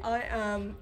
I am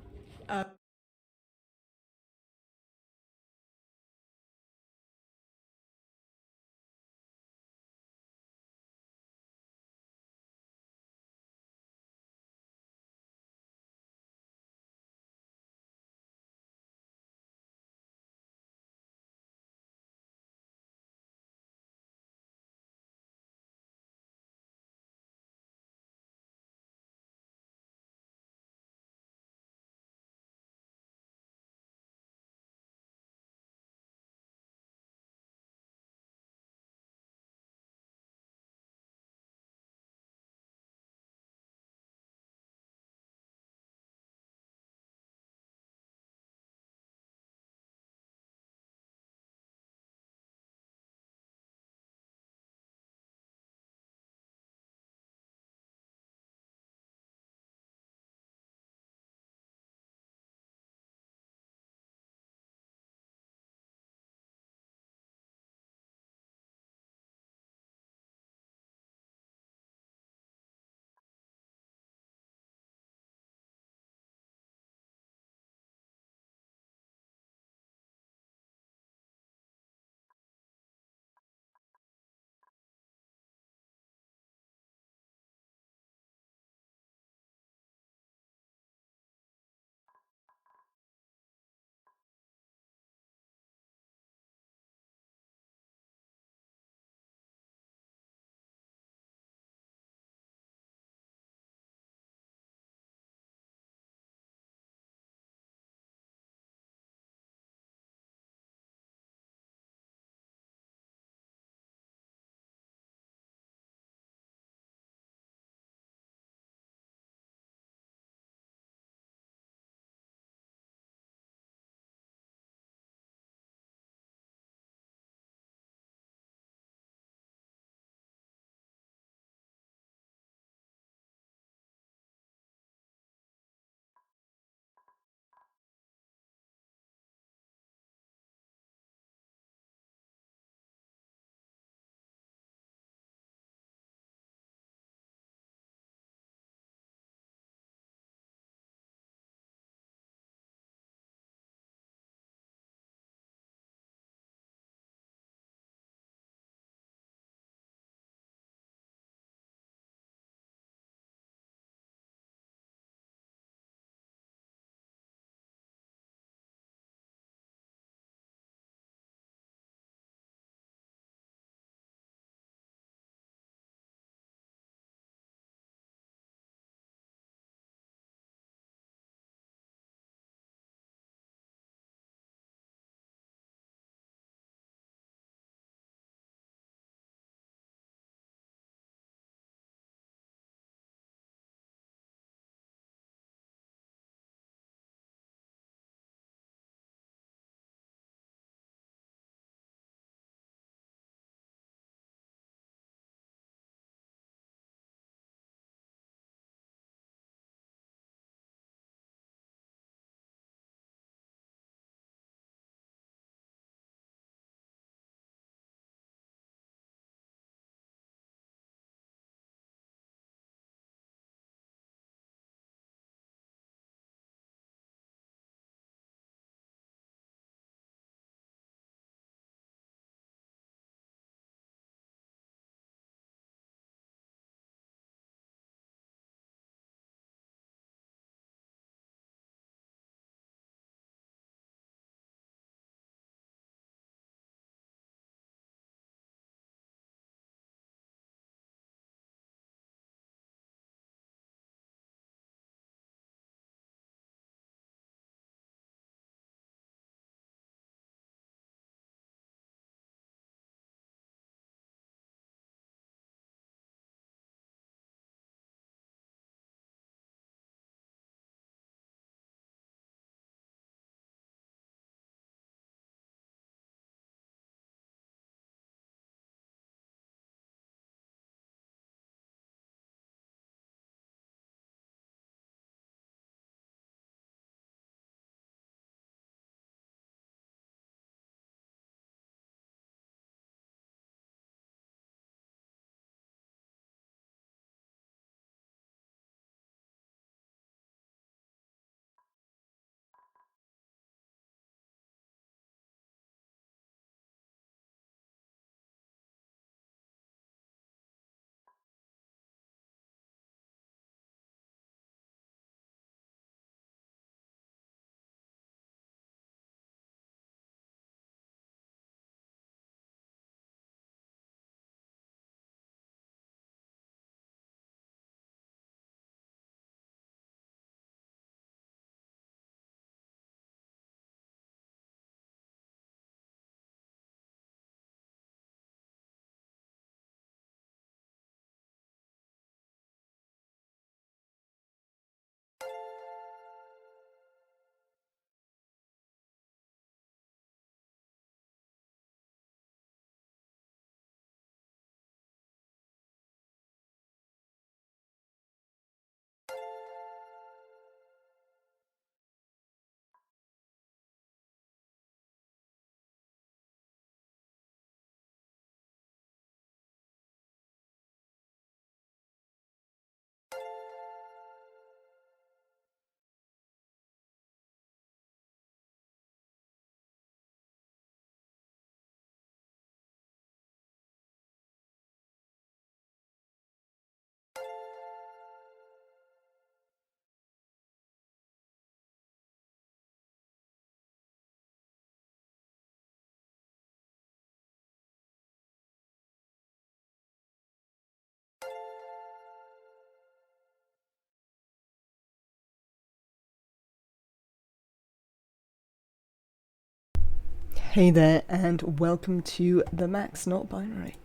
Hey there, and welcome to the Max Not Binary.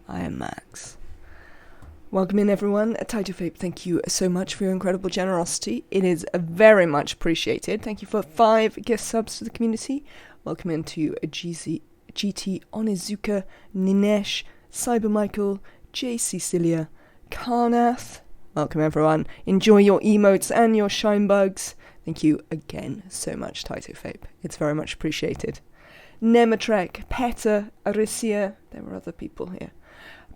I am Max. Welcome in, everyone. Taito Fape, thank you so much for your incredible generosity. It is very much appreciated. Thank you for 5 gift subs to the community. Welcome into GT Onizuka, Ninesh, Cyber Michael, J. Cecilia, Karnath. Welcome, everyone. Enjoy your emotes and your shine bugs. Thank you again so much, Taito Fape. It's very much appreciated. Nematrek, Petter, Arisia, there were other people here.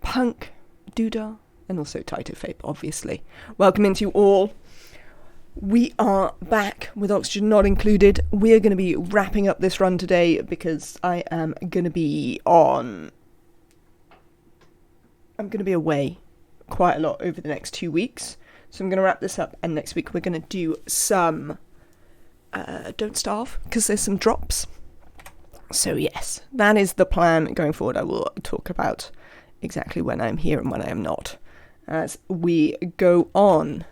Punk, Duda, and also Taito Fape, obviously. Welcome into you all. We are back with Oxygen Not Included. We're going to be wrapping up this run today because I am going to be away quite a lot over the next 2 weeks. So I'm going to wrap this up, and next week we're going to do some Don't Starve, because there's some drops. So yes, that is the plan going forward. I will talk about exactly when I'm here and when I am not as we go on.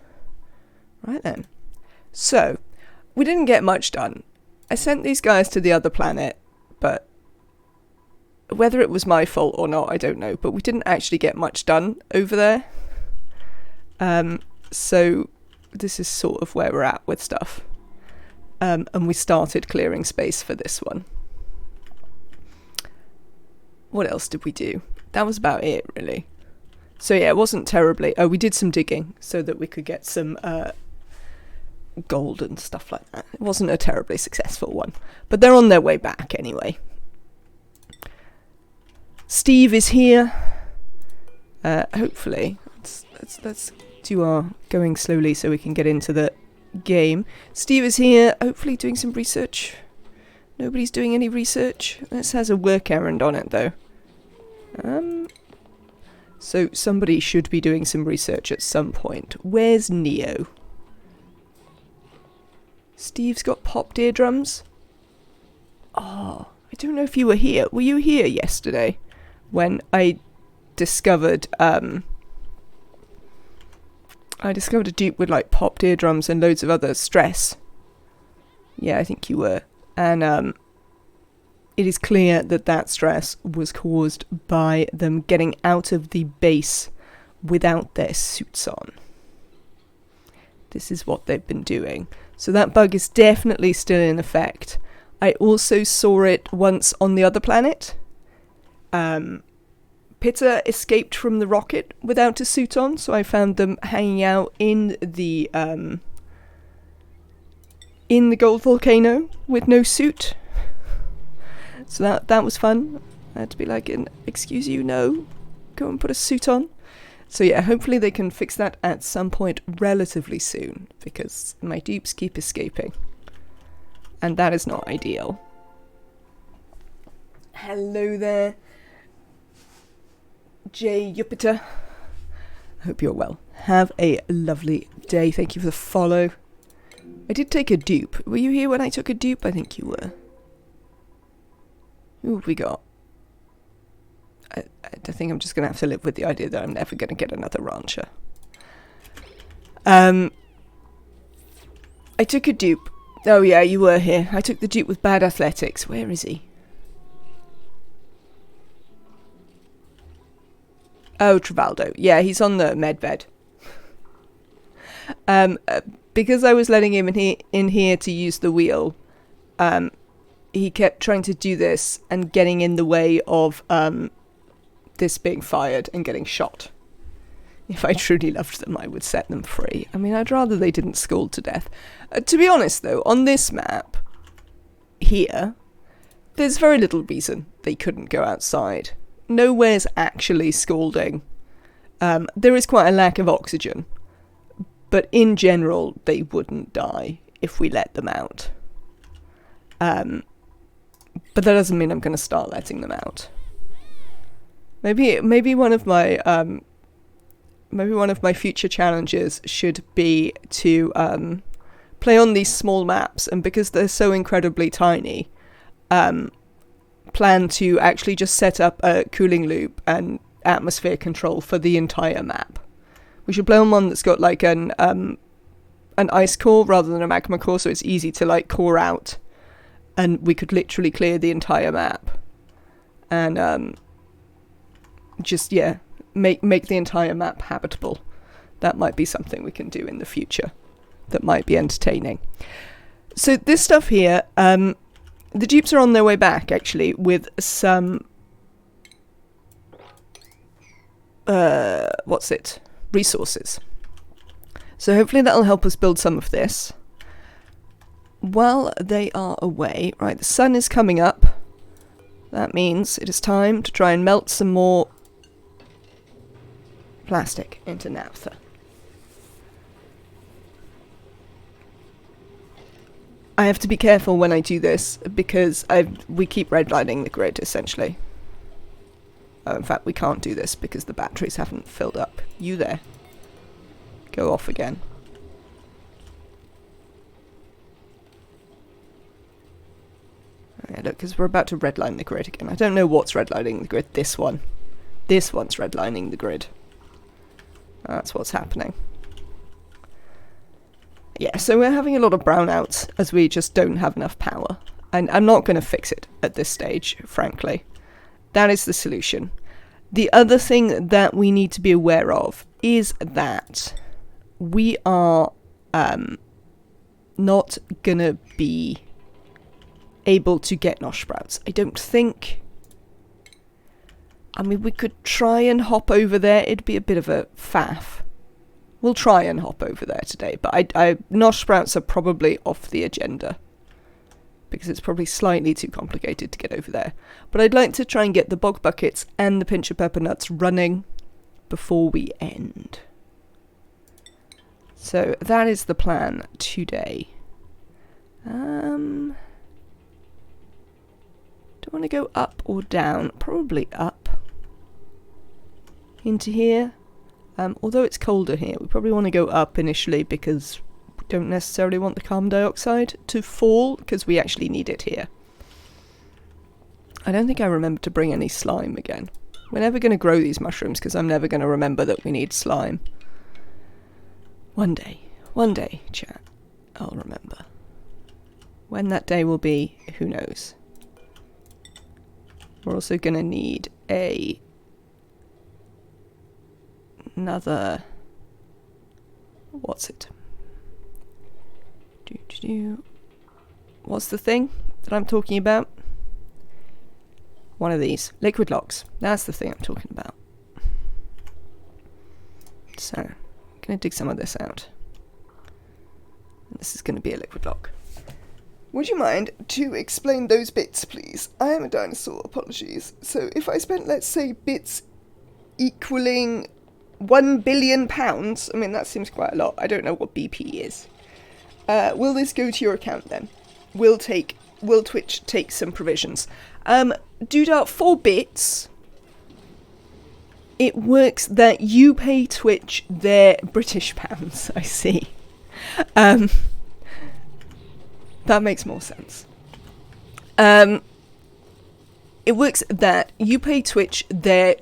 Right then. So, we didn't get much done. I sent these guys to the other planet, but whether it was my fault or not, I don't know. But we didn't actually get much done over there. So, this is sort of where we're at with stuff. And we started clearing space for this one. What else did we do? That was about it, really. So yeah, it wasn't terribly... Oh, we did some digging so that we could get some gold and stuff like that. It wasn't a terribly successful one. But they're on their way back anyway. Steve is here. Hopefully. Let's do our going slowly so we can get into the game. Steve is here, hopefully doing some research. Nobody's doing any research. This has a work errand on it, though. So somebody should be doing some research at some point. Where's Neo? Steve's got popped eardrums. Oh, I don't know if you were here. Were you here yesterday when I discovered a dupe with like popped eardrums and loads of other stress? Yeah, I think you were. And it is clear that that stress was caused by them getting out of the base without their suits on. This is what they've been doing. So that bug is definitely still in effect. I also saw it once on the other planet. Pitta escaped from the rocket without a suit on, so I found them hanging out in the gold volcano with no suit. So that was fun. I had to be like, excuse you, no. Go and put a suit on. So yeah, hopefully they can fix that at some point relatively soon, because my dupes keep escaping. And that is not ideal. Hello there, Jay Jupiter. I hope you're well. Have a lovely day. Thank you for the follow. I did take a dupe. Were you here when I took a dupe? I think you were. Who have we got? I think I'm just going to have to live with the idea that I'm never going to get another rancher. I took a dupe. Oh yeah, you were here. I took the dupe with bad athletics. Where is he? Oh, Travaldo. Yeah, he's on the med bed. Because I was letting him in here to use the wheel, he kept trying to do this and getting in the way of this being fired and getting shot. If I truly loved them, I would set them free. I mean, I'd rather they didn't scald to death. To be honest, though, on this map here, there's very little reason they couldn't go outside. Nowhere's actually scalding. There is quite a lack of oxygen. But in general, they wouldn't die if we let them out. But that doesn't mean I'm going to start letting them out. Maybe one of my future challenges should be to play on these small maps, and because they're so incredibly tiny, plan to actually just set up a cooling loop and atmosphere control for the entire map. We should play on one that's got like an ice core rather than a magma core, so it's easy to like core out and we could literally clear the entire map and just, yeah, make the entire map habitable. That might be something we can do in the future that might be entertaining. So this stuff here, the dupes are on their way back, actually, with some... resources. So hopefully that'll help us build some of this. While they are away, right, the sun is coming up. That means it is time to try and melt some more plastic into naphtha. I have to be careful when I do this because we keep redlining the grid, essentially. Oh, in fact, we can't do this because the batteries haven't filled up. You there. Go off again. Okay, look, because we're about to redline the grid again. I don't know what's redlining the grid. This one. This one's redlining the grid. That's what's happening. Yeah, so we're having a lot of brownouts as we just don't have enough power. And I'm not going to fix it at this stage, frankly. That is the solution. The other thing that we need to be aware of is that we are not going to be able to get nosh sprouts. I don't think... I mean, we could try and hop over there. It'd be a bit of a faff. We'll try and hop over there today, but nosh sprouts are probably off the agenda because it's probably slightly too complicated to get over there. But I'd like to try and get the bog buckets and the pinch of pepper nuts running before we end. So that is the plan today. Do I want to go up or down? Probably up. Into here. Although it's colder here, we probably want to go up initially because we don't necessarily want the carbon dioxide to fall because we actually need it here. I don't think I remember to bring any slime again. We're never going to grow these mushrooms because I'm never going to remember that we need slime. One day, chat, I'll remember. When that day will be, who knows. We're also going to need another... What's it? What's the thing that I'm talking about? One of these. Liquid logs. That's the thing I'm talking about. So, I'm going to dig some of this out. And this is going to be a liquid log. Would you mind to explain those bits, please? I am a dinosaur, apologies. So if I spent, let's say, bits equaling £1 billion, I mean, that seems quite a lot. I don't know what BP is. Will this go to your account then? Will Twitch take some provisions? Dudart, 4 bits. It works that you pay Twitch their British pounds, I see. That makes more sense. It works that you pay Twitch their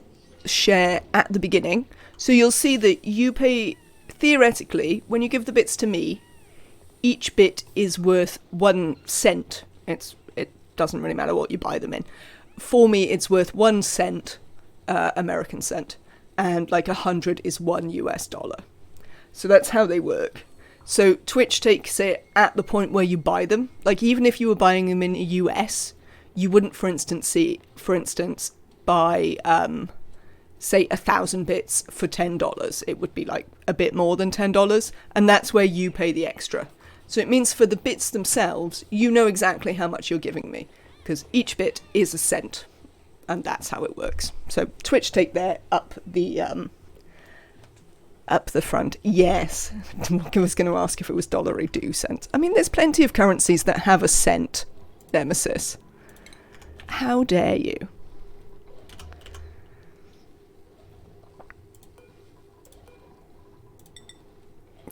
share at the beginning. So you'll see that you pay, theoretically, when you give the bits to me, each bit is worth 1 cent. It doesn't really matter what you buy them in. For me, it's worth 1 cent, American cent, and like 100 is $1. So that's how they work. So Twitch takes it at the point where you buy them. Like, even if you were buying them in the US, you wouldn't, for instance, buy, say, 1,000 bits for $10. It would be like a bit more than $10, and that's where you pay the extra. So it means for the bits themselves, you know exactly how much you're giving me, because each bit is a cent, and that's how it works. So Twitch take their up the front. Yes, I was going to ask if it was dollary do cents. I mean, there's plenty of currencies that have a cent, Nemesis. How dare you?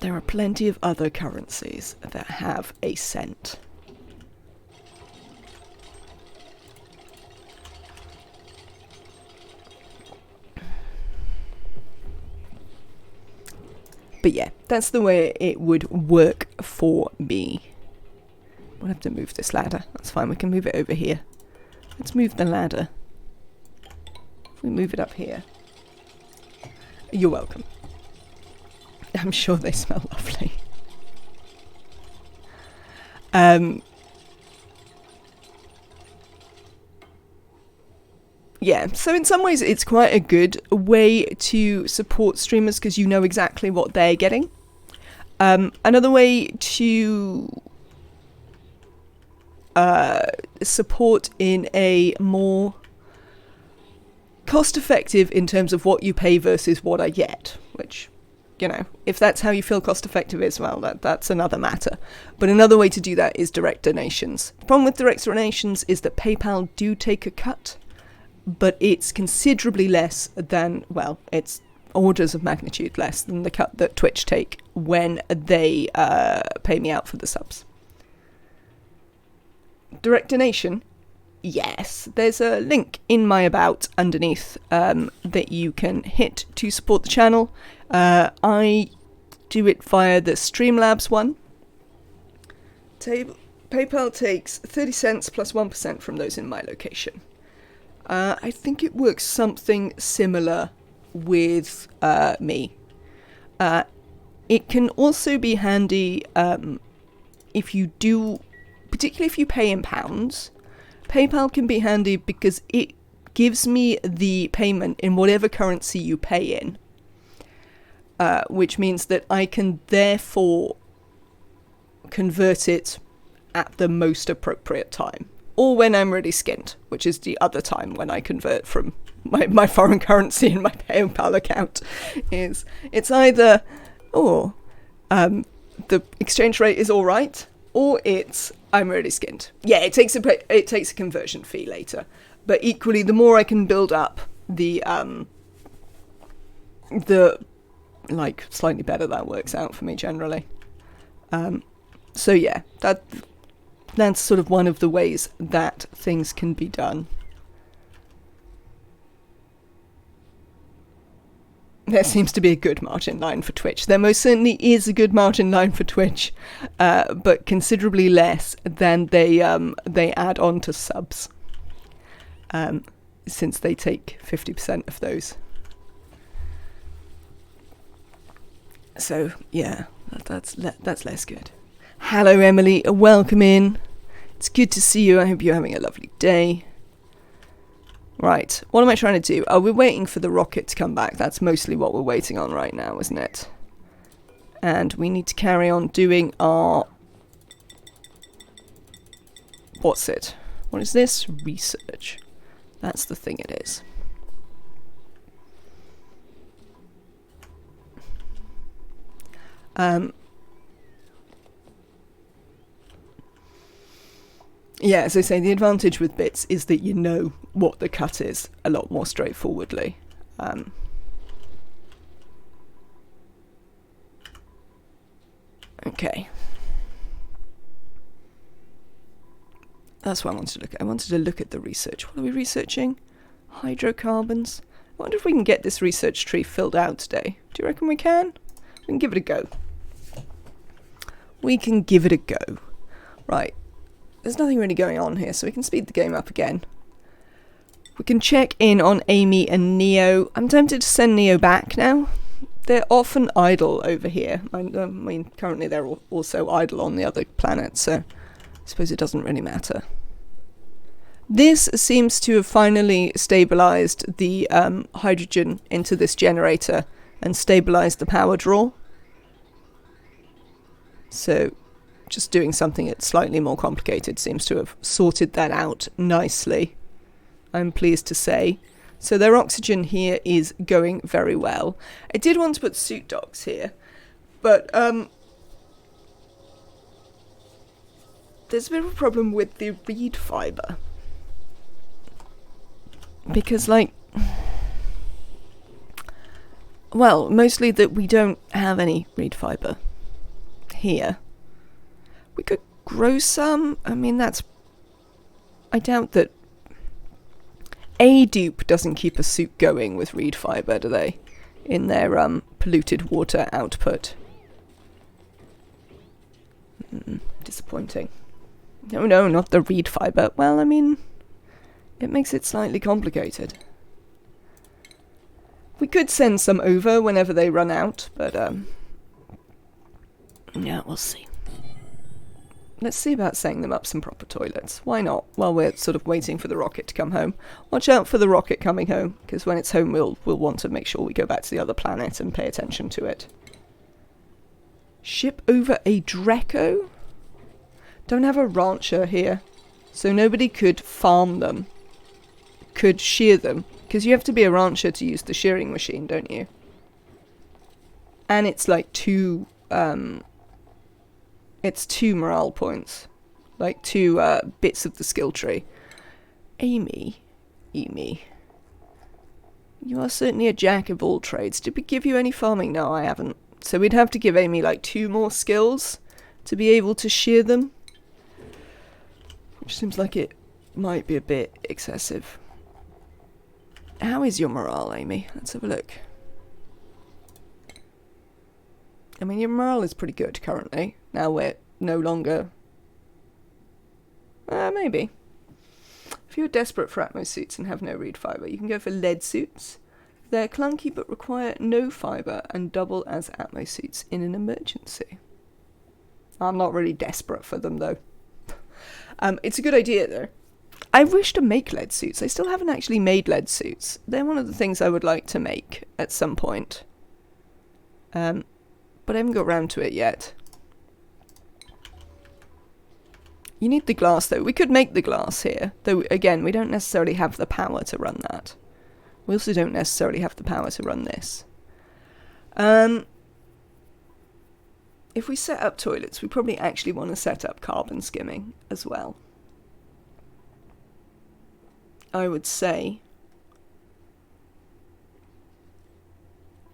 There are plenty of other currencies that have a cent. But yeah, that's the way it would work for me. We'll have to move this ladder. That's fine, we can move it over here. Let's move the ladder. If we move it up here. You're welcome. I'm sure they smell lovely. Yeah, so in some ways it's quite a good way to support streamers because you know exactly what they're getting. Another way to support in a more cost-effective in terms of what you pay versus what I get, which, you know, if that's how you feel cost-effective is, well, that's another matter. But another way to do that is direct donations. The problem with direct donations is that PayPal do take a cut, but it's considerably less than, well, it's orders of magnitude less than the cut that Twitch take when they pay me out for the subs. Direct donation, yes, there's a link in my about underneath that you can hit to support the channel. I do it via the Streamlabs one. PayPal takes 30 cents plus 1% from those in my location. I think it works something similar with me. It can also be handy if you do, particularly if you pay in pounds. PayPal can be handy because it gives me the payment in whatever currency you pay in, which means that I can therefore convert it at the most appropriate time. Or when I'm really skint, which is the other time when I convert from my foreign currency in my PayPal account. It's either, the exchange rate is all right, or it's I'm really skint. Yeah, it takes a conversion fee later, but equally, the more I can build up, the like slightly better that works out for me generally. So yeah, that's sort of one of the ways that things can be done. There seems to be a good margin line for Twitch. There most certainly is a good margin line for Twitch, but considerably less than they add on to subs, since they take 50% of those. So yeah, that's less good. Hello, Emily. Welcome in. It's good to see you. I hope you're having a lovely day. Right, what am I trying to do? Oh, we're waiting for the rocket to come back. That's mostly what we're waiting on right now, isn't it? And we need to carry on doing our... What's it? What is this? Research. That's the thing it is. Yeah, as I say, the advantage with bits is that you know what the cut is a lot more straightforwardly. Okay. That's what I wanted to look at. I wanted to look at the research. What are we researching? Hydrocarbons. I wonder if we can get this research tree filled out today. Do you reckon we can? We can give it a go. We can give it a go. Right. There's nothing really going on here, so we can speed the game up again. We can check in on Amy and Neo. I'm tempted to send Neo back now. They're often idle over here. I mean, currently they're also idle on the other planet, so I suppose it doesn't really matter. This seems to have finally stabilised the hydrogen into this generator and stabilised the power draw. So just doing something that's slightly more complicated seems to have sorted that out nicely, I'm pleased to say. So their oxygen here is going very well. I did want to put suit dogs here, but there's a bit of a problem with the reed fibre. Because, like, well, mostly that we don't have any reed fibre here. We could grow some. I mean, I doubt that a dupe doesn't keep a suit going with reed fibre, do they? In their polluted water output. Disappointing. No, not the reed fiber. Well, I mean, it makes it slightly complicated. We could send some over whenever they run out, but, yeah, we'll see. Let's see about setting them up some proper toilets. Why not? While we're sort of waiting for the rocket to come home. Watch out for the rocket coming home, because when it's home we'll want to make sure we go back to the other planet and pay attention to it. Ship over a Dreco? Don't have a rancher here, so nobody could farm them. Could shear them, because you have to be a rancher to use the shearing machine, don't you? And it's like two morale points. Like 2 bits of the skill tree. Amy. You are certainly a jack of all trades. Did we give you any farming? No, I haven't. So we'd have to give Amy like 2 more skills to be able to shear them. Which seems like it might be a bit excessive. How is your morale, Amy? Let's have a look. I mean, your morale is pretty good currently. Now we're no longer... maybe. If you're desperate for Atmos suits and have no reed fiber, you can go for lead suits. They're clunky but require no fiber and double as Atmos suits in an emergency. I'm not really desperate for them, though. It's a good idea, though. I wish to make lead suits. I still haven't actually made lead suits. They're one of the things I would like to make at some point. But I haven't got around to it yet. You need the glass, though. We could make the glass here. Though, again, we don't necessarily have the power to run that. We also don't necessarily have the power to run this. If we set up toilets, we probably actually want to set up carbon skimming as well. I would say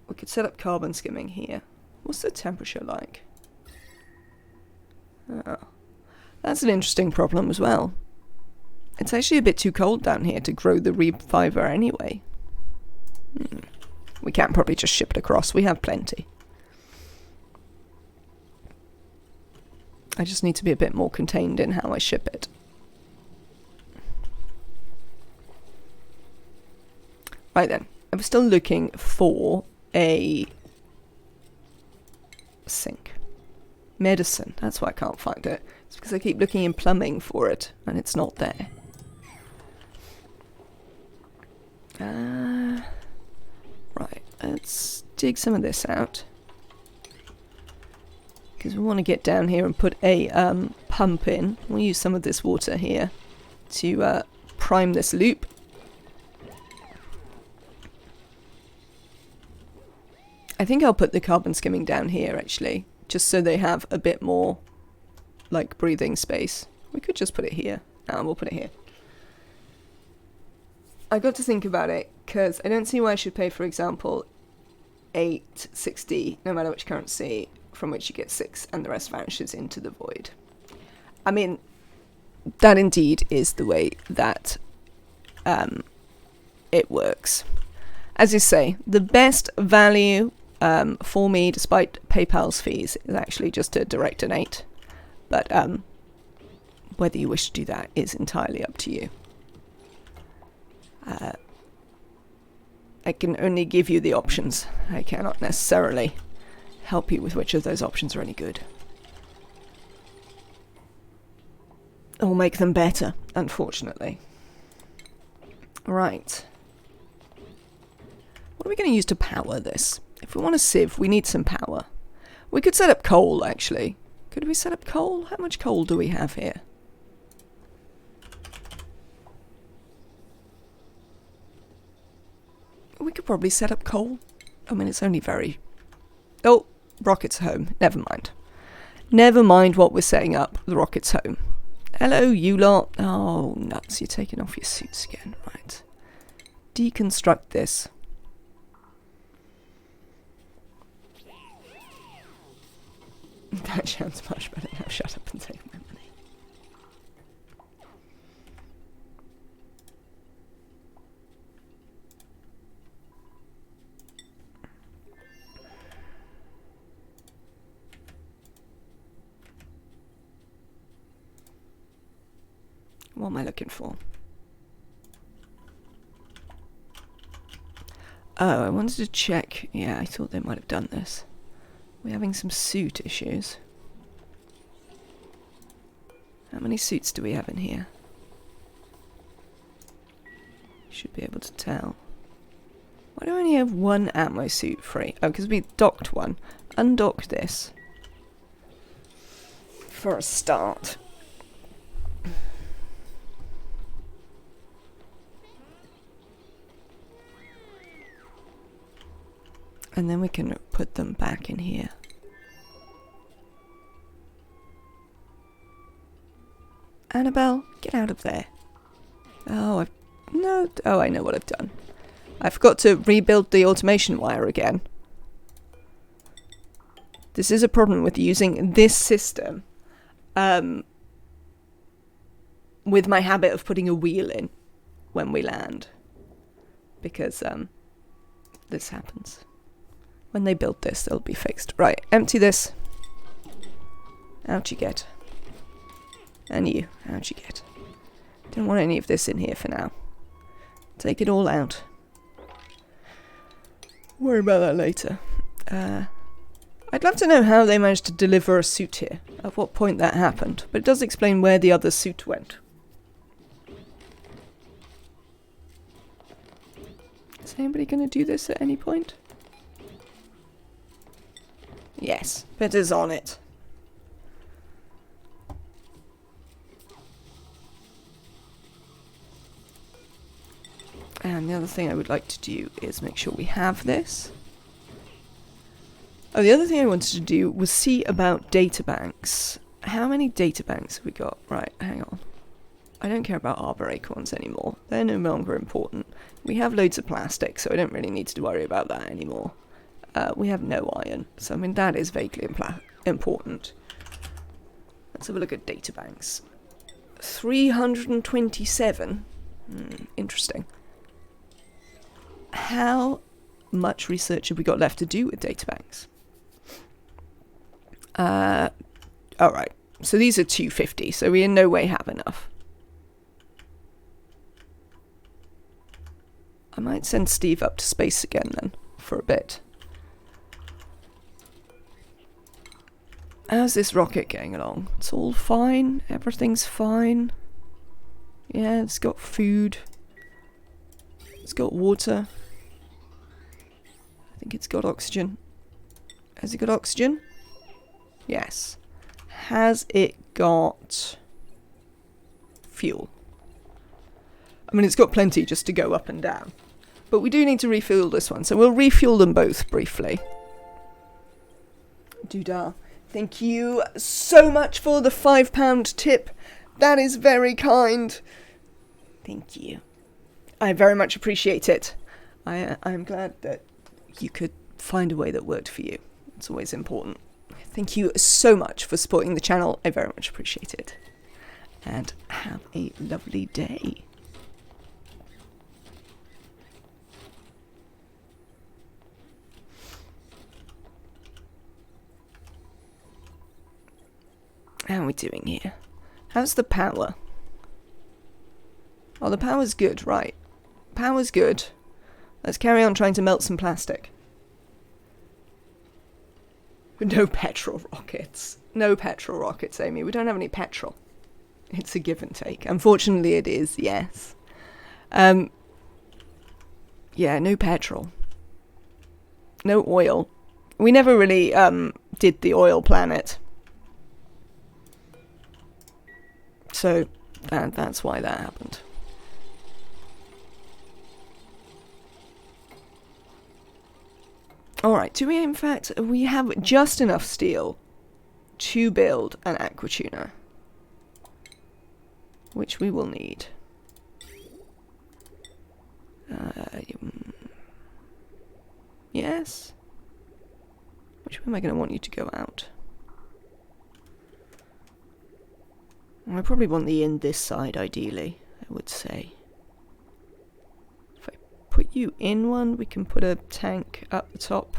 we could set up carbon skimming here. What's the temperature like? Oh, that's an interesting problem as well. It's actually a bit too cold down here to grow the reed fiber anyway. We can probably just ship it across. We have plenty. I just need to be a bit more contained in how I ship it. Right then, I'm still looking for a sink. Medicine, that's why I can't find it. It's because I keep looking in plumbing for it, and it's not there. Right, let's dig some of this out. Because we want to get down here and put a pump in. We'll use some of this water here to prime this loop. I think I'll put the carbon skimming down here, actually, just so they have a bit more, like, breathing space. We could just put it here. No, we'll put it here. I got to think about it, because I don't see why I should pay, for example, 860, no matter which currency, from which you get 6, and the rest vanishes into the void. I mean, that indeed is the way that it works. As you say, the best value for me, despite PayPal's fees, is actually just to direct donate. But whether you wish to do that is entirely up to you. I can only give you the options. I cannot necessarily help you with which of those options are any good. Or make them better, unfortunately. Right. What are we going to use to power this? If we want a sieve, we need some power. We could set up coal, actually. Could we set up coal? How much coal do we have here? We could probably set up coal. I mean, it's only very... Oh, rocket's home. Never mind. Never mind what we're setting up. The rocket's home. Hello, you lot. Oh, nuts. You're taking off your suits again. Right. Deconstruct this. That sounds much better now. Shut up and take my money. What am I looking for? Oh, I wanted to check. Yeah, I thought they might have done this. We're having some suit issues. How many suits do we have in here? Should be able to tell. Why do I only have one ammo suit free? Oh, because we docked one. Undock this. For a start. And then we can put them back in here. Annabelle, get out of there. Oh, I know what I've done. I forgot to rebuild the automation wire again. This is a problem with using this system. With my habit of putting a wheel in when we land. Because this happens. When they build this, it'll be fixed. Right, empty this. Out you get. And you, out you get. Don't want any of this in here for now. Take it all out. Worry about that later. I'd love to know how they managed to deliver a suit here. At what point that happened. But it does explain where the other suit went. Is anybody going to do this at any point? Yes, Peter's on it. And the other thing I would like to do is make sure we have this. Oh, the other thing I wanted to do was see about databanks. How many databanks have we got? Right, hang on. I don't care about arbor acorns anymore. They're no longer important. We have loads of plastic, so I don't really need to worry about that anymore. We have no iron, so I mean that is vaguely important. Let's have a look at databanks. 327. Interesting. How much research have we got left to do with databanks? Alright, so these are 250, so we in no way have enough. I might send Steve up to space again then, for a bit. How's this rocket getting along? It's all fine, everything's fine. Yeah, it's got food. It's got water. I think it's got oxygen. Has it got oxygen? Yes. Has it got fuel? I mean, it's got plenty just to go up and down. But we do need to refuel this one, so we'll refuel them both briefly. Doodah. Thank you so much for the £5 tip. That is very kind. Thank you. I very much appreciate it. I'm glad that you could find a way that worked for you. It's always important. Thank you so much for supporting the channel. I very much appreciate it. And have a lovely day. How are we doing here? How's the power? Oh, the power's good, right. Power's good. Let's carry on trying to melt some plastic. No petrol rockets. No petrol rockets, Amy. We don't have any petrol. It's a give and take. Unfortunately, it is, yes. Yeah, no petrol. No oil. We never really, did the oil planet. So, that's why that happened. Alright, do we in fact, we have just enough steel to build an aqua tuner. Which we will need. Yes? Which way am I going to want you to go out? I probably want the in this side, ideally, I would say. If I put you in one, we can put a tank up the top.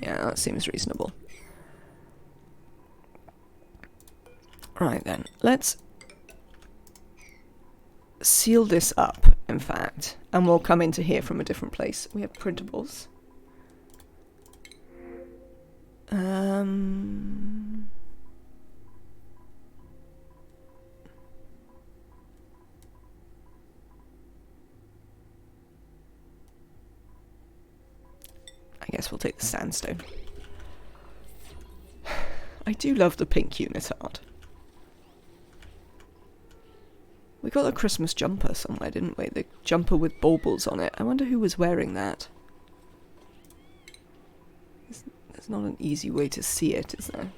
Yeah, that seems reasonable. Right then, let's seal this up, in fact, and we'll come into here from a different place. We have printables. I guess we'll take the sandstone. I do love the pink unit art. We got a Christmas jumper somewhere, didn't we? The jumper with baubles on it. I wonder who was wearing that. There's not an easy way to see it, is there?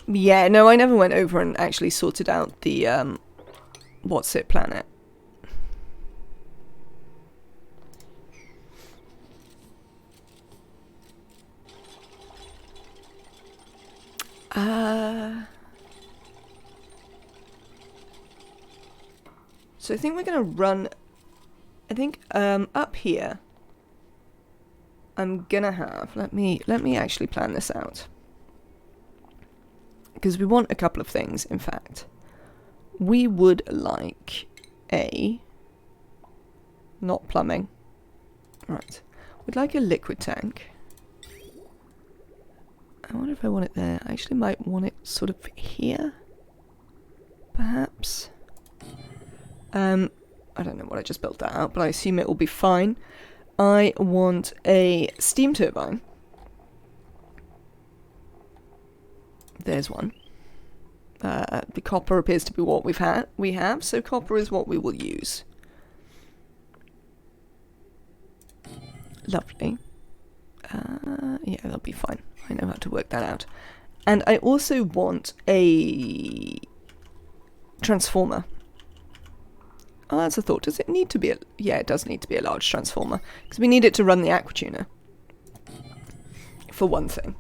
Yeah, no, I never went over and actually sorted out the, what's it planet. So I think we're gonna run, I think, up here, I'm gonna have, let me actually plan this out. Because we want a couple of things, in fact. We would like not plumbing. Right. We'd like a liquid tank. I wonder if I want it there. I actually might want it sort of here. Perhaps. I don't know what I just built that out, but I assume it will be fine. I want a steam turbine. There's one. The copper appears to be what we have, so copper is what we will use. Lovely. Yeah, that'll be fine. I know how to work that out. And I also want a transformer. Oh, that's a thought. Does it need to be a... Yeah, it does need to be a large transformer. Because we need it to run the aquatuner. For one thing.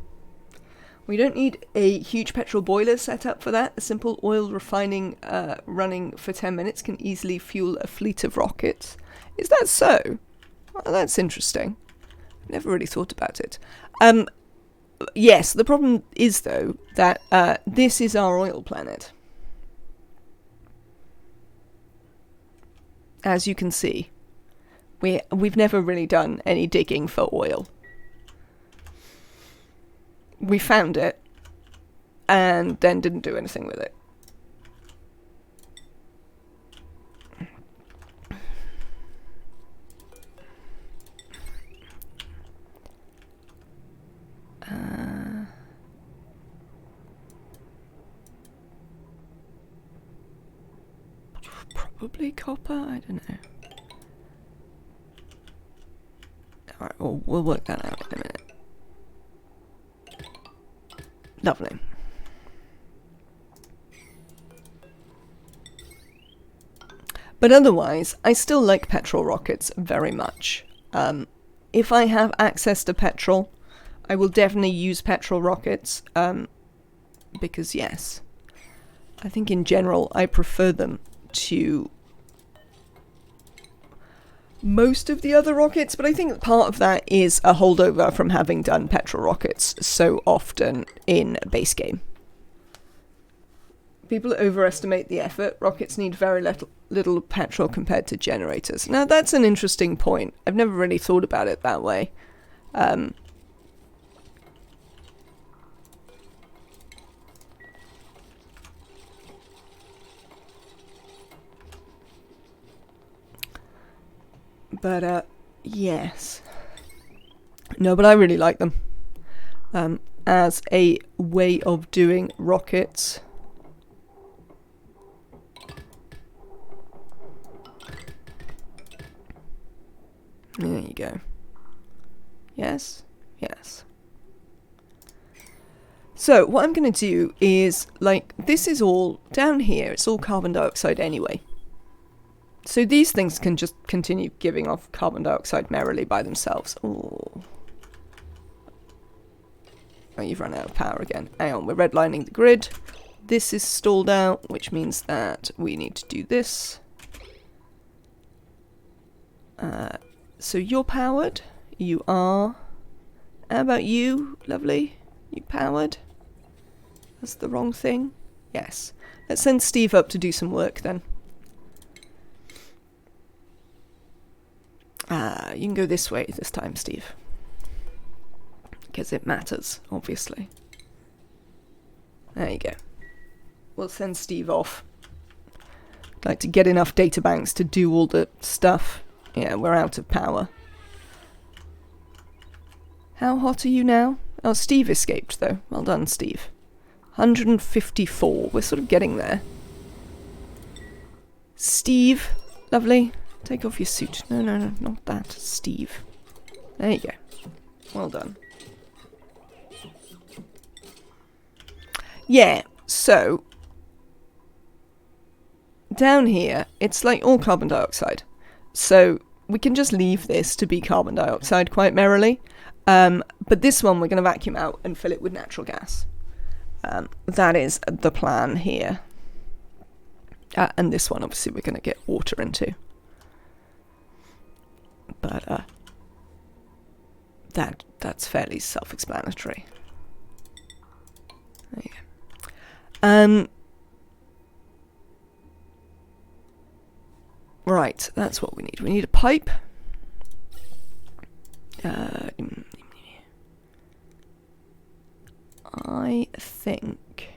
We don't need a huge petrol boiler set up for that. A simple oil refining running for 10 minutes can easily fuel a fleet of rockets. Is that so? Well, that's interesting. Never really thought about it. Yes, the problem is, though, that this is our oil planet. As you can see, we've never really done any digging for oil. We found it, and then didn't do anything with it. Probably copper, I don't know. Alright, we'll work that out in a minute. Lovely. But otherwise, I still like petrol rockets very much. If I have access to petrol, I will definitely use petrol rockets. Because yes, I think in general I prefer them to most of the other rockets, but I think part of that is a holdover from having done petrol rockets so often in base game. People overestimate the effort. Rockets need very little petrol compared to generators. Now that's an interesting point. I've never really thought about it that way. But, yes. No, but I really like them. As a way of doing rockets. There you go. Yes? Yes. So, what I'm going to do is, like, this is all, down here, it's all carbon dioxide anyway. So these things can just continue giving off carbon dioxide merrily by themselves. Ooh. Oh, you've run out of power again. Hang on, we're redlining the grid. This is stalled out, which means that we need to do this. So you're powered. You are. How about you? Lovely. You powered. That's the wrong thing. Yes. Let's send Steve up to do some work then. You can go this way this time, Steve. Because it matters, obviously. There you go. We'll send Steve off. I'd like to get enough databanks to do all the stuff. Yeah, we're out of power. How hot are you now? Oh, Steve escaped, though. Well done, Steve. 154. We're sort of getting there. Steve. Lovely. Take off your suit. No, not that. Steve. There you go. Well done. Yeah, so... down here, it's like all carbon dioxide. So we can just leave this to be carbon dioxide quite merrily. But this one we're going to vacuum out and fill it with natural gas. That is the plan here. And this one, obviously, we're going to get water into. But that's fairly self-explanatory. There you go. Right, that's what we need. We need a pipe. I think...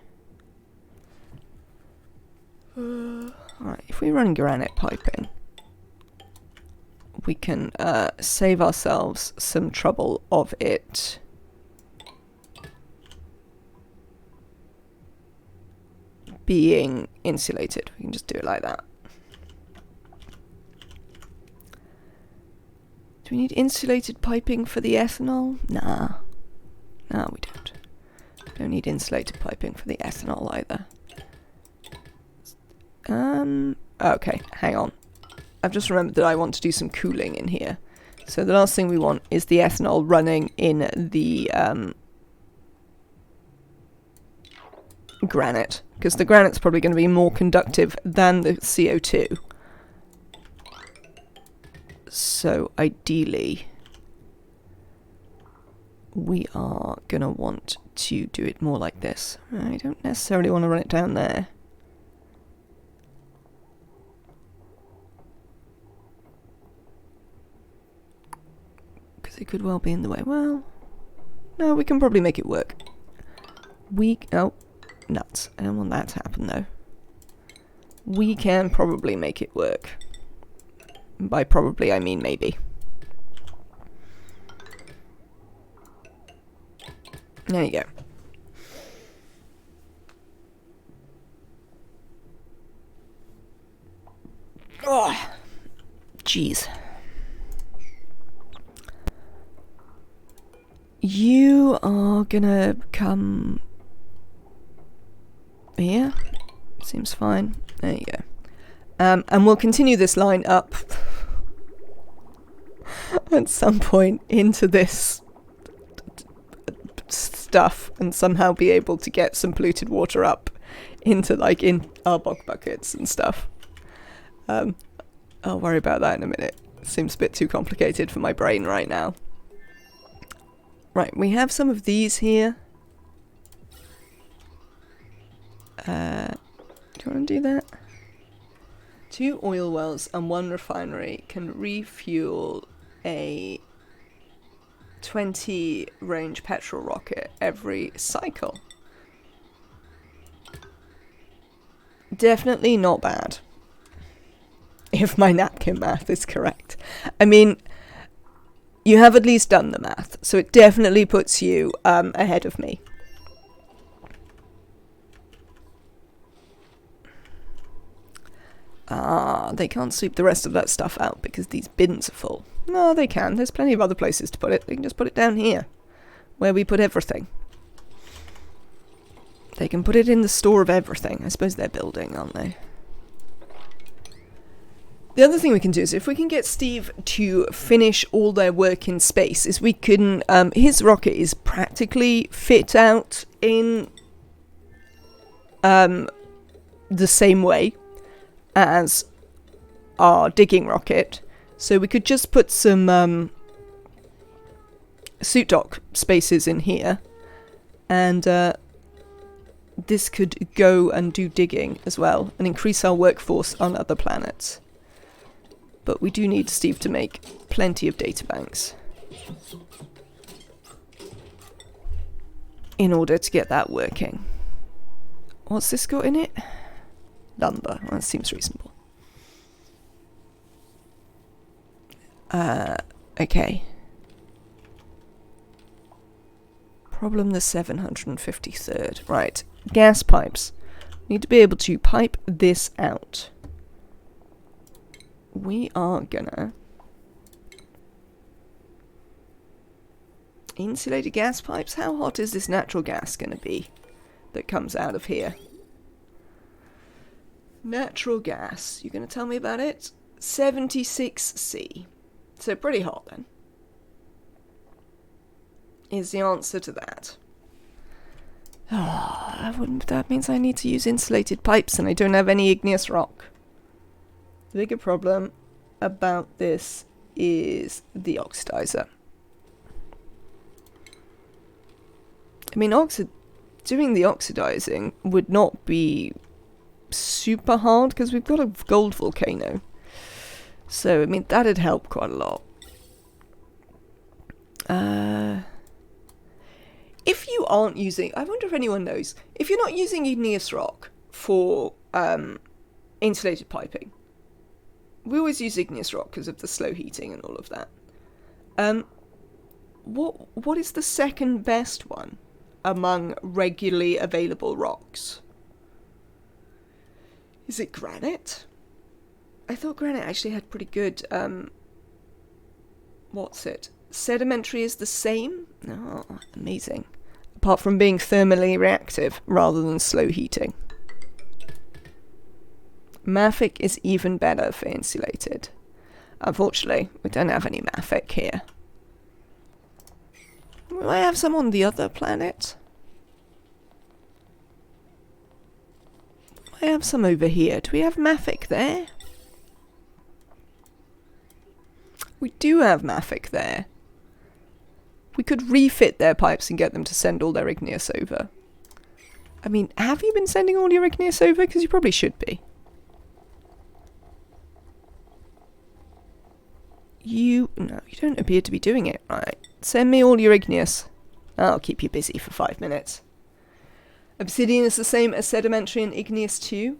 Alright, if we run granite piping, we can save ourselves some trouble of it being insulated. We can just do it like that. Do we need insulated piping for the ethanol? Nah. No, we don't. Don't need insulated piping for the ethanol either. Okay, hang on. I've just remembered that I want to do some cooling in here. So the last thing we want is the ethanol running in the granite, because the granite's probably going to be more conductive than the CO2. So ideally, we are going to want to do it more like this. I don't necessarily want to run it down there. Because it could well be in the way. Well, no, we can probably make it work. Oh, nuts. I don't want that to happen, though. We can probably make it work. By probably, I mean maybe. There you go. Oh, jeez. You are gonna come here. Seems fine. There you go. And we'll continue this line up at some point into this stuff and somehow be able to get some polluted water up into, like, in our bog buckets and stuff. I'll worry about that in a minute. It seems a bit too complicated for my brain right now. Right, we have some of these here. Do you want to do that? 2 oil wells and 1 refinery can refuel a 20 range petrol rocket every cycle. Definitely not bad. If my napkin math is correct. I mean, you have at least done the math, so it definitely puts you ahead of me. They can't sweep the rest of that stuff out because these bins are full. No, they can. There's plenty of other places to put it. They can just put it down here, where we put everything. They can put it in the store of everything. I suppose they're building, aren't they? The other thing we can do is, if we can get Steve to finish all their work in space, is we can... his rocket is practically fit out in the same way as our digging rocket. So we could just put some suit dock spaces in here, and this could go and do digging as well and increase our workforce on other planets. But we do need Steve to make plenty of data banks in order to get that working. What's this got in it? Lumber. Well, that seems reasonable. Okay. Problem the 753rd. Right. Gas pipes. Need to be able to pipe this out. We are gonna... Insulated gas pipes? How hot is this natural gas gonna be that comes out of here? Natural gas. You gonna tell me about it? 76C. So pretty hot then. Is the answer to that. That means I need to use insulated pipes and I don't have any igneous rock. The bigger problem about this is the oxidizer. I mean, doing the oxidizing would not be super hard because we've got a gold volcano. So, I mean, that'd help quite a lot. If you aren't using... I wonder if anyone knows. If you're not using igneous rock for insulated piping, we always use igneous rock because of the slow heating and all of that. What is the second best one among regularly available rocks? Is it granite? I thought granite actually had pretty good... what's it? Sedimentary is the same? Oh, amazing. Apart from being thermally reactive rather than slow heating. Mafic is even better for insulated. Unfortunately, we don't have any mafic here. We might have some on the other planet. We might have some over here. Do we have mafic there? We do have mafic there. We could refit their pipes and get them to send all their igneous over. I mean, have you been sending all your igneous over? Because you probably should be. No, you don't appear to be doing it right. Send me all your igneous. I'll keep you busy for 5 minutes. Obsidian is the same as sedimentary and igneous too.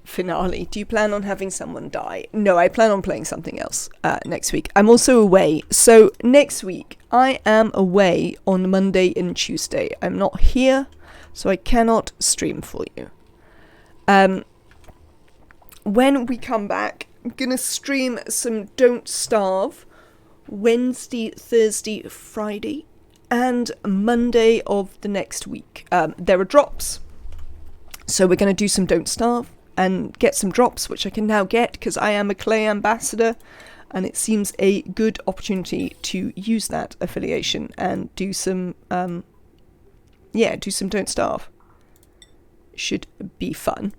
Finale. Do you plan on having someone die? No, I plan on playing something else next week. I'm also away. So next week, I am away on Monday and Tuesday. I'm not here, so I cannot stream for you. When we come back, I'm going to stream some Don't Starve Wednesday, Thursday, Friday, and Monday of the next week. There are drops. So we're going to do some Don't Starve and get some drops, which I can now get because I am a Clay ambassador, and it seems a good opportunity to use that affiliation and do some, do some Don't Starve. Should be fun.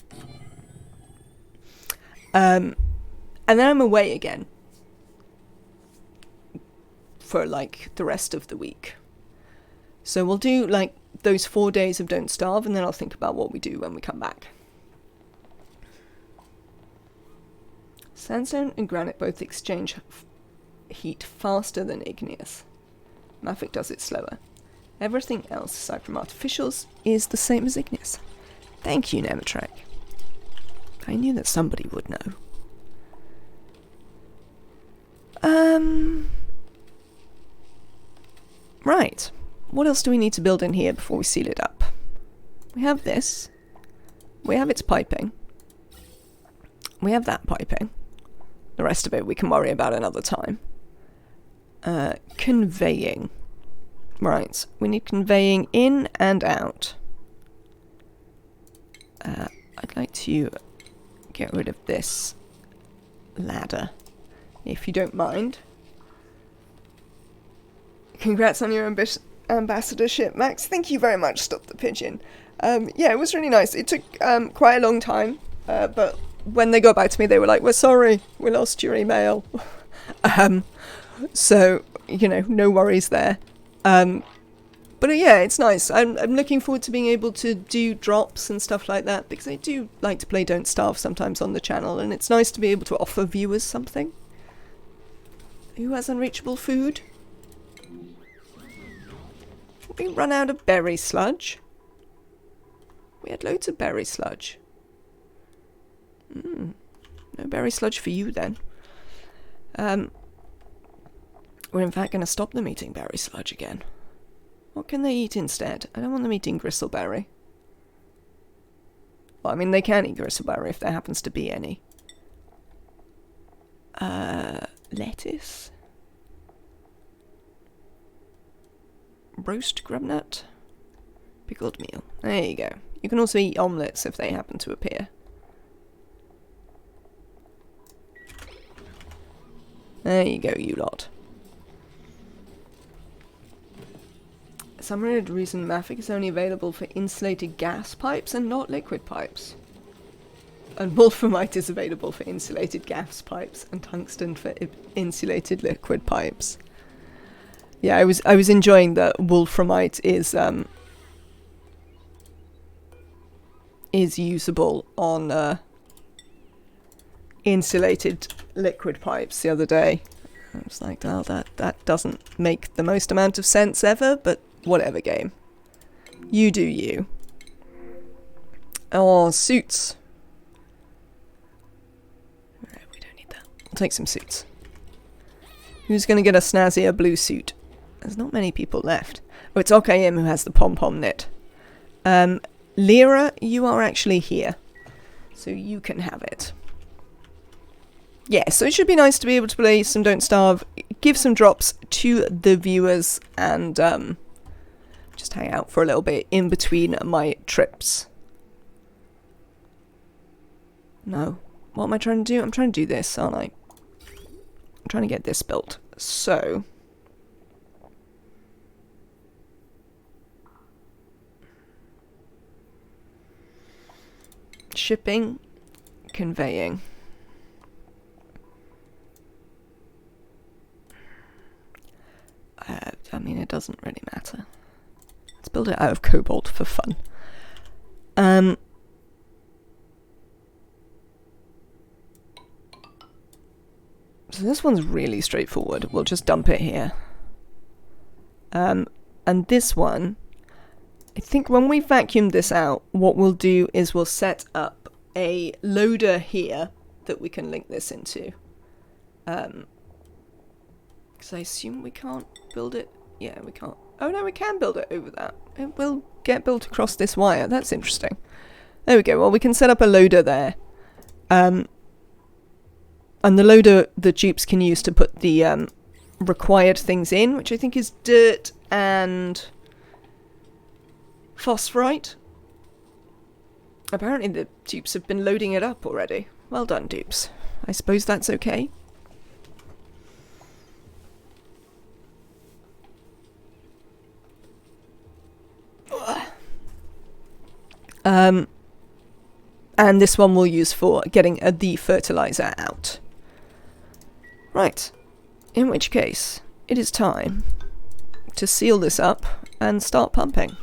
And then I'm away again for like the rest of the week. So we'll do like those 4 days of Don't Starve, and then I'll think about what we do when we come back. Sandstone and granite both exchange heat faster than igneous. Mafic does it slower. Everything else, aside from artificials, is the same as igneous. Thank you, Nematrek. I knew that somebody would know. Right. What else do we need to build in here before we seal it up? We have this. We have its piping. We have that piping. The rest of it we can worry about another time. Conveying. Right. We need conveying in and out. I'd like to get rid of this ladder, if you don't mind. Congrats on your ambassadorship, Max. Thank you very much, Stop the Pigeon. Yeah, it was really nice. It took quite a long time, but when they got back to me, they were like, "We're sorry, we lost your email." So, you know, no worries there. But yeah, it's nice. I'm looking forward to being able to do drops and stuff like that, because I do like to play Don't Starve sometimes on the channel, and it's nice to be able to offer viewers something. Who has unreachable food? We run out of berry sludge. We had loads of berry sludge. No berry sludge for you then. We're in fact going to stop them eating berry sludge again. What can they eat instead? I don't want them eating gristleberry. Well, I mean, they can eat gristleberry if there happens to be any. Lettuce? Roast grubnut? Pickled meal. There you go. You can also eat omelettes if they happen to appear. There you go, you lot. Some weird reason Mafic is only available for insulated gas pipes and not liquid pipes. And wolframite is available for insulated gas pipes and tungsten for insulated liquid pipes. Yeah, I was enjoying that wolframite is usable on insulated liquid pipes the other day. I was like, oh, that doesn't make the most amount of sense ever, but whatever, game. You do you. Oh, suits. Alright, we don't need that. I'll take some suits. Who's going to get a snazzier blue suit? There's not many people left. Oh, it's OKM who has the pom-pom knit. Lyra, you are actually here. So you can have it. Yeah, so it should be nice to be able to play some Don't Starve, give some drops to the viewers, and just hang out for a little bit in between my trips. No. What am I trying to do? I'm trying to do this, aren't I? I'm trying to get this built. So... shipping, conveying. I mean, it doesn't really matter. Let's build it out of cobalt for fun. So this one's really straightforward. We'll just dump it here. And this one, I think when we vacuum this out, what we'll do is we'll set up a loader here that we can link this into. Because I assume we can't build it. Yeah, we can't. Oh no, we can build it over that. It will get built across this wire. That's interesting. There we go. Well, we can set up a loader there. And the loader the dupes can use to put the required things in, which I think is dirt and phosphorite. Apparently the dupes have been loading it up already. Well done, dupes. I suppose that's okay. And this one we'll use for getting the fertilizer out. Right. In which case, it is time to seal this up and start pumping.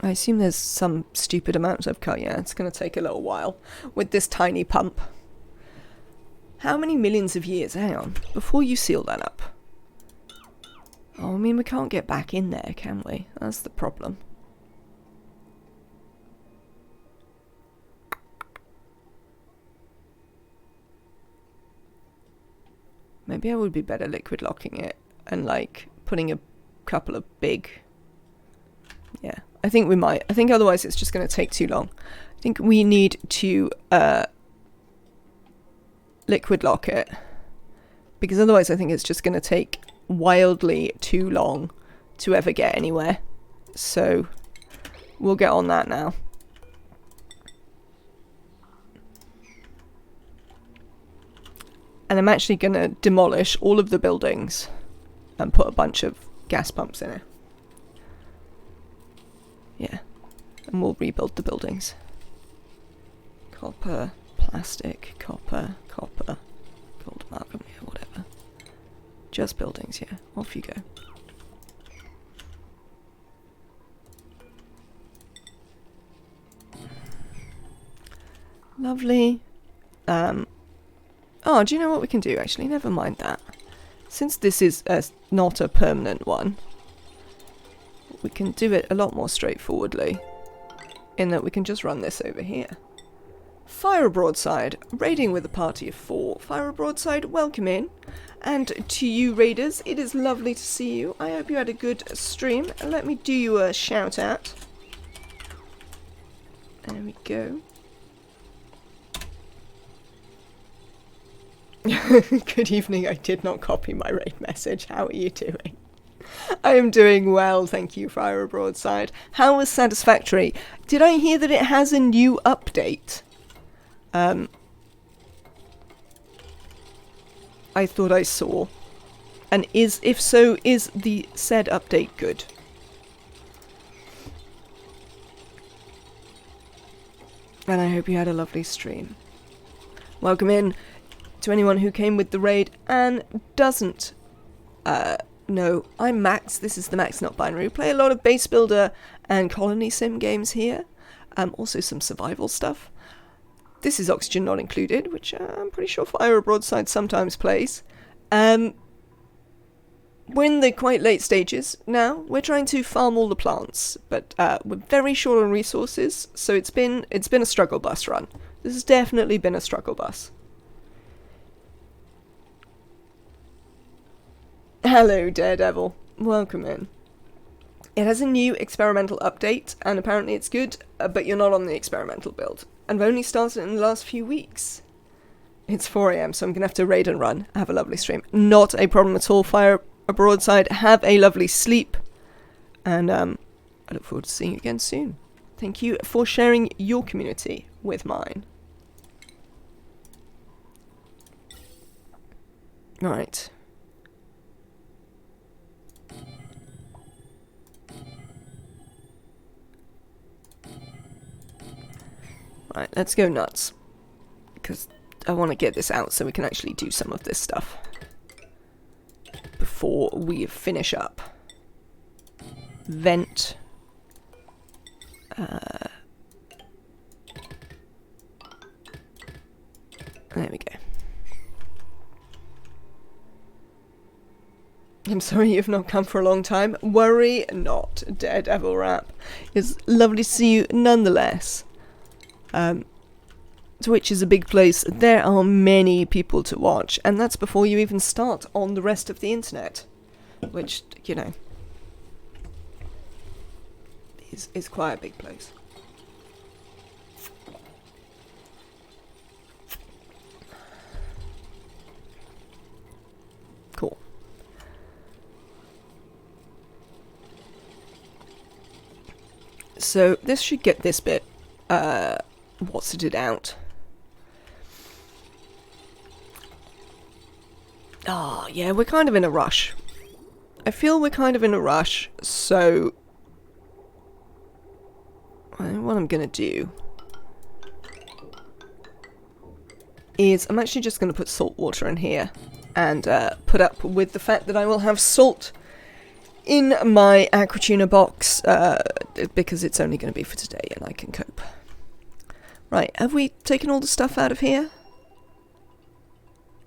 I assume there's some stupid amount of cut. Yeah, it's going to take a little while with this tiny pump. How many millions of years? Hang on. Before you seal that up. Oh, I mean, we can't get back in there, can we? That's the problem. Maybe I would be better liquid locking it and, like, putting a couple of big... Yeah, I think we might. I think otherwise it's just going to take too long. I think we need to liquid lock it. Because otherwise I think it's just going to take wildly too long to ever get anywhere. So we'll get on that now. And I'm actually going to demolish all of the buildings and put a bunch of gas pumps in it. Yeah. And we'll rebuild the buildings. Copper, plastic, copper, gold amalgam, yeah, whatever. Just buildings, yeah. Off you go. Lovely. Oh, do you know what we can do, actually? Never mind that. Since this is not a permanent one, we can do it a lot more straightforwardly, in that we can just run this over here. Fire a broadside, raiding with a party of 4. Fire a broadside, welcome in. And to you raiders, it is lovely to see you. I hope you had a good stream. Let me do you a shout out. There we go. Good evening, I did not copy my raid message. How are you doing? I am doing well, thank you, Fire a Broadside. How was Satisfactory? Did I hear that it has a new update? I thought I saw. And if so, is the said update good? And I hope you had a lovely stream. Welcome in to anyone who came with the raid and doesn't know. I'm Max, this is the Max Not Binary. We play a lot of base builder and colony sim games here. Also some survival stuff. This is Oxygen Not Included, which I'm pretty sure Fire a Broadside sometimes plays. We're in the quite late stages now. We're trying to farm all the plants, but we're very short on resources, so it's been a struggle bus run. This has definitely been a struggle bus. Hello, Daredevil. Welcome in. It has a new experimental update, and apparently it's good, but you're not on the experimental build. And I've only started in the last few weeks. It's 4 AM, so I'm going to have to raid and run. Have a lovely stream. Not a problem at all. Fire a Broadside. Have a lovely sleep. And I look forward to seeing you again soon. Thank you for sharing your community with mine. Right. Right, let's go nuts. Because I want to get this out so we can actually do some of this stuff before we finish up. Vent. There we go. I'm sorry you've not come for a long time. Worry not, Daredevil Rap. It's lovely to see you nonetheless. Twitch is a big place. There are many people to watch, and that's before you even start on the rest of the internet, which, you know, is quite a big place. Cool. So this should get this bit what's it out. Ah, yeah, we're kind of in a rush. I feel we're kind of in a rush, so what I'm gonna do is I'm actually just gonna put salt water in here and put up with the fact that I will have salt in my aquatuna box because it's only going to be for today and I can cope. Right, have we taken all the stuff out of here?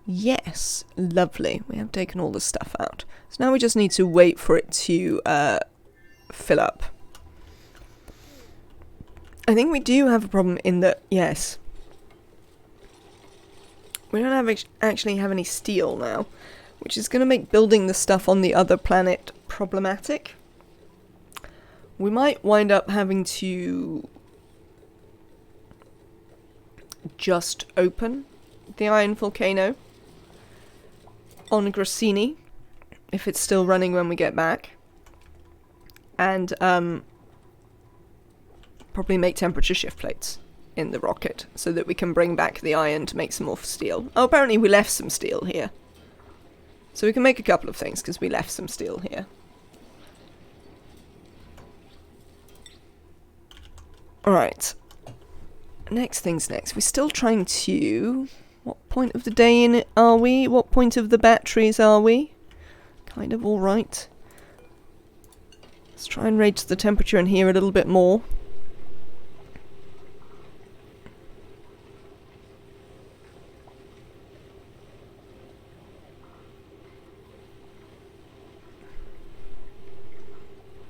Yes, lovely. We have taken all the stuff out. So now we just need to wait for it to fill up. I think we do have a problem in that, yes, we don't actually have any steel now, which is going to make building the stuff on the other planet problematic. We might wind up having to just open the iron volcano on Grassini, if it's still running when we get back, and probably make temperature shift plates in the rocket so that we can bring back the iron to make some more steel. Oh, apparently we left some steel here. So we can make a couple of things because we left some steel here. Alright. Next things next. We're still trying to... What point of the day in it are we? What point of the batteries are we? kind of alright. Let's try and raise the temperature in here a little bit more.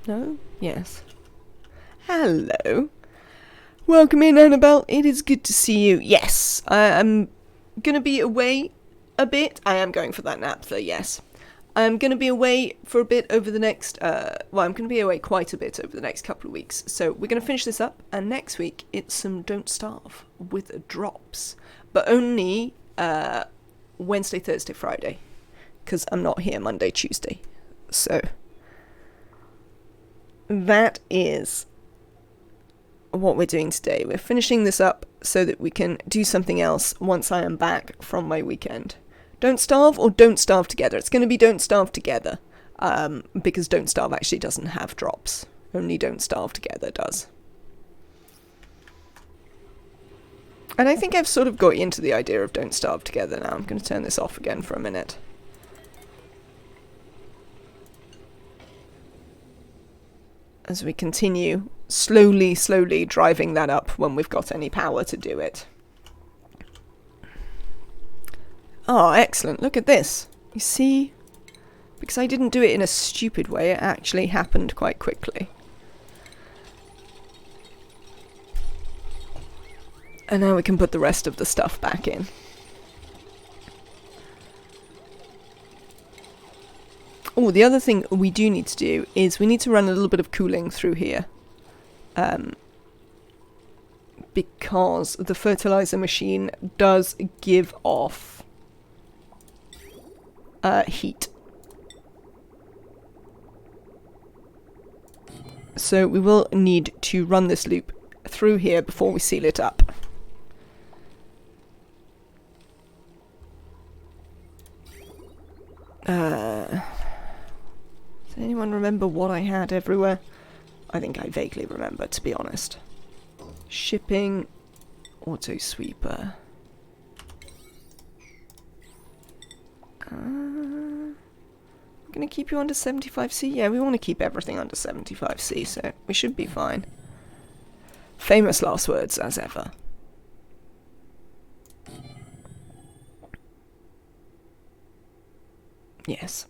No? Yes. Hello. Welcome in, Annabelle. It is good to see you. Yes, I'm gonna be away a bit. I am going for that nap, though, yes. I'm gonna be away for a bit over the next, I'm gonna be away quite a bit over the next couple of weeks. So we're gonna finish this up, and next week it's some Don't Starve with drops. But only, Wednesday, Thursday, Friday. Because I'm not here Monday, Tuesday. So that is what we're doing today. We're finishing this up so that we can do something else once I am back from my weekend. Don't Starve or Don't Starve Together? It's going to be Don't Starve Together, because Don't Starve actually doesn't have drops. Only Don't Starve Together does. And I think I've sort of got into the idea of Don't Starve Together now. I'm going to turn this off again for a minute. As we continue slowly driving that up when we've got any power to do it. Oh, excellent. Look at this. You see? Because I didn't do it in a stupid way, it actually happened quite quickly. And now we can put the rest of the stuff back in. Oh, the other thing we do need to do is we need to run a little bit of cooling through here. Because the fertilizer machine does give off heat. So we will need to run this loop through here before we seal it up. Does anyone remember what I had everywhere? I think I vaguely remember, to be honest. Shipping, auto sweeper. I'm gonna keep you under 75C. Yeah, we want to keep everything under 75C, so we should be fine. Famous last words, as ever. Yes.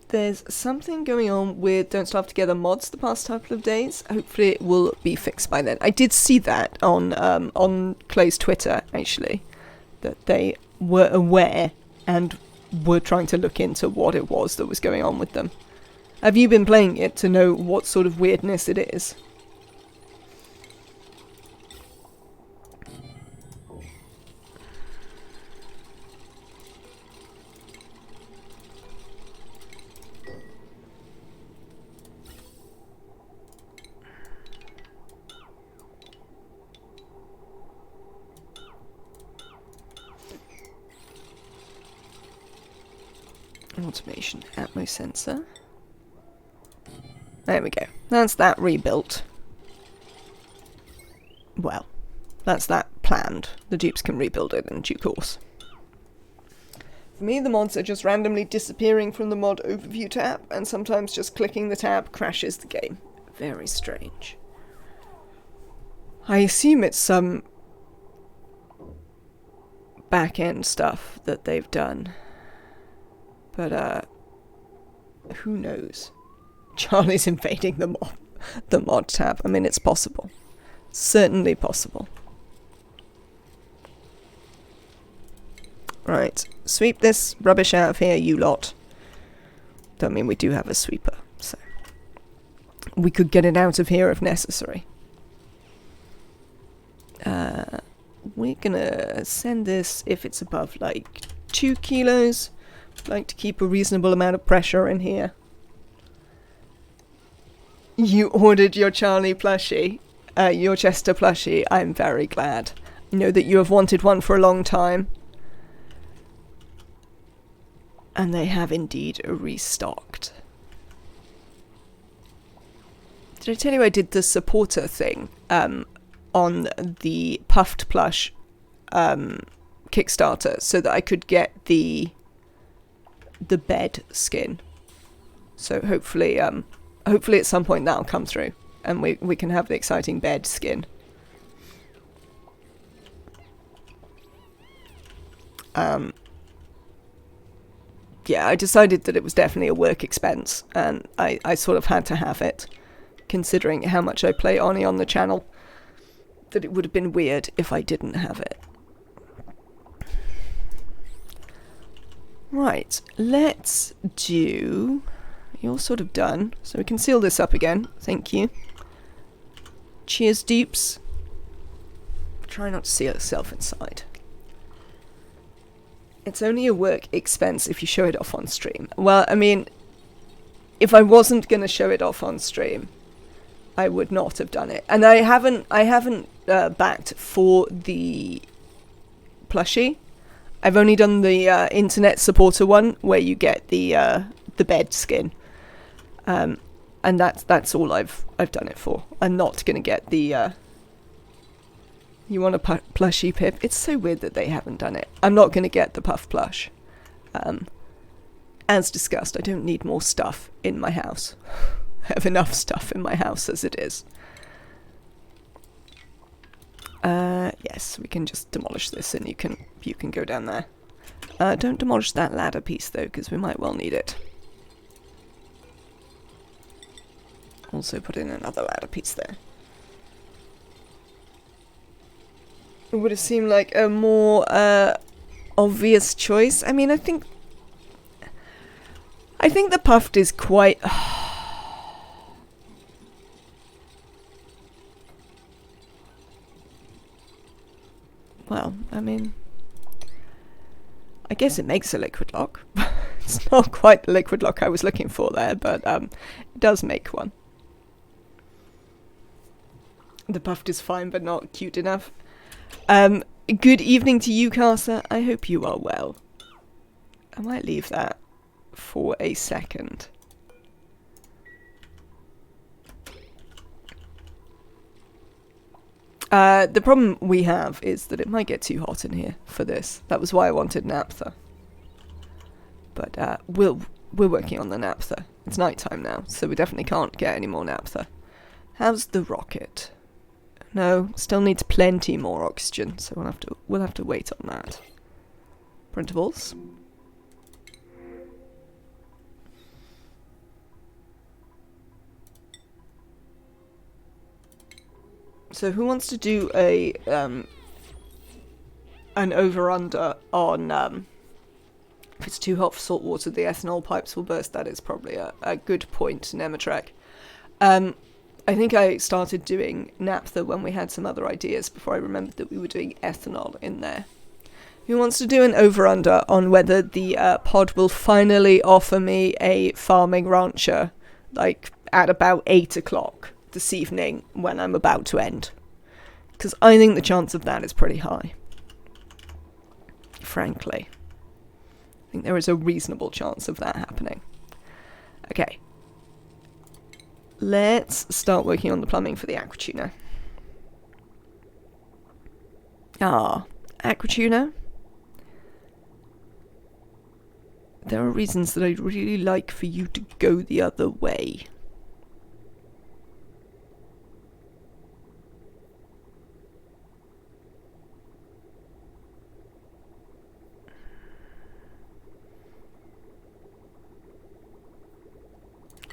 There's something going on with Don't Starve Together mods the past couple of days. Hopefully it will be fixed by then. I did see that on Clay's Twitter, actually, that they were aware and were trying to look into what it was that was going on with them. Have you been playing it to know what sort of weirdness it is? Automation atmo sensor. There we go. That's that rebuilt. Well, that's that planned. The dupes can rebuild it in due course. For me, the mods are just randomly disappearing from the mod overview tab, and sometimes just clicking the tab crashes the game. Very strange. I assume it's some back-end stuff that they've done. But, who knows? Charlie's invading the mod tab. I mean, it's possible. Certainly possible. Right, sweep this rubbish out of here, you lot. Don't mean we do have a sweeper, so we could get it out of here if necessary. We're gonna send this if it's above, like, 2 kilos. Like to keep a reasonable amount of pressure in here. You ordered your Charlie plushie, your Chester plushie. I'm very glad. I know that you have wanted one for a long time. And they have indeed restocked. Did I tell you I did the supporter thing on the puffed plush Kickstarter so that I could get the bed skin. So hopefully at some point that'll come through and we can have the exciting bed skin. Yeah, I decided that it was definitely a work expense, and I sort of had to have it, considering how much I play ONI on the channel, that it would have been weird if I didn't have it. Right, let's do... You're sort of done, so we can seal this up again. Thank you. Cheers, Dupes. Try not to see yourself inside. It's only a work expense if you show it off on stream. Well, I mean, if I wasn't going to show it off on stream, I would not have done it. And I haven't backed for the plushie. I've only done the internet supporter one where you get the bed skin, and that's all I've done it for. I'm not going to get the. You want a plushie, Pip? It's so weird that they haven't done it. I'm not going to get the puff plush. As discussed, I don't need more stuff in my house. I have enough stuff in my house as it is. Yes, we can just demolish this and you can go down there. Don't demolish that ladder piece though, because we might well need it. Also put in another ladder piece there. It would have seemed like a more obvious choice. I mean, I think the puffed is quite... Well, I mean... I guess it makes a liquid lock. It's not quite the liquid lock I was looking for there, but it does make one. The puffed is fine, but not cute enough. Good evening to you, Casa. I hope you are well. I might leave that for a second. The problem we have is that it might get too hot in here for this. That was why I wanted naphtha. But we're working on the naphtha. It's nighttime now, so we definitely can't get any more naphtha. How's the rocket? No, still needs plenty more oxygen, so we'll have to wait on that. Printables. So who wants to do an over-under on if it's too hot for salt water, the ethanol pipes will burst? That is probably a good point, Nematrek. I think I started doing naphtha when we had some other ideas before I remembered that we were doing ethanol in there. Who wants to do an over-under on whether the pod will finally offer me a farming rancher, like, at about 8 o'clock this evening when I'm about to end? Because I think the chance of that is pretty high. Frankly. I think there is a reasonable chance of that happening. Okay. Let's start working on the plumbing for the aquatuna. Aquatuna. There are reasons that I'd really like for you to go the other way.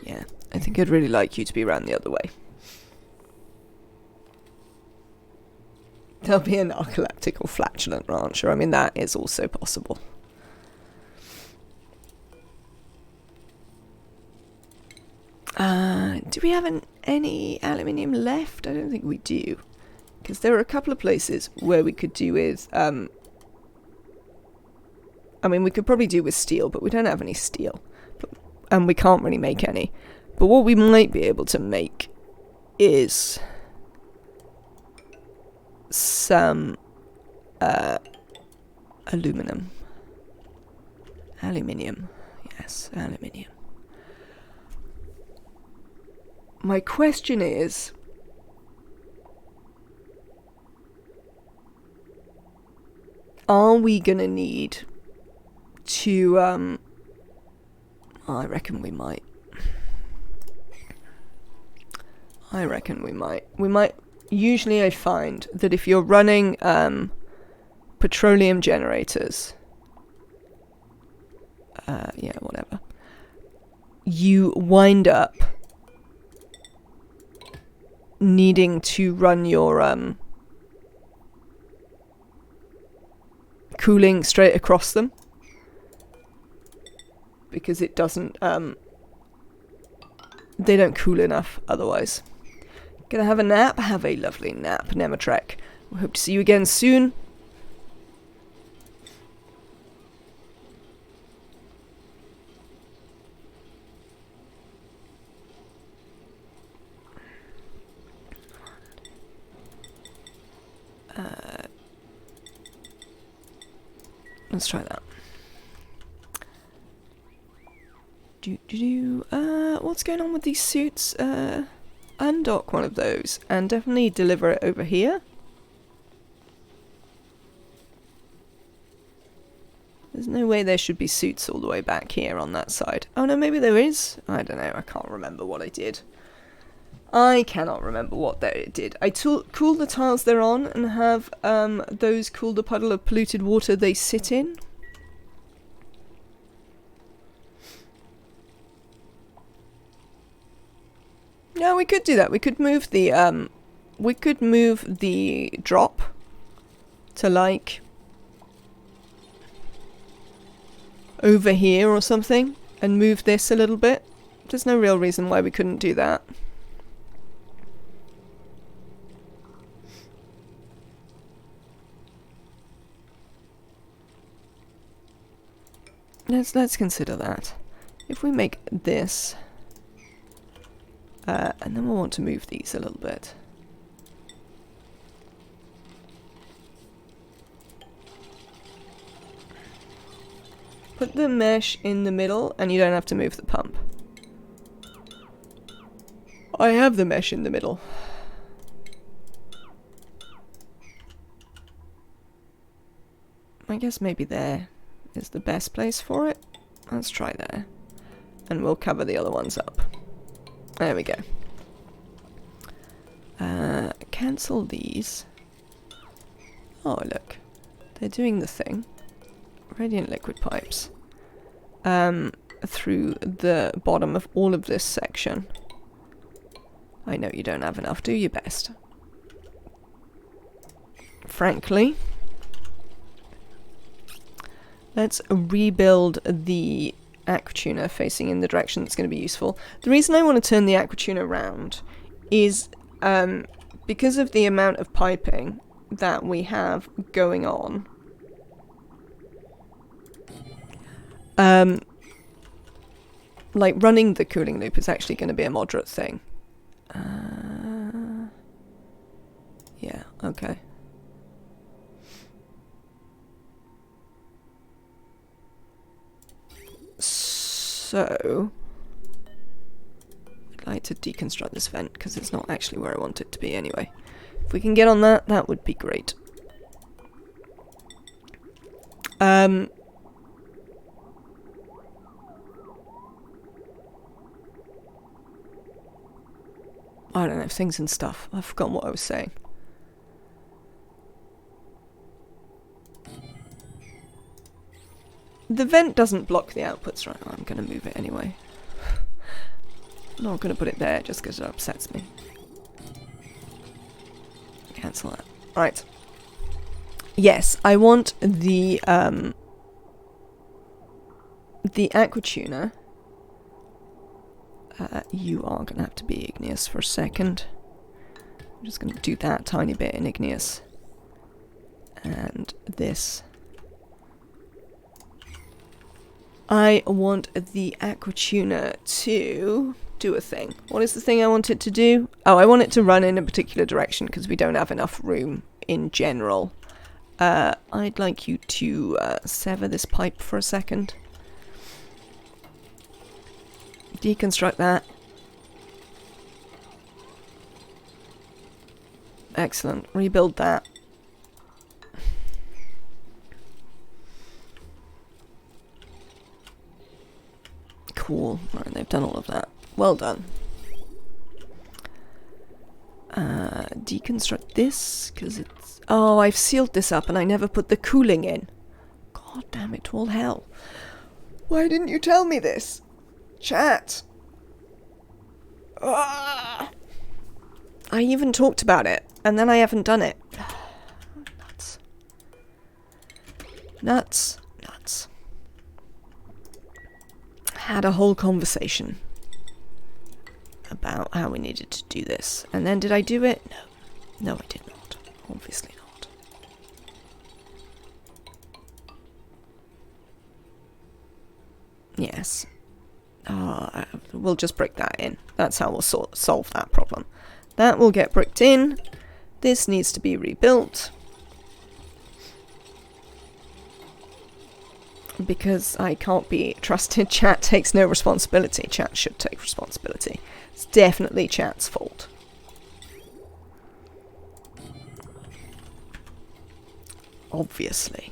Yeah, I think I'd really like you to be around the other way. There'll be a narcoleptic or flatulent rancher. I mean, that is also possible. Do we have any aluminium left? I don't think we do. Because there are a couple of places where we could do with... I mean, we could probably do with steel, but we don't have any steel. And we can't really make any. But what we might be able to make is some aluminium. Aluminium. Yes, aluminium. My question is, are we gonna need to, I reckon we might. We might, usually I find that if you're running, petroleum generators, yeah, whatever, you wind up needing to run your, cooling straight across them. Because it doesn't, they don't cool enough otherwise. Gonna have a nap? Have a lovely nap, Nematrek. We hope to see you again soon. Let's try that. What's going on with these suits? Undock one of those and definitely deliver it over here. There's no way there should be suits all the way back here on that side. Oh no, maybe there is. I don't know, I can't remember what I did. I cannot remember what I did. I cool the tiles they're on and have those cool the puddle of polluted water they sit in. Yeah, we could do that. We could move the drop to like over here or something and move this a little bit. There's no real reason why we couldn't do that. Let's consider that. If we make this, and then we'll want to move these a little bit. Put the mesh in the middle, and you don't have to move the pump. I have the mesh in the middle. I guess maybe there is the best place for it. Let's try there. And we'll cover the other ones up. There we go. Cancel these. Oh, look. They're doing the thing. Radiant liquid pipes. Through the bottom of all of this section. I know you don't have enough. Do your best. Frankly. Let's rebuild the aquatuna facing in the direction that's going to be useful. The reason I want to turn the aquatuna around is because of the amount of piping that we have going on. Like running the cooling loop is actually going to be a moderate thing. Yeah, okay. So, I'd like to deconstruct this vent because it's not actually where I want it to be anyway. If we can get on that, that would be great. I don't know, things and stuff. I've forgotten what I was saying. The vent doesn't block the outputs, right? I'm going to move it anyway. I'm not going to put it there just because it upsets me. Cancel that. Right. Yes, I want the aquatuna. You are going to have to be igneous for a second. I'm just going to do that tiny bit in igneous. And this. I want the aquatuna to do a thing. What is the thing I want it to do? Oh, I want it to run in a particular direction because we don't have enough room in general. I'd like you to sever this pipe for a second. Deconstruct that. Excellent. Rebuild that. wall. Right, they've done all of that. Well done. Deconstruct this, because it's... Oh, I've sealed this up and I never put the cooling in. God damn it to all hell. Why didn't you tell me this? Chat. I even talked about it, and then I haven't done it. Nuts. Nuts. Nuts. Had a whole conversation about how we needed to do this. And then did I do it? No. No, I did not. Obviously not. Yes. We'll just brick that in. That's how we'll solve that problem. That will get bricked in. This needs to be rebuilt. Because I can't be trusted. Chat takes no responsibility. Chat should take responsibility. It's definitely chat's fault. Obviously.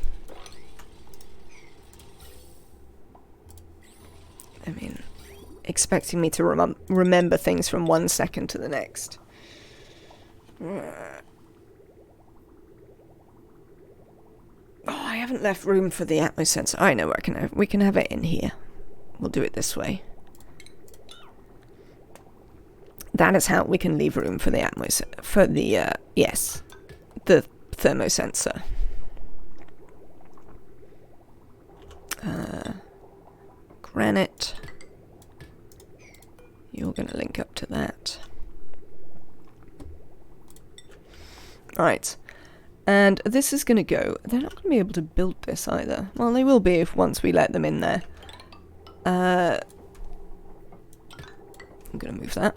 I mean, expecting me to remember things from 1 second to the next. Oh, I haven't left room for the atmo sensor. I know where we can have it in here. We'll do it this way. That is how we can leave room for the for the yes, the thermosensor. Granite. You're going to link up to that. Right. And this is going to go... They're not going to be able to build this either. Well, they will be if once we let them in there. I'm going to move that.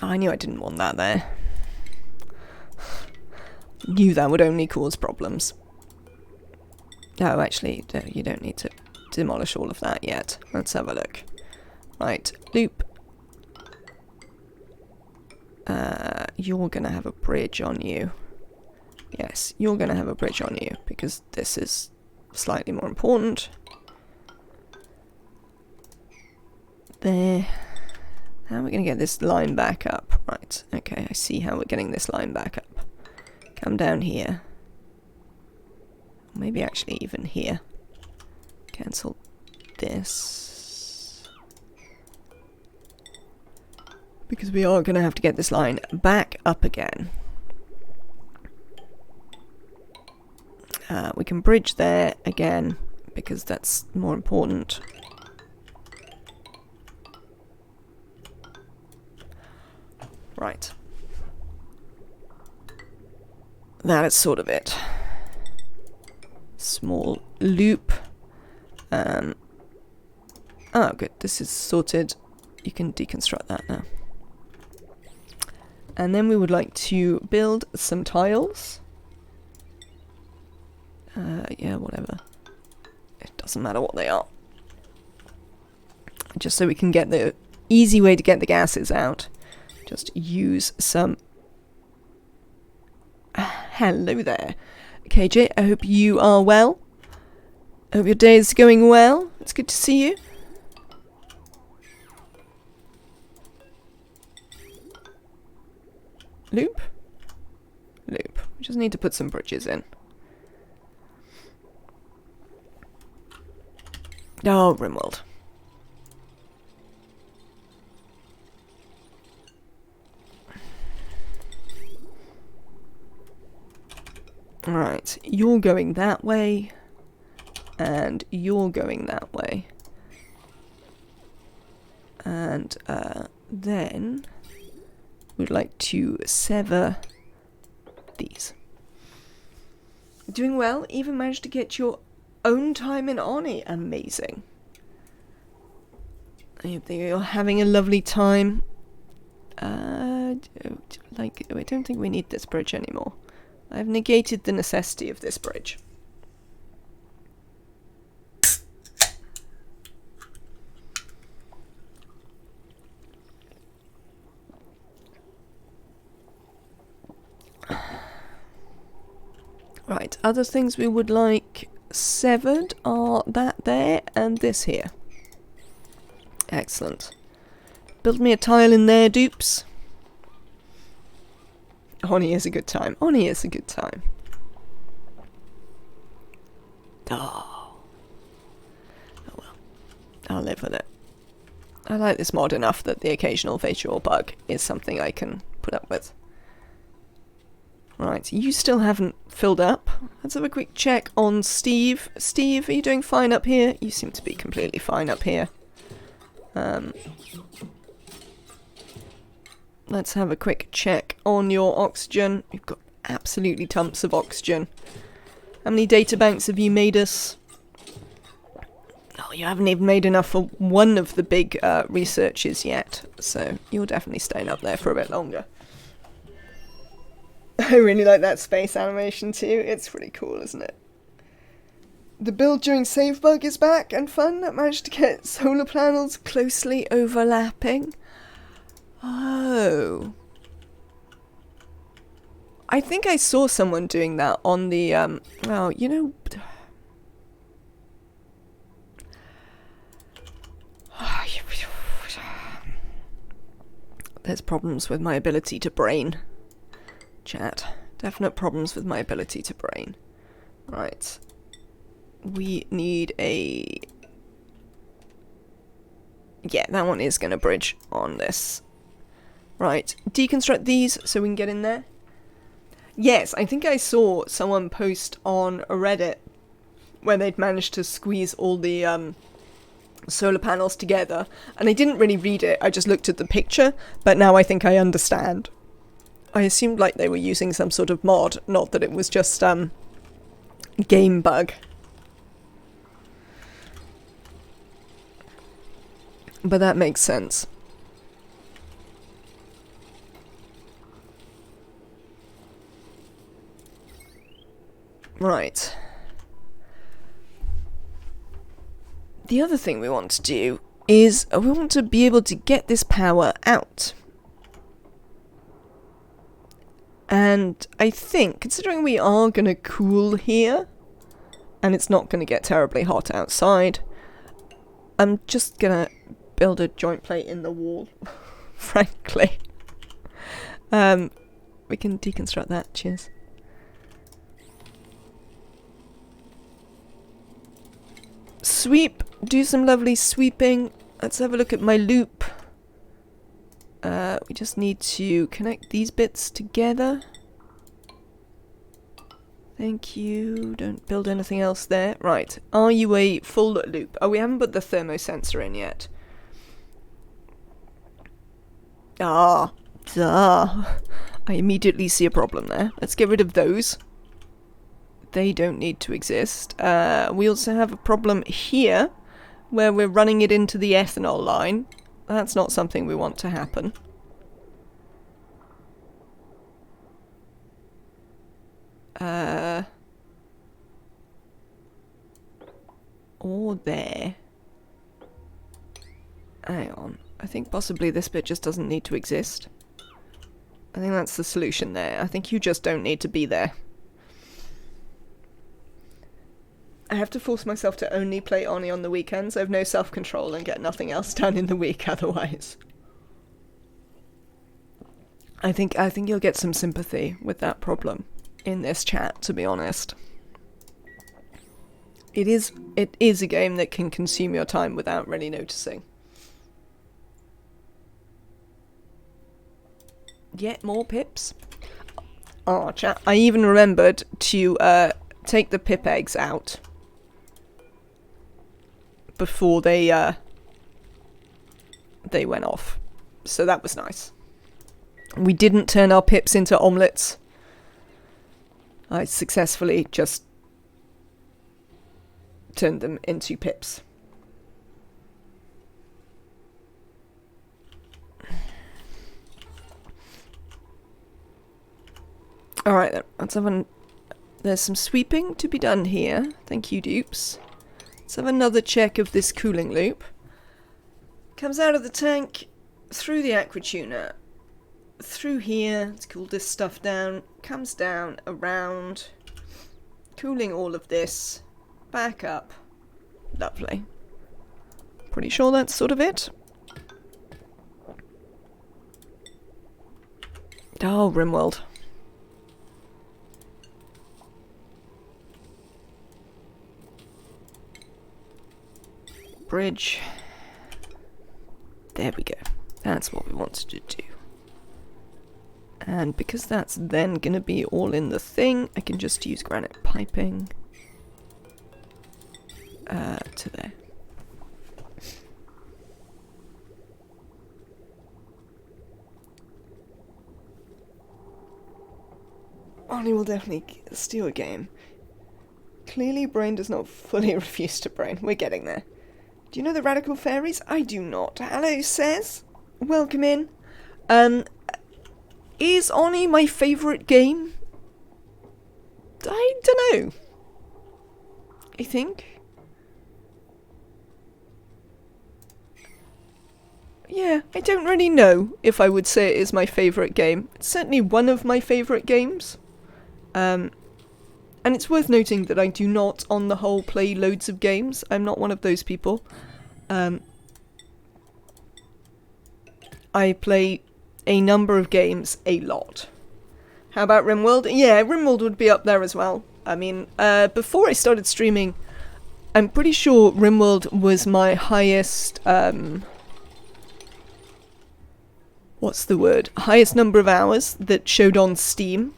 I knew I didn't want that there. Knew that would only cause problems. Oh, actually, you don't need to demolish all of that yet. Let's have a look. Right, loop. You're gonna have a bridge on you. Yes, you're gonna have a bridge on you, because this is slightly more important. There. How are we gonna get this line back up? Right, okay, I see how we're getting this line back up. Come down here. Maybe actually even here. Cancel this. Because we are going to have to get this line back up again. We can bridge there again, because that's more important. Right. That is sort of it. Small loop. Oh, good. This is sorted. You can deconstruct that now. And then we would like to build some tiles. Yeah, whatever. It doesn't matter what they are. Just so we can get the easy way to get the gases out. Just use some... Hello there, KJ. I hope you are well. I hope your day is going well. It's good to see you. Loop? Loop. We just need to put some bridges in. Oh, Rimworld. Right, you're going that way, and you're going that way. And then we'd like to sever these. Doing well, even managed to get your own time in ONI. Amazing. I hope that you're having a lovely time. I don't think we need this bridge anymore. I've negated the necessity of this bridge. Right, other things we would like severed are that there and this here. Excellent. Build me a tile in there, Dupes. ONI is a good time. ONI is a good time. Oh. Oh well. I'll live with it. I like this mod enough that the occasional visual bug is something I can put up with. Right, you still haven't filled up. Let's have a quick check on Steve. Steve, are you doing fine up here? You seem to be completely fine up here. Let's have a quick check on your oxygen. You've got absolutely tons of oxygen. How many data banks have you made us? Oh, you haven't even made enough for one of the big researches yet. So you're definitely staying up there for a bit longer. I really like that space animation too. It's pretty cool, isn't it? The build during save bug is back and fun. I managed to get solar panels closely overlapping. Oh. I think I saw someone doing that on the, well, you know... There's problems with my ability to brain. Chat. Definite problems with my ability to brain. Right. We need a... Yeah, that one is going to bridge on this. Right. Deconstruct these so we can get in there. Yes, I think I saw someone post on Reddit where they'd managed to squeeze all the solar panels together. And I didn't really read it, I just looked at the picture, but now I think I understand. I assumed like they were using some sort of mod, not that it was just game bug. But that makes sense. Right. The other thing we want to do is we want to be able to get this power out. And I think, considering we are going to cool here, and it's not going to get terribly hot outside, I'm just going to build a joint plate in the wall, frankly. We can deconstruct that, cheers. Sweep, do some lovely sweeping. Let's have a look at my loop. We just need to connect these bits together. Thank you. Don't build anything else there. Right. Are you a full loop? Oh, we haven't put the thermosensor in yet. Ah. Duh. I immediately see a problem there. Let's get rid of those. They don't need to exist. We also have a problem here where we're running it into the ethanol line. That's not something we want to happen. Or there. Hang on. I think possibly this bit just doesn't need to exist. I think that's the solution there. I think you just don't need to be there. I have to force myself to only play ONI on the weekends. I have no self-control and get nothing else done in the week otherwise. I think you'll get some sympathy with that problem in this chat, to be honest. It is a game that can consume your time without really noticing. Yet more pips. Oh, chat. I even remembered to take the pip eggs out before they went off. So that was nice. We didn't turn our pips into omelettes. I successfully just turned them into pips. Alright then, let's have there's some sweeping to be done here. Thank you, Dupes. Let's have another check of this cooling loop. Comes out of the tank, through the aquatuner, through here to cool this stuff down, comes down, around, cooling all of this back up. Lovely. Pretty sure that's sort of it. Oh, Rimworld. Bridge. There we go. That's what we wanted to do. And because that's then going to be all in the thing, I can just use granite piping to there. ONI will definitely steal a game. Clearly, Brain does not fully refuse to Brain. We're getting there. Do you know the Radical Fairies? I do not. Hello, says. Welcome in. Is ONI my favourite game? I don't know. I think. Yeah, I don't really know if I would say it is my favourite game. It's certainly one of my favourite games. And it's worth noting that I do not, on the whole, play loads of games. I'm not one of those people. I play a number of games a lot. How about Rimworld? Yeah, Rimworld would be up there as well. I mean, before I started streaming, I'm pretty sure Rimworld was my highest, what's the word? Highest number of hours that showed on Steam.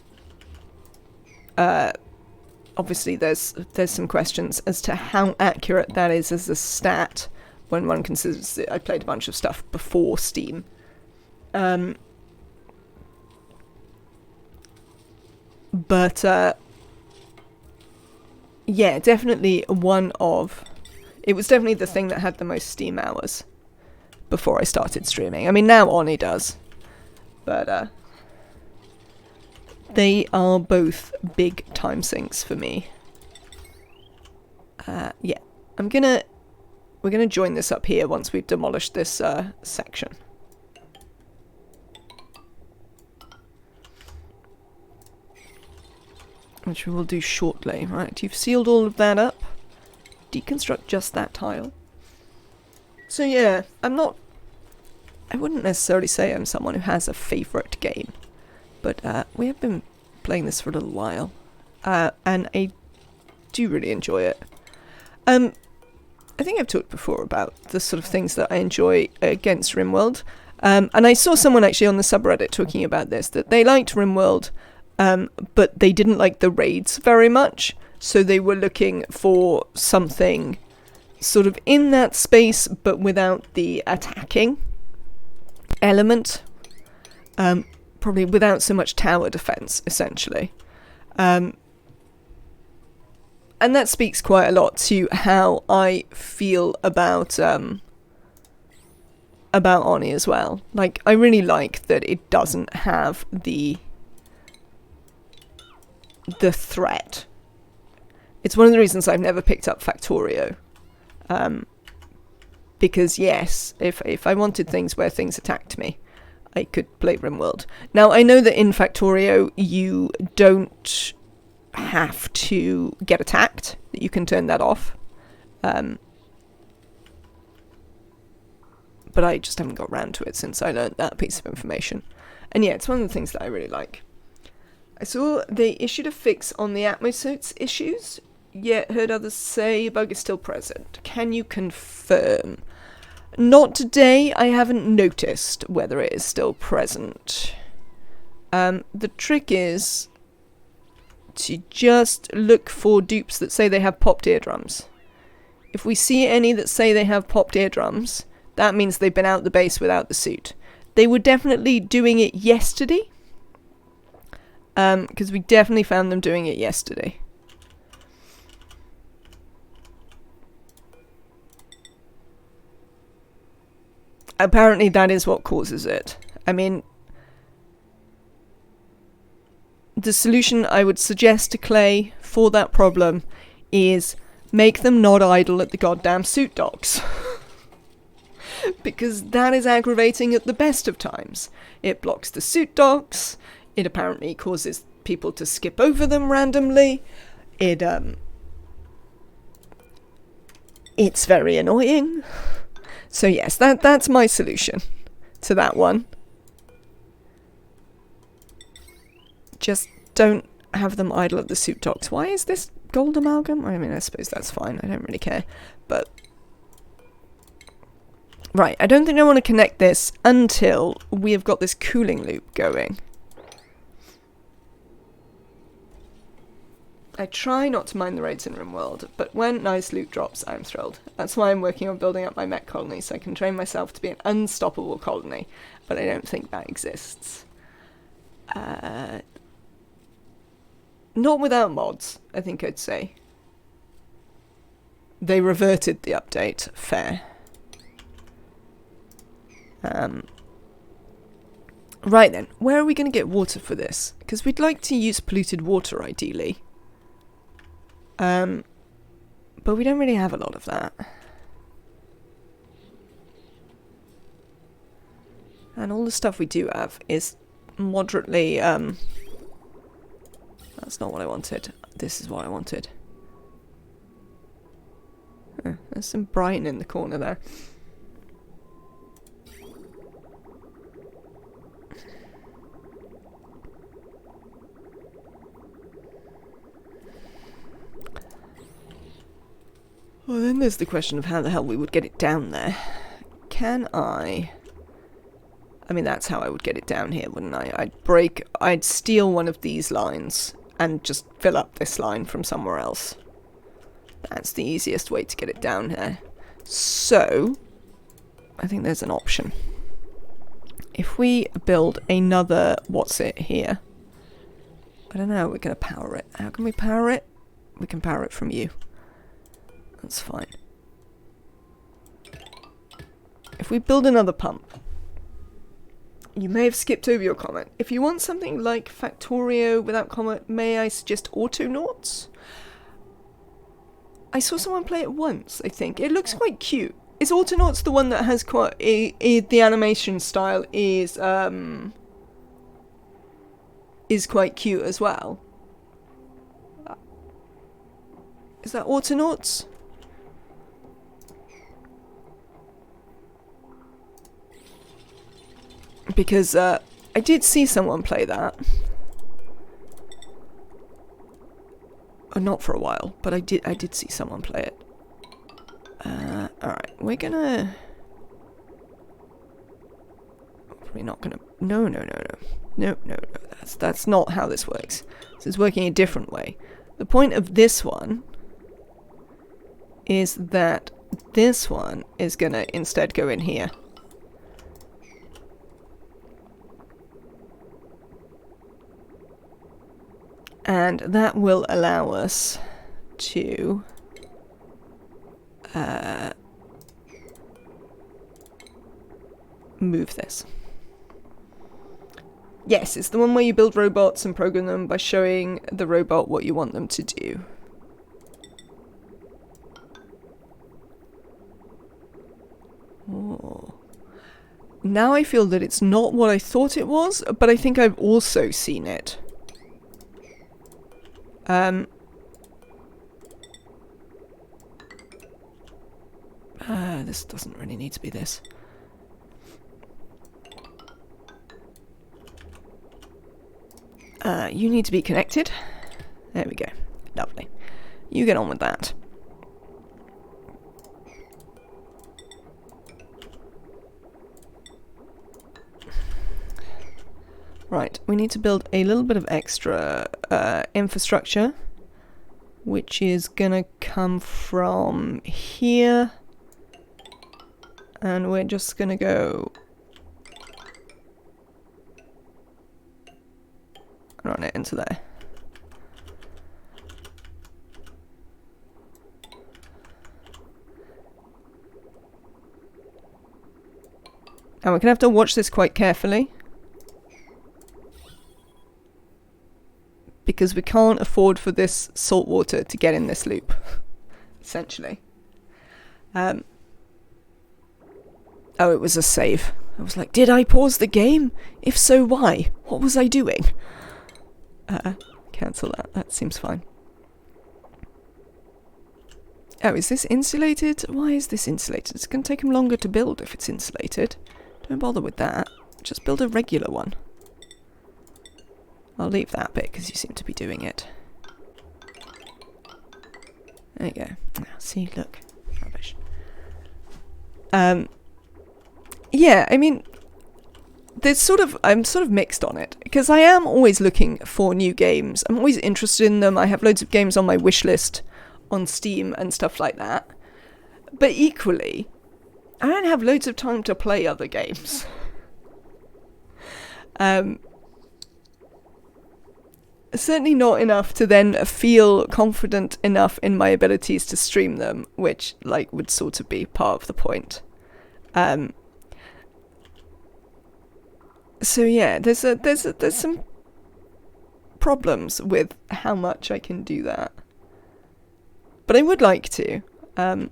Obviously there's some questions as to how accurate that is as a stat when one considers that I played a bunch of stuff before Steam. But yeah, definitely it was definitely the thing that had the most Steam hours before I started streaming. I mean, now ONI does, but they are both big time sinks for me. Yeah, we're gonna join this up here once we've demolished this section. Which we will do shortly. Right, you've sealed all of that up. Deconstruct just that tile. So yeah, I wouldn't necessarily say I'm someone who has a favourite game. But we have been playing this for a little while, and I do really enjoy it. I think I've talked before about the sort of things that I enjoy against Rimworld, and I saw someone actually on the subreddit talking about this, that they liked Rimworld, but they didn't like the raids very much, so they were looking for something sort of in that space, but without the attacking element. Probably without so much tower defense, essentially. And that speaks quite a lot to how I feel about ONI as well. Like, I really like that it doesn't have the threat. It's one of the reasons I've never picked up Factorio. Because yes, if I wanted things where things attacked me, I could play Rimworld. Now, I know that in Factorio you don't have to get attacked, that you can turn that off. But I just haven't got round to it since I learned that piece of information. And yeah, it's one of the things that I really like. I saw they issued a fix on the Atmosuits issues, yet heard others say a bug is still present. Can you confirm? Not today. I haven't noticed whether it is still present. The trick is to just look for dupes that say they have popped eardrums. If we see any that say they have popped eardrums, that means they've been out the base without the suit. They were definitely doing it yesterday. Because we definitely found them doing it yesterday. Apparently that is what causes it. I mean, the solution I would suggest to Clay for that problem is make them not idle at the goddamn suit docks. Because that is aggravating at the best of times. It blocks the suit docks. It apparently causes people to skip over them randomly. it's very annoying. So yes, that's my solution to that one. Just don't have them idle at the soup docks. Why is this gold amalgam? I mean, I suppose that's fine. I don't really care. But right, I don't think I want to connect this until we have got this cooling loop going. I try not to mind the raids in RimWorld, but when nice loot drops, I'm thrilled. That's why I'm working on building up my mech colony, so I can train myself to be an unstoppable colony, but I don't think that exists. Not without mods, I think I'd say. They reverted the update, fair. Right then, where are we going to get water for this? Because we'd like to use polluted water, ideally. But we don't really have a lot of that. And all the stuff we do have is moderately, that's not what I wanted. This is what I wanted. There's some Brighton in the corner there. Well, then there's the question of how the hell we would get it down there. Can I mean, that's how I would get it down here, wouldn't I? I'd steal one of these lines and just fill up this line from somewhere else. That's the easiest way to get it down here. So, I think there's an option. If we build another, what's it here? I don't know how we're going to power it. How can we power it? We can power it from you. That's fine. If we build another pump, you may have skipped over your comment. If you want something like Factorio without comment, may I suggest Autonauts? I saw someone play it once, I think. It looks quite cute. Is Autonauts the one that has quite the animation style is quite cute as well? Is that Autonauts? Because I did see someone play that. Not for a while, but I did see someone play it. Alright, we're gonna... Probably not gonna... No. That's not how this works. This is working a different way. The point of this one is that this one is gonna instead go in here. And that will allow us to move this. Yes, it's the one where you build robots and program them by showing the robot what you want them to do. Oh. Now I feel that it's not what I thought it was, but I think I've also seen it. This doesn't really need to be this. You need to be connected. There we go. Lovely. You get on with that. Right, we need to build a little bit of extra infrastructure, which is gonna come from here, and we're just gonna go run it into there. And we're gonna have to watch this quite carefully, because we can't afford for this salt water to get in this loop, essentially. Oh, it was a save. I was like, did I pause the game? If so, why? What was I doing? Cancel that. That seems fine. Oh, is this insulated? Why is this insulated? It's going to take him longer to build if it's insulated. Don't bother with that. Just build a regular one. I'll leave that bit because you seem to be doing it. There you go. See, look. Rubbish. Yeah, I mean, I'm sort of mixed on it, because I am always looking for new games. I'm always interested in them. I have loads of games on my wish list on Steam and stuff like that. But equally, I don't have loads of time to play other games. Certainly not enough to then feel confident enough in my abilities to stream them, which would sort of be part of the point. So yeah, there's some problems with how much I can do that, but I would like to. I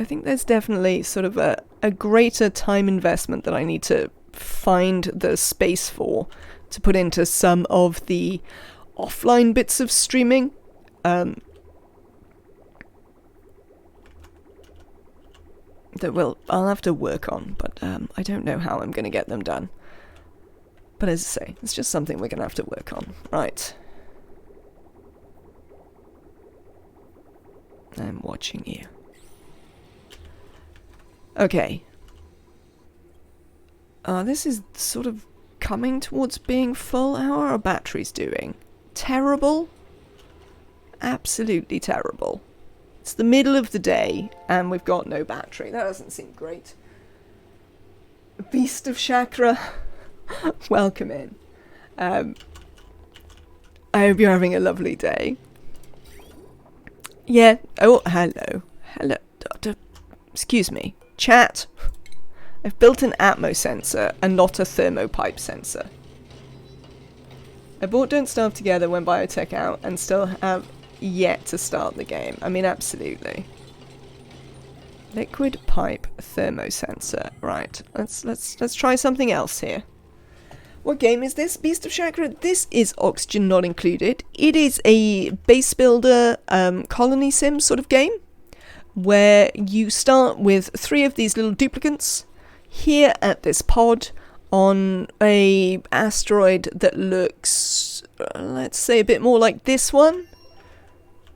think there's definitely sort of a greater time investment that I need to find the space for to put into some of the offline bits of streaming. That I'll have to work on, but I don't know how I'm going to get them done. But as I say, it's just something we're going to have to work on. Right. I'm watching you. Okay. This is sort of coming towards being full. How are our batteries doing? Terrible? Absolutely terrible. It's the middle of the day, and we've got no battery. That doesn't seem great. Beast of Chakra, welcome in. I hope you're having a lovely day. Yeah, oh, hello. Hello, Doctor. Excuse me. Chat. I've built an Atmo sensor and not a thermopipe sensor. I bought Don't Starve Together when Biotech out and still have yet to start the game. I mean, absolutely. Liquid pipe thermosensor. Right. Let's try something else here. What game is this? Beast of Chakra. This is Oxygen Not Included. It is a base builder colony sim sort of game where you start with 3 of these little duplicates here at this pod on a asteroid that looks, let's say, a bit more like this one.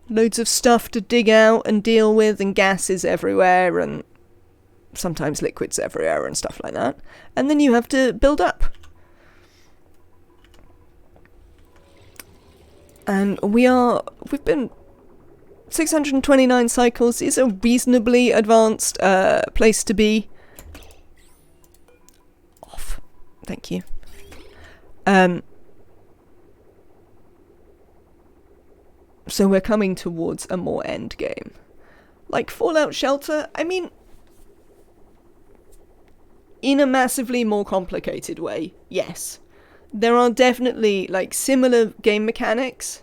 Loads of stuff to dig out and deal with, and gases everywhere, and sometimes liquids everywhere and stuff like that. And then you have to build up. And we've been 629 cycles is a reasonably advanced place to be. Off. Thank you. So we're coming towards a more end game. Like Fallout Shelter, I mean, in a massively more complicated way, yes. There are definitely, similar game mechanics.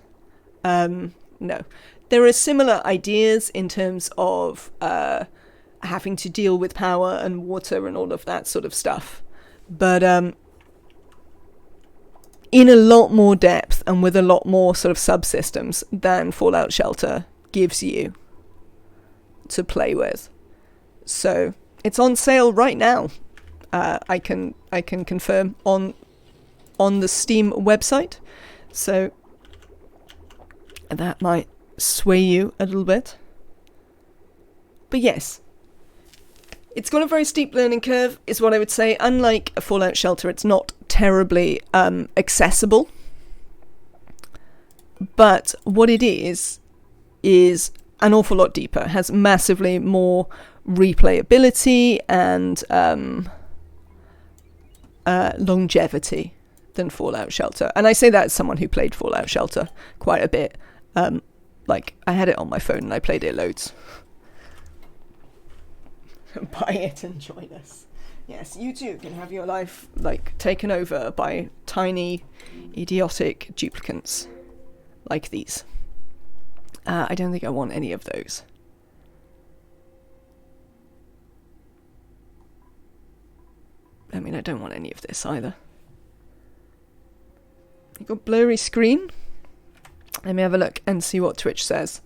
No. There are similar ideas in terms of having to deal with power and water and all of that sort of stuff. But, in a lot more depth and with a lot more sort of subsystems than Fallout Shelter gives you to play with. So it's on sale right now. I can confirm on the Steam website. So that might sway you a little bit. But yes, it's got a very steep learning curve, is what I would say. Unlike a Fallout Shelter, it's not terribly accessible. But what it is an awful lot deeper. It has massively more replayability and longevity than Fallout Shelter. And I say that as someone who played Fallout Shelter quite a bit. I had it on my phone and I played it loads. Buy it and join us. Yes, you too can have your life taken over by tiny, idiotic duplicants like these. I don't think I want any of those. I mean, I don't want any of this either. You got blurry screen? Let me have a look and see what Twitch says.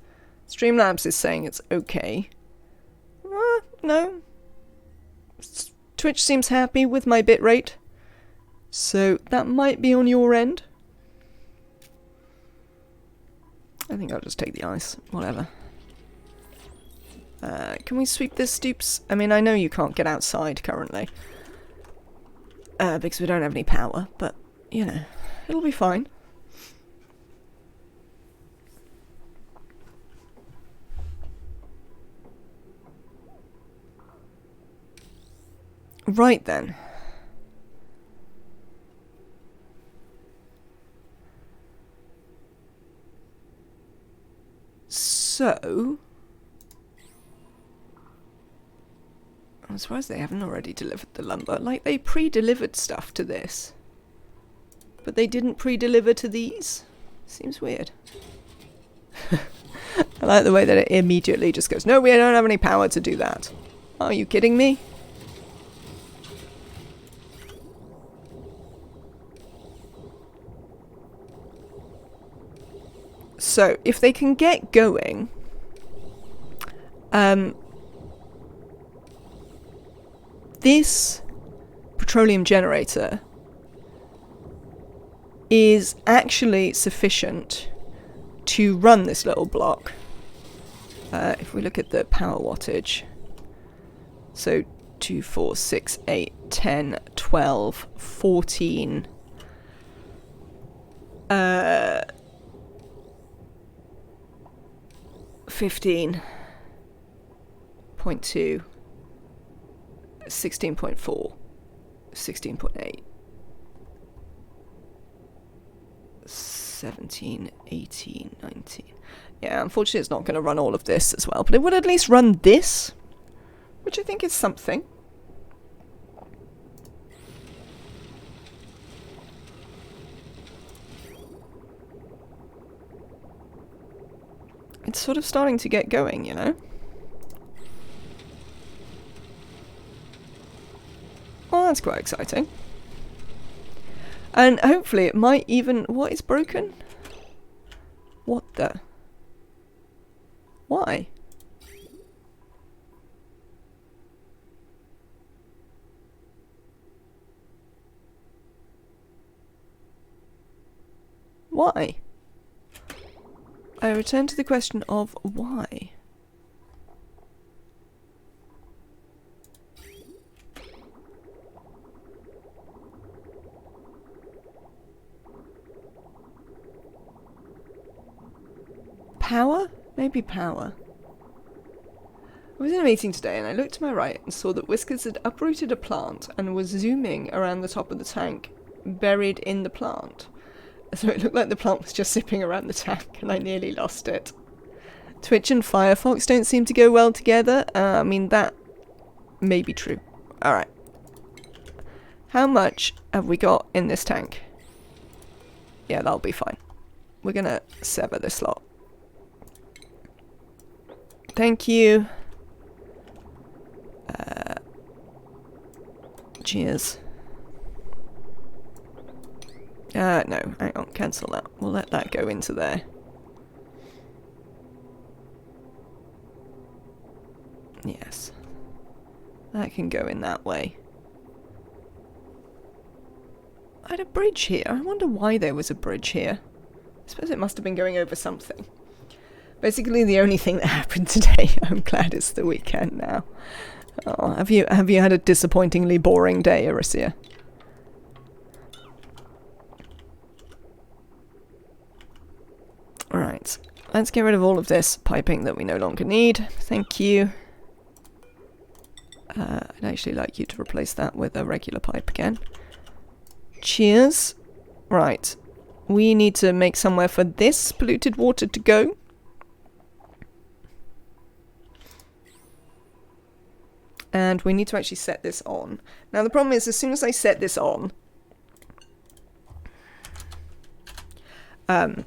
Streamlabs is saying it's okay. No. Twitch seems happy with my bitrate. So that might be on your end. I think I'll just take the ice. Whatever. Can we sweep this, Dupes? I mean, I know you can't get outside currently. Because we don't have any power. But, you know, it'll be fine. Right then. So, I'm surprised they haven't already delivered the lumber. Like, they pre-delivered stuff to this. But they didn't pre-deliver to these? Seems weird. I like the way that it immediately just goes, no, we don't have any power to do that. Are you kidding me? So, if they can get going, this petroleum generator is actually sufficient to run this little block. If we look at the power wattage, so 2, 4, 6, 8, 10, 12, 14, 15.2, 16.4, 16.8, 17, 18, 19. Yeah, unfortunately it's not going to run all of this as well, but it would at least run this, which I think is something. It's sort of starting to get going, you know? Well, that's quite exciting. And hopefully it might even... What is broken? What the... Why? Why? I return to the question of why. Power? Maybe power. I was in a meeting today and I looked to my right and saw that Whiskers had uprooted a plant and was zooming around the top of the tank, buried in the plant. So it looked like the plant was just zipping around the tank and I nearly lost it. Twitch and Firefox don't seem to go well together. I mean, that may be true. Alright. How much have we got in this tank? Yeah, that'll be fine. We're gonna sever this lot. Thank you. Cheers. No, hang on, cancel that. We'll let that go into there. Yes. That can go in that way. I had a bridge here. I wonder why there was a bridge here. I suppose it must have been going over something. Basically, the only thing that happened today, I'm glad it's the weekend now. Oh, have you had a disappointingly boring day, Arisia? Alright, let's get rid of all of this piping that we no longer need. Thank you. I'd actually like you to replace that with a regular pipe again. Cheers. Right, we need to make somewhere for this polluted water to go. And we need to actually set this on. Now the problem is, as soon as I set this on, and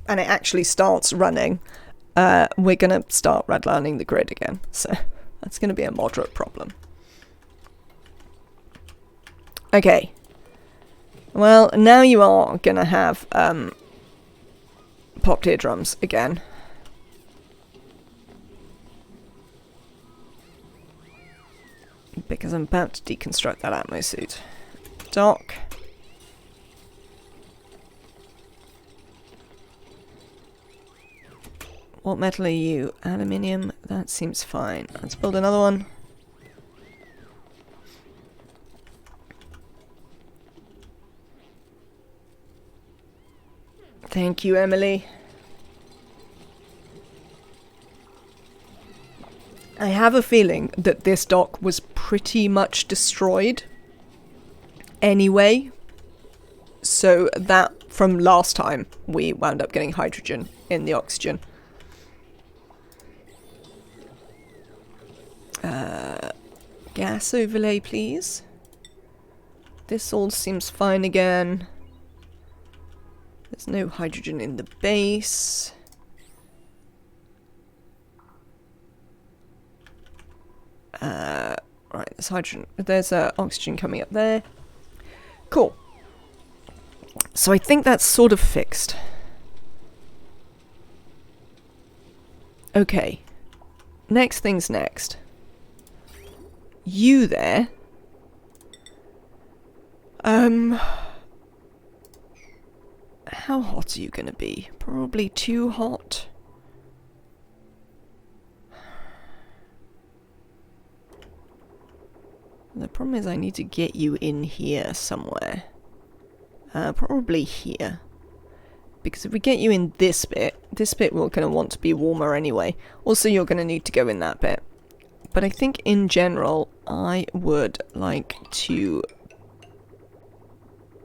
it actually starts running, we're going to start redlining the grid again. So that's going to be a moderate problem. Okay. Well, now you are going to have popped eardrums again. Because I'm about to deconstruct that Atmo suit. Doc. What metal are you? Aluminium? That seems fine. Let's build another one. Thank you, Emily. I have a feeling that this dock was pretty much destroyed anyway. So that, from last time, we wound up getting hydrogen in the oxygen. Gas overlay, please. This all seems fine again. There's no hydrogen in the base. Right, there's hydrogen. There's oxygen coming up there. Cool. So I think that's sort of fixed. Okay. Next thing's next. You there. How hot are you gonna be? Probably too hot. The problem is I need to get you in here somewhere. Probably here. Because if we get you in this bit will kind of want to be warmer anyway. Also, you're going to need to go in that bit. But I think in general, I would like to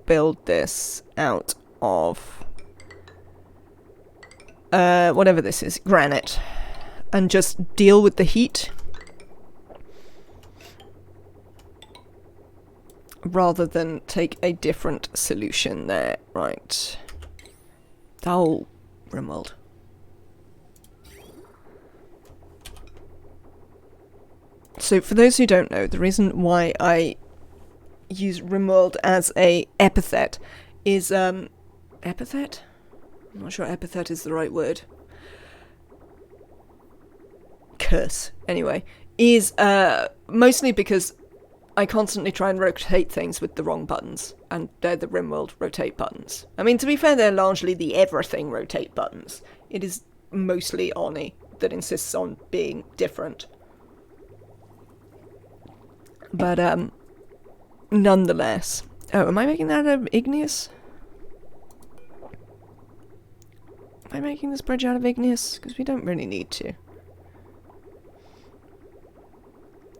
build this out of whatever this is, granite. And just deal with the heat. Rather than take a different solution there. Right. Oh, Rimworld. So for those who don't know, the reason why I use Rimworld as a epithet is, epithet? I'm not sure epithet is the right word. Curse, anyway. Is, mostly because I constantly try and rotate things with the wrong buttons, and they're the Rimworld rotate buttons. I mean, to be fair, they're largely the everything rotate buttons. It is mostly ONI that insists on being different. But, nonetheless. Oh, am I making that out of igneous? Am I making this bridge out of igneous? Because we don't really need to.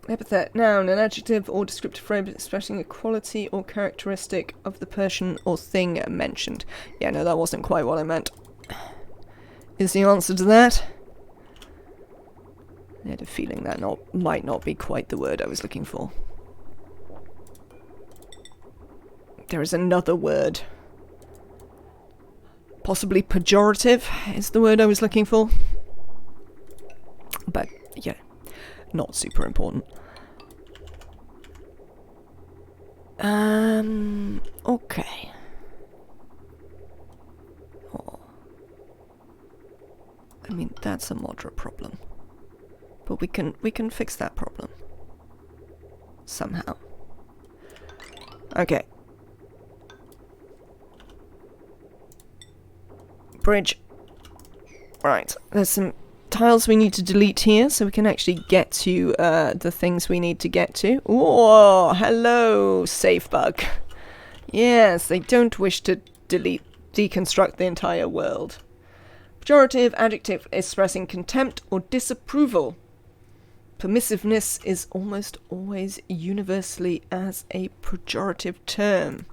Epithet, noun, an adjective or descriptive phrase expressing a quality or characteristic of the person or thing mentioned. Yeah, no, that wasn't quite what I meant. Is the answer to that? I had a feeling that might not be quite the word I was looking for. There is another word. Possibly pejorative is the word I was looking for. But, yeah, not super important. Okay. Oh. I mean, that's a moderate problem. But we can fix that problem. Somehow. Okay. Bridge. Right, there's some tiles we need to delete here so we can actually get to the things we need to get to. Oh, hello, safe bug. Yes, they don't wish to deconstruct the entire world. Pejorative adjective expressing contempt or disapproval. Permissiveness is almost always universally as a pejorative term.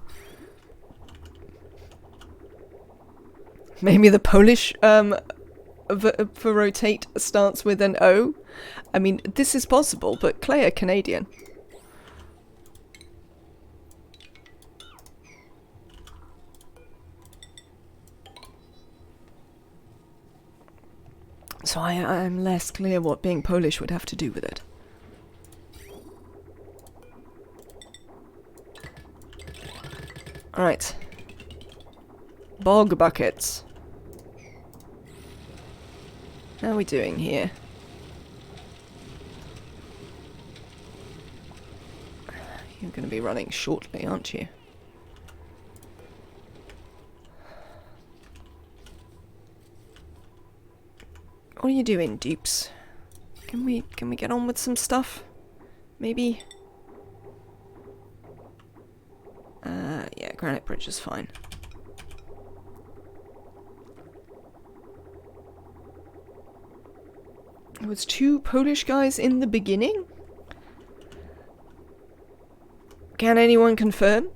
Maybe the Polish for rotate starts with an O. I mean, this is possible, but Clay are Canadian. So I'm less clear what being Polish would have to do with it. Alright. Bog buckets. How are we doing here? You're going to be running shortly, aren't you? What are you doing, Dupes? Can we get on with some stuff? Maybe? Yeah, granite bridge is fine. There was 2 Polish guys in the beginning? Can anyone confirm?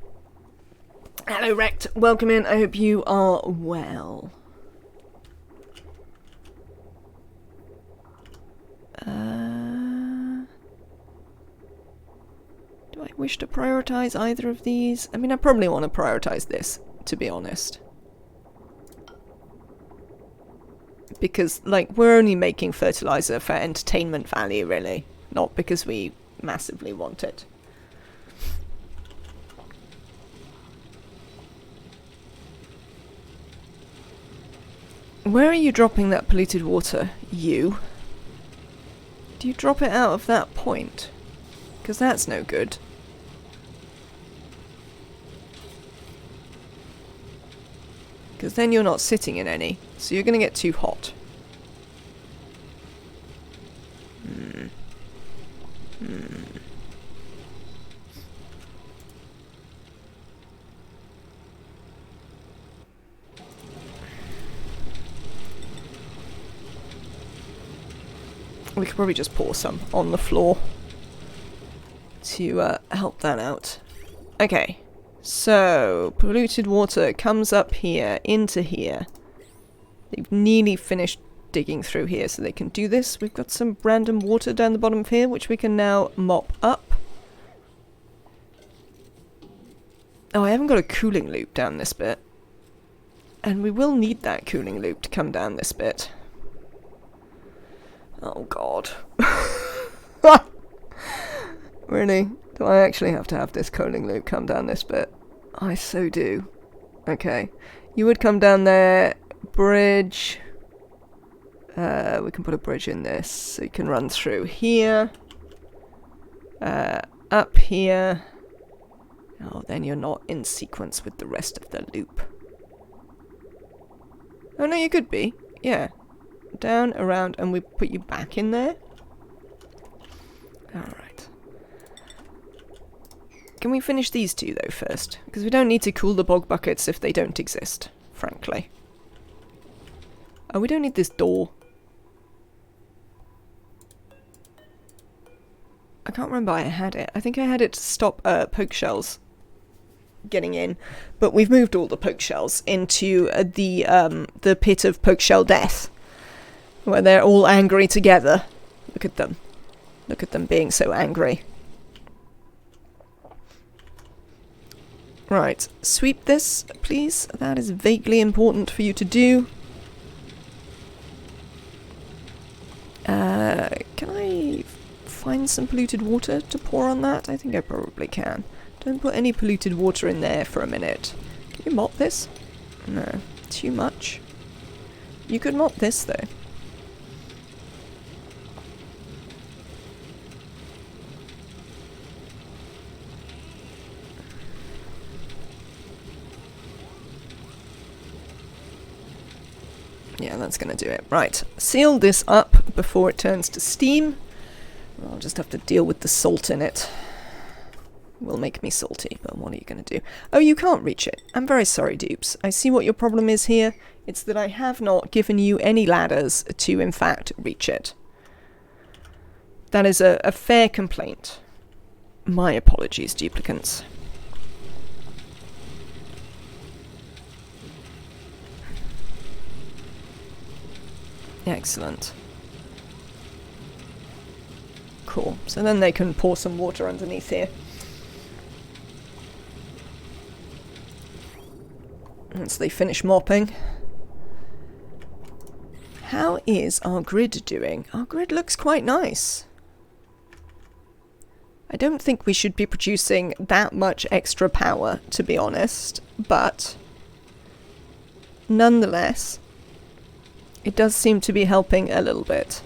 Hello, Rect. Welcome in. I hope you are well. Do I wish to prioritize either of these? I mean, I probably want to prioritize this, to be honest. Because, like, we're only making fertilizer for entertainment value, really. Not because we massively want it. Where are you dropping that polluted water? You? Do you drop it out of that point? Because that's no good. Because then you're not sitting in any, so you're going to get too hot. We could probably just pour some on the floor to help that out. Okay, so polluted water comes up here, into here. They've nearly finished digging through here so they can do this. We've got some random water down the bottom of here, which we can now mop up. Oh, I haven't got a cooling loop down this bit. And we will need that cooling loop to come down this bit. Oh god. Really? Do I actually have to have this cooling loop come down this bit? I so do. Okay. You would come down there, bridge. We can put a bridge in this, so you can run through here. Up here. Oh, then you're not in sequence with the rest of the loop. Oh no, you could be. Yeah. Down, around, and we put you back in there. Alright. Can we finish these 2 though first? Because we don't need to cool the bog buckets if they don't exist, frankly. Oh, we don't need this door. I can't remember I had it. I think I had it to stop poke shells getting in, but we've moved all the poke shells into the pit of poke shell death, where they're all angry together. Look at them. Look at them being so angry. Right, sweep this, please. That is vaguely important for you to do. Can I find some polluted water to pour on that? I think I probably can. Don't put any polluted water in there for a minute. Can you mop this? No, too much. You could mop this though. Yeah, that's going to do it. Right, seal this up before it turns to steam. I'll just have to deal with the salt in it. Will make me salty, but what are you going to do? Oh, you can't reach it. I'm very sorry, Dupes. I see what your problem is here. It's that I have not given you any ladders to, in fact, reach it. That is a fair complaint. My apologies, duplicants. Excellent. Cool. So then they can pour some water underneath here. Once they finish mopping. How is our grid doing? Our grid looks quite nice. I don't think we should be producing that much extra power, to be honest, but nonetheless, It does seem to be helping a little bit.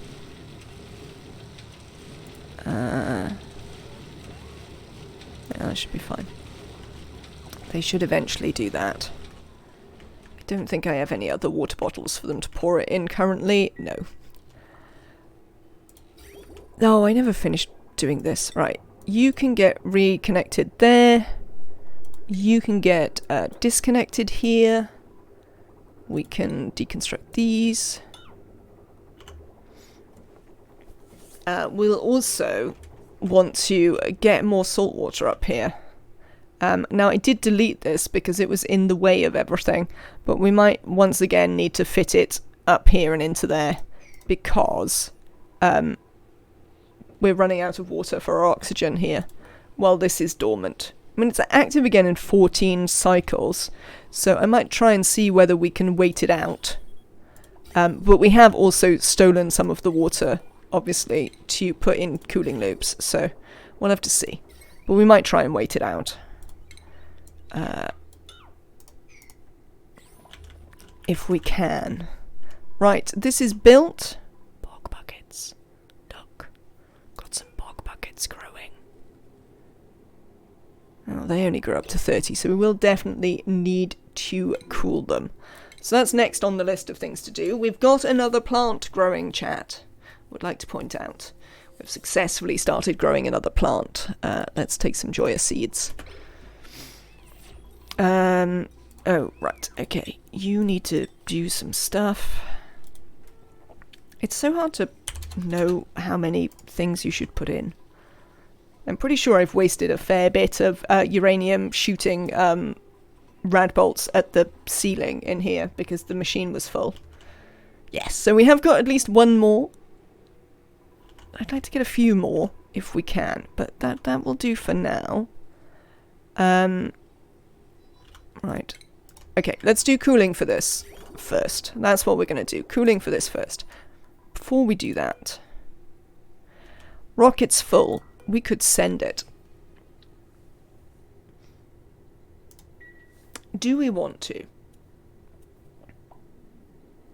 Yeah, that should be fine. They should eventually do that. I don't think I have any other water bottles for them to pour it in currently. No. Oh, I never finished doing this. Right. You can get reconnected there. You can get disconnected here. We can deconstruct these. We'll also want to get more salt water up here. Now, I did delete this because it was in the way of everything, but we might once again need to fit it up here and into there because we're running out of water for our oxygen here while this is dormant. I mean, it's active again in 14 cycles, so I might try and see whether we can wait it out. But we have also stolen some of the water, obviously, to put in cooling loops, so we'll have to see. But we might try and wait it out. If we can. Right, this is built. Bog buckets. Look. Got some bog buckets growing. Oh, they only grow up to 30, so we will definitely need to cool them. So that's next on the list of things to do. We've got another plant growing, chat. Would like to point out. We've successfully started growing another plant. Let's take some joya seeds. Oh, right, okay. You need to do some stuff. It's so hard to know how many things you should put in. I'm pretty sure I've wasted a fair bit of uranium shooting rad bolts at the ceiling in here because the machine was full. Yes, so we have got at least one more. I'd like to get a few more if we can, but that will do for now. Right. Okay, let's do cooling for this first. That's what we're going to do. Cooling for this first. Before we do that, rocket's full. We could send it. Do we want to?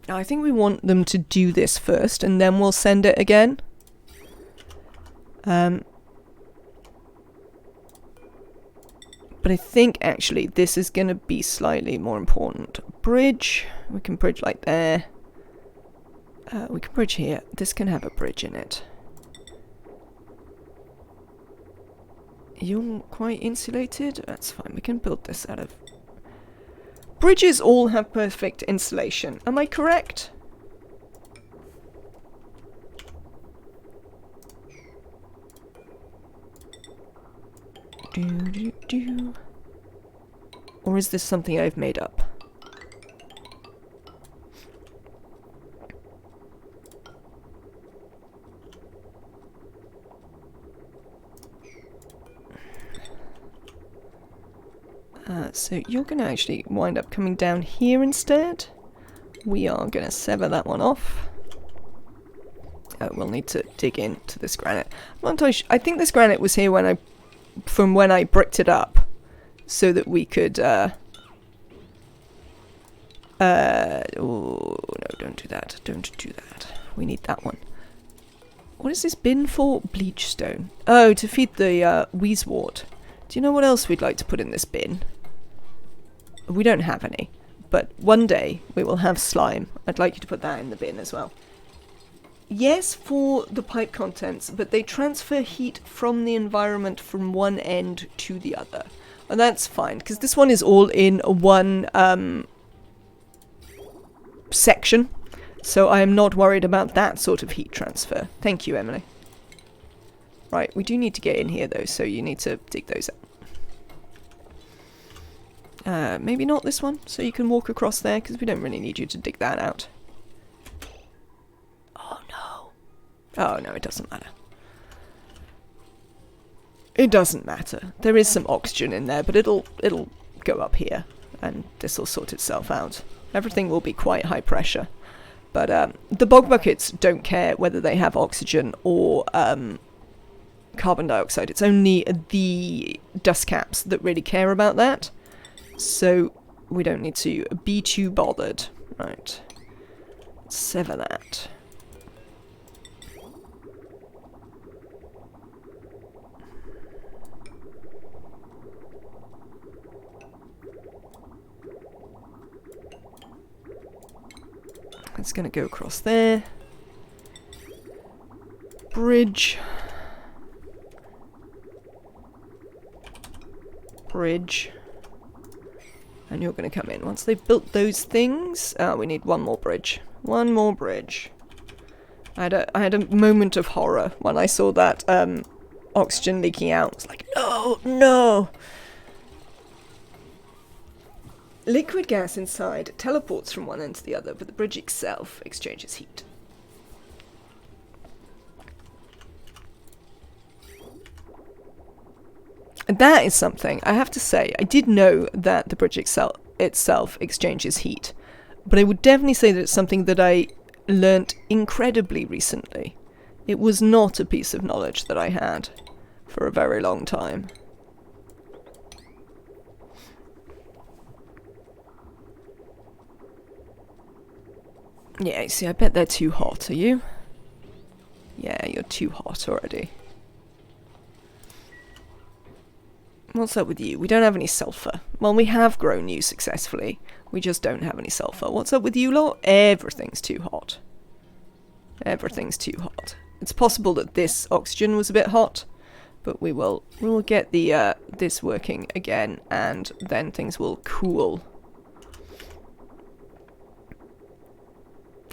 I think we want them to do this first, and then we'll send it again. But I think, actually, this is going to be slightly more important. Bridge. We can bridge like there. We can bridge here. This can have a bridge in it. You're quite insulated? That's fine. We can build this out of... Bridges all have perfect insulation. Am I correct? Or is this something I've made up? So you're going to actually wind up coming down here instead. We are going to sever that one off. We'll need to dig into this granite. I think this granite was here from when I bricked it up, so that we could, oh, no, don't do that, don't do that. We need that one. What is this bin for? Bleach stone. Oh, to feed the, wheezewort. Do you know what else we'd like to put in this bin? We don't have any, but one day we will have slime. I'd like you to put that in the bin as well. Yes, for the pipe contents, but they transfer heat from the environment from one end to the other. And that's fine, because this one is all in one section. So I am not worried about that sort of heat transfer. Thank you, Emily. Right, we do need to get in here, though, so you need to dig those out. Maybe not this one, so you can walk across there, because we don't really need you to dig that out. Oh no, it doesn't matter. It doesn't matter. There is some oxygen in there, but it'll go up here, and this will sort itself out. Everything will be quite high pressure. But the bog buckets don't care whether they have oxygen or carbon dioxide. It's only the dust caps that really care about that. So we don't need to be too bothered. Right. sever that. It's going to go across there. Bridge. Bridge. And you're going to come in. Once they've built those things... we need one more bridge. One more bridge. I had a moment of horror when I saw that oxygen leaking out. I was like, no, no! Liquid gas inside teleports from one end to the other, but the bridge itself exchanges heat. And that is something, I have to say, I did know that the bridge itself exchanges heat, but I would definitely say that it's something that I learnt incredibly recently. It was not a piece of knowledge that I had for a very long time. Yeah, see, I bet they're too hot, are you? Yeah, you're too hot already. What's up with you? We don't have any sulfur. Well, we have grown you successfully. We just don't have any sulfur. What's up with you lot? Everything's too hot. Everything's too hot. It's possible that this oxygen was a bit hot, but we will get the this working again, and then things will cool.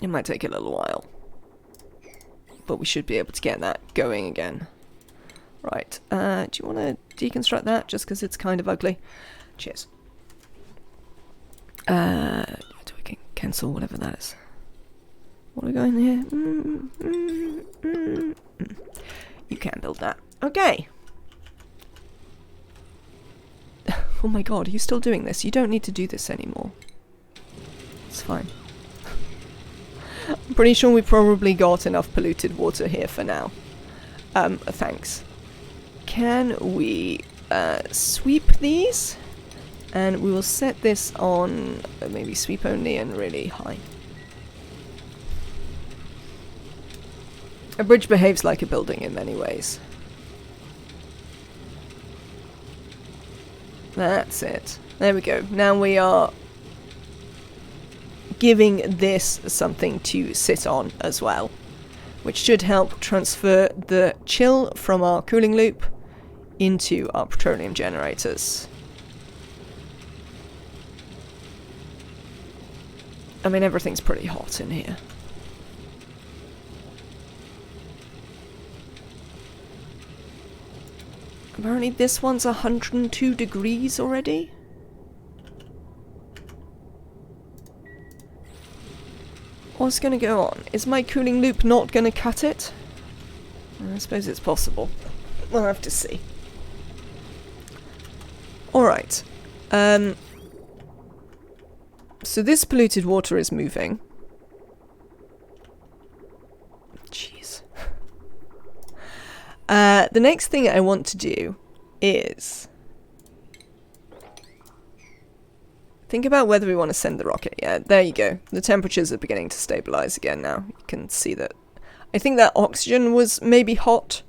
It might take a little while, but we should be able to get that going again. Right, do you want to deconstruct that just because it's kind of ugly? Cheers. We can cancel whatever that is. What are we going here? You can build that. Okay. Oh my god, are you still doing this? You don't need to do this anymore. It's fine. I'm pretty sure we've probably got enough polluted water here for now. Thanks. Can we sweep these? And we will set this on maybe sweep only and really high. A bridge behaves like a building in many ways. That's it. There we go. Now we are giving this something to sit on as well, which should help transfer the chill from our cooling loop into our petroleum generators. I mean, everything's pretty hot in here. Apparently this one's 102 degrees already. What's going to go on? Is my cooling loop not going to cut it? I suppose it's possible. We'll have to see. Alright. So this polluted water is moving. Jeez. The next thing I want to do is think about whether we want to send the rocket. Yeah, there you go. The temperatures are beginning to stabilize again now. You can see that. I think that oxygen was maybe hot.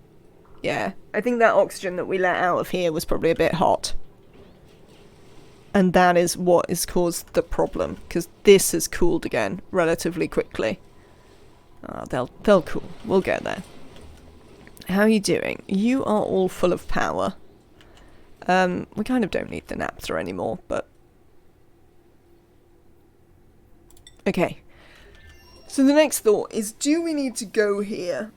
Yeah, I think that oxygen that we let out of here was probably a bit hot. And that is what has caused the problem, because this has cooled again relatively quickly. They'll cool. We'll get there. How are you doing? You are all full of power. We kind of don't need the naphtha anymore, but... Okay. So the next thought is, do we need to go here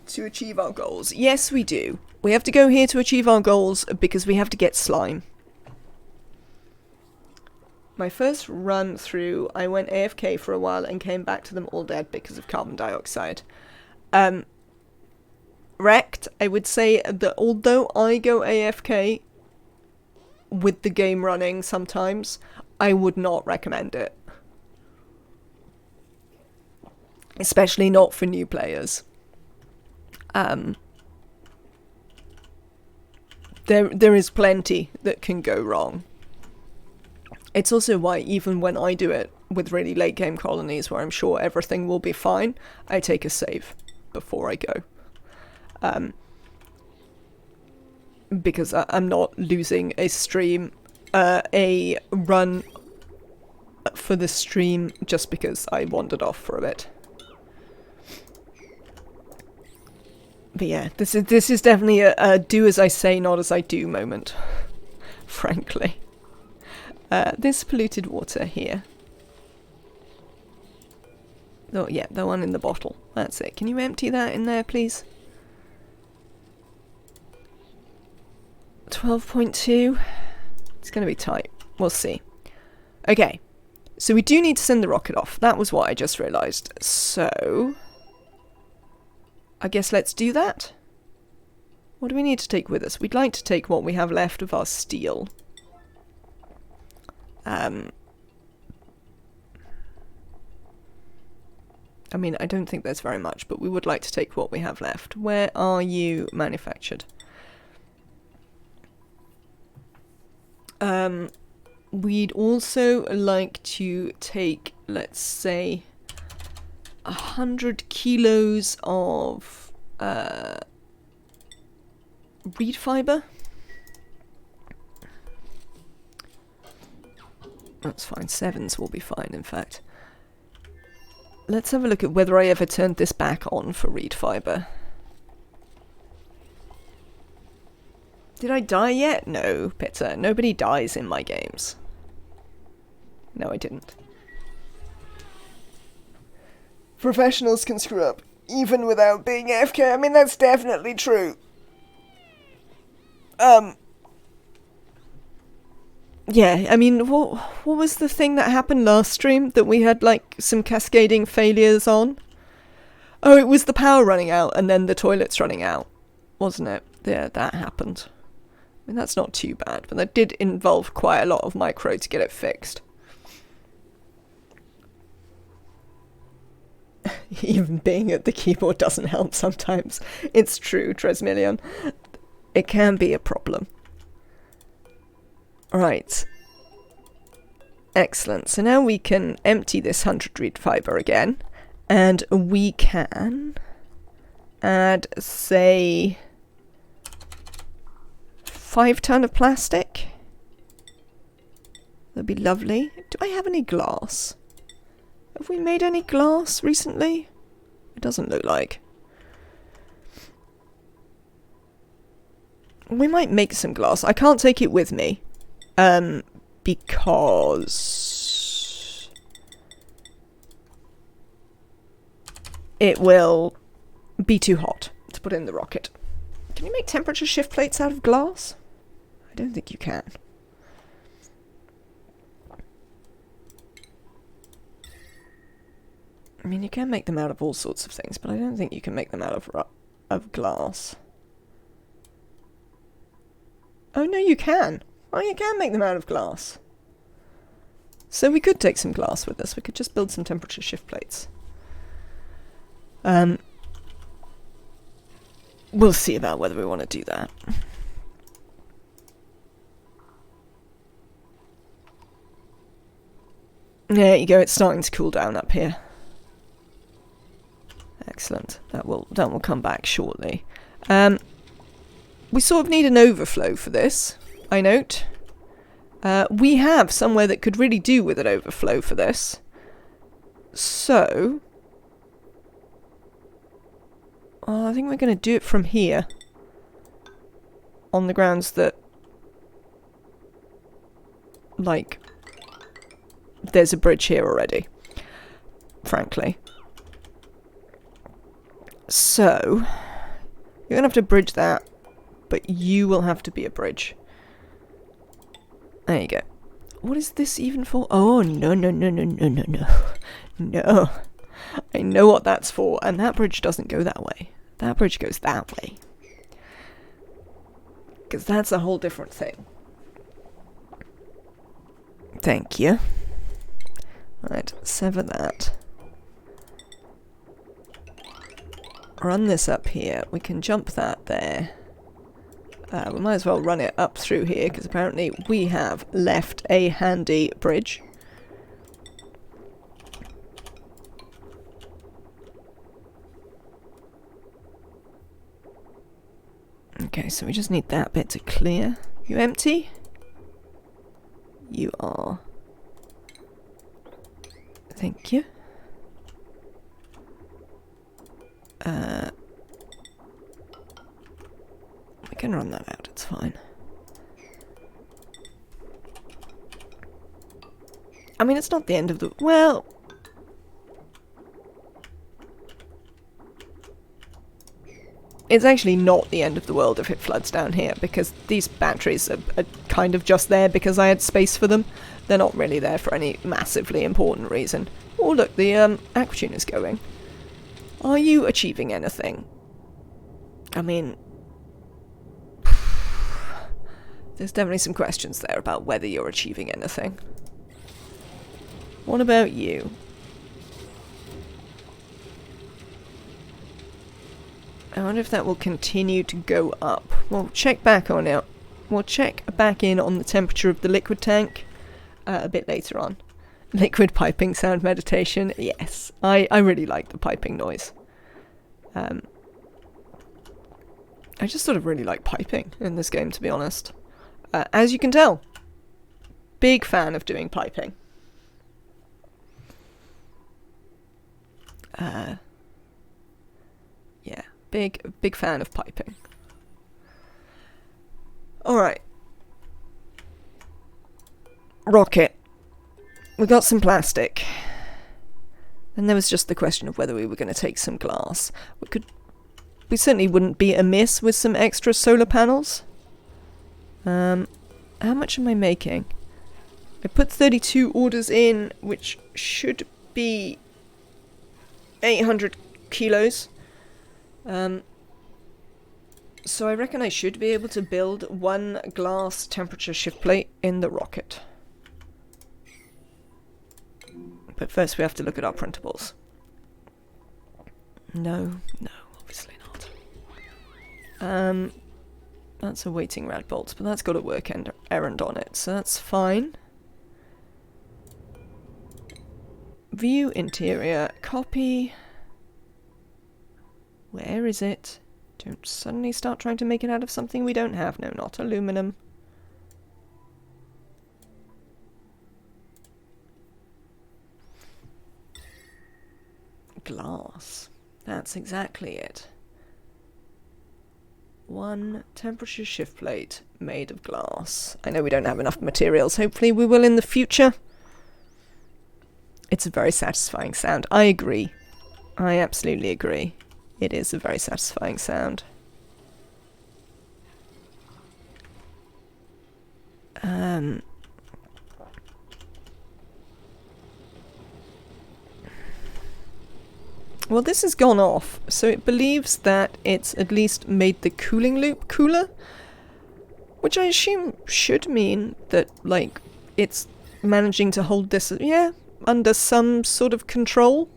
to achieve our goals? Yes, we do. We have to go here to achieve our goals because we have to get slime. My first run through, I went AFK for a while and came back to them all dead because of carbon dioxide. Wrecked, I would say that although I go AFK with the game running sometimes, I would not recommend it. Especially not for new players. There is plenty that can go wrong. It's also why even when I do it with really late game colonies where I'm sure everything will be fine, I take a save before I go. Because I'm not losing a stream, a run for the stream just because I wandered off for a bit. But yeah, this is definitely a do as I say, not as I do moment, frankly. This polluted water here. Oh yeah, the one in the bottle. That's it. Can you empty that in there, please? 12.2. It's going to be tight. We'll see. Okay. So we do need to send the rocket off. That was what I just realised. So I guess let's do that. What do we need to take with us? We'd like to take what we have left of our steel. I mean, I don't think there's very much, but we would like to take what we have left. Where are you manufactured? We'd also like to take, let's say, 100 kilos of reed fibre. That's fine. 7s will be fine, in fact. Let's have a look at whether I ever turned this back on for reed fibre. Did I die yet? No, Pitta. Nobody dies in my games. No, I didn't. Professionals can screw up, even without being AFK. I mean, that's definitely true. Yeah, I mean, what was the thing that happened last stream that we had, like, some cascading failures on? Oh, it was the power running out and then the toilets running out, wasn't it? Yeah, that happened. I mean, that's not too bad, but that did involve quite a lot of micro to get it fixed. Even being at the keyboard doesn't help sometimes. It's true, Tresmillion. It can be a problem. Right. Excellent. So now we can empty this 100 reed fibre again. And we can add, say, 5 ton of plastic. That'd be lovely. Do I have any glass? Have we made any glass recently? It doesn't look like. We might make some glass. I can't take it with me. Because it will be too hot to put in the rocket. Can you make temperature shift plates out of glass? I don't think you can. I mean, you can make them out of all sorts of things, but I don't think you can make them out of glass. Oh, no, you can. Oh, you can make them out of glass. So we could take some glass with us. We could just build some temperature shift plates. We'll see about whether we want to do that. There you go. It's starting to cool down up here. Excellent. That will come back shortly. We sort of need an overflow for this, I note. We have somewhere that could really do with an overflow for this. So I think we're going to do it from here. On the grounds that, like, there's a bridge here already. Frankly. So you're going to have to bridge that, but you will have to be a bridge. There you go. What is this even for? Oh, no. No. I know what that's for, and that bridge doesn't go that way. That bridge goes that way. Because that's a whole different thing. Thank you. Right, sever that. Run this up here. We can jump that there. We might as well run it up through here, because apparently we have left a handy bridge. Okay, so we just need that bit to clear. You empty? You are. Thank you. We can run that out, it's fine. I mean, it's not the end of the... Well... It's actually not the end of the world if it floods down here, because these batteries are kind of just there because I had space for them. They're not really there for any massively important reason. Oh look, the aqua tuner's going. Are you achieving anything? I mean... There's definitely some questions there about whether you're achieving anything. What about you? I wonder if that will continue to go up. We'll check back on it. We'll check back in on the temperature of the liquid tank a bit later on. Liquid piping sound meditation. Yes, I really like the piping noise. I just sort of really like piping in this game, to be honest. As you can tell, big fan of doing piping. Yeah. Big fan of piping. Alright. Rocket. We got some plastic. And there was just the question of whether we were going to take some glass. We certainly wouldn't be amiss with some extra solar panels. How much am I making? I put 32 orders in, which should be 800 kilos. So I reckon I should be able to build one glass temperature shift plate in the rocket. But first we have to look at our printables. No, obviously not. That's awaiting rad bolts, but that's got a work errand on it, so that's fine. View interior, copy. Where is it? Don't suddenly start trying to make it out of something we don't have. No, not aluminum. Glass. That's exactly it. One temperature shift plate made of glass. I know we don't have enough materials. Hopefully we will in the future. It's a very satisfying sound. I agree. I absolutely agree. It is a very satisfying sound. Well, this has gone off, so it believes that it's at least made the cooling loop cooler, which I assume should mean that, like, it's managing to hold this, yeah, under some sort of control.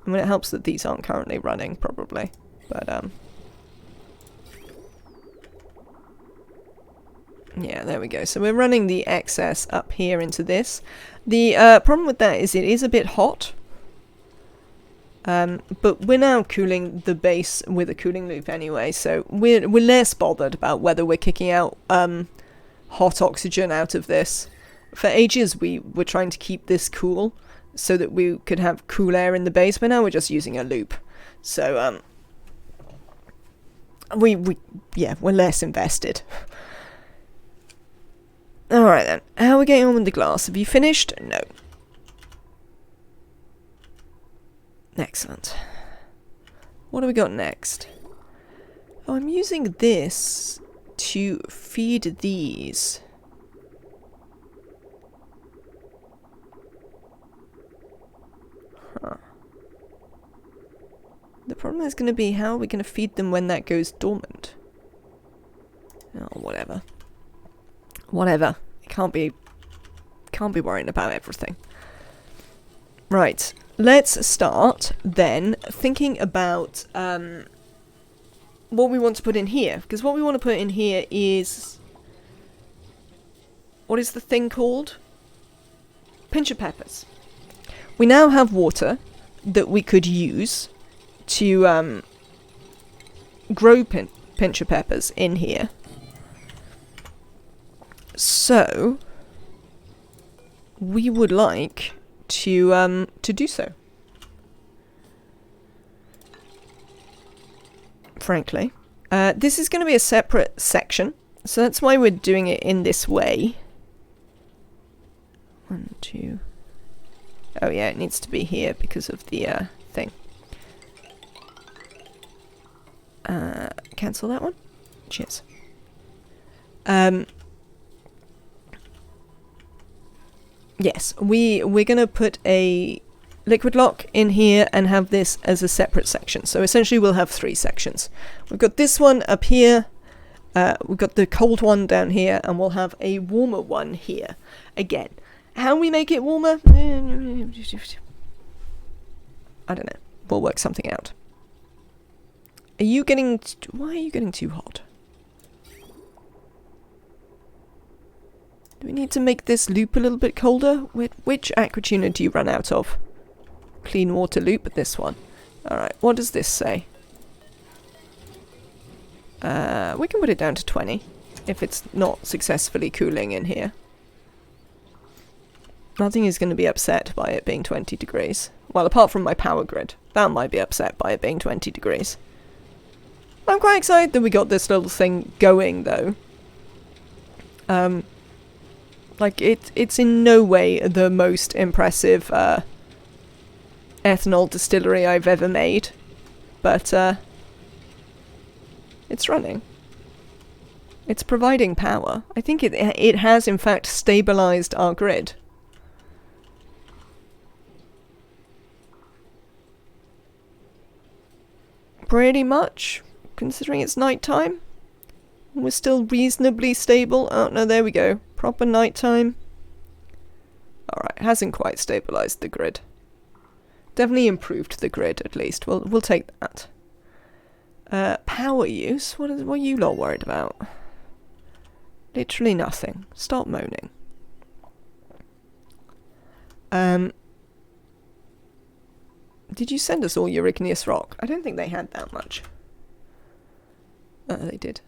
I mean, it helps that these aren't currently running, probably, but, yeah, there we go. So we're running the excess up here into this. The problem with that is it is a bit hot. But we're now cooling the base with a cooling loop anyway, so we're less bothered about whether we're kicking out hot oxygen out of this. For ages we were trying to keep this cool so that we could have cool air in the base, but now we're just using a loop. So we're less invested. Alright then, how are we getting on with the glass? Have you finished? No. Excellent. What do we got next? Oh, I'm using this to feed these. Huh. The problem is going to be, how are we going to feed them when that goes dormant? Oh, whatever. Whatever. Can't be worrying about everything. Right. Let's start then thinking about what we want to put in here. Because what we want to put in here is... What is the thing called? Pinch of peppers. We now have water that we could use to grow pinch of peppers in here. So we would like to do so. Frankly. This is going to be a separate section, so that's why we're doing it in this way. 1, 2... Oh yeah, it needs to be here because of the thing. Cancel that one. Cheers. Yes, we're going to put a liquid lock in here and have this as a separate section. So essentially we'll have 3 sections. We've got this one up here, we've got the cold one down here, and we'll have a warmer one here. Again, how we make it warmer? I don't know. We'll work something out. Are you getting... Why are you getting too hot? Do we need to make this loop a little bit colder? Which aqua tuner do you run out of? Clean water loop, this one. Alright, what does this say? We can put it down to 20 if it's not successfully cooling in here. Nothing is going to be upset by it being 20 degrees. Well, apart from my power grid. That might be upset by it being 20 degrees. I'm quite excited that we got this little thing going, though. Like, it's in no way the most impressive ethanol distillery I've ever made. But, it's running. It's providing power. I think it has, in fact, stabilized our grid. Pretty much, considering it's nighttime. We're still reasonably stable. Oh, no, there we go. Proper nighttime. Alright, hasn't quite stabilized the grid. Definitely improved the grid, at least. We'll take that. Power use? What are you lot worried about? Literally nothing. Stop moaning. Did you send us all your igneous rock? I don't think they had that much. They did.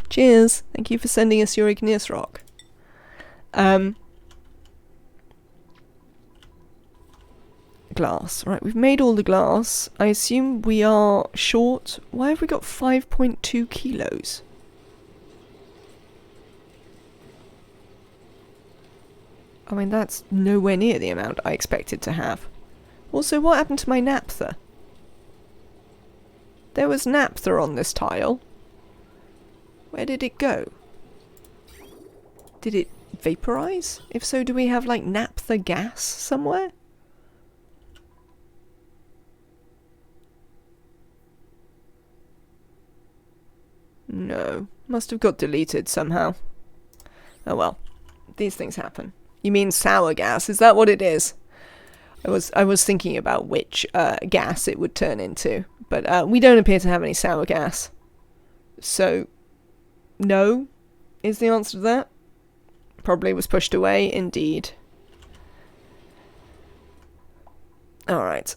Cheers! Thank you for sending us your igneous rock. Glass. Right, we've made all the glass. I assume we are short. Why have we got 5.2 kilos? I mean, that's nowhere near the amount I expected to have. Also, what happened to my naphtha? There was naphtha on this tile. Where did it go? Did it vaporize? If so, do we have, like, naphtha gas somewhere? No. Must have got deleted somehow. Oh well. These things happen. You mean sour gas? Is that what it is? I was thinking about which gas it would turn into. But we don't appear to have any sour gas. So, no is the answer to that. Probably was pushed away, indeed. Alright.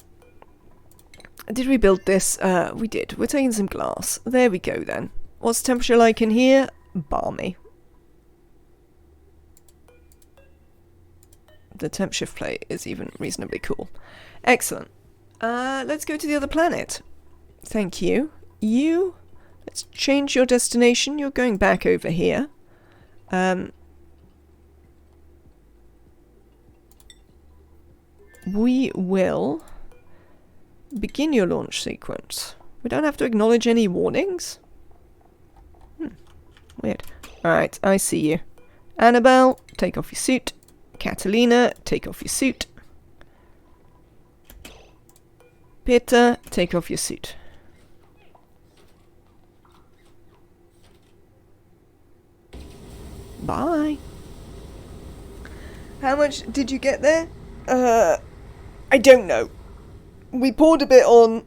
Did we build this? We did. We're taking some glass. There we go then. What's the temperature like in here? Balmy. The temp shift plate is even reasonably cool. Excellent. Let's go to the other planet. Thank you. You, let's change your destination. You're going back over here. We will begin your launch sequence. We don't have to acknowledge any warnings. Weird. Alright, I see you. Annabelle, take off your suit. Catalina, take off your suit. Peter, take off your suit. Bye. How much did you get there? I don't know. We poured a bit on.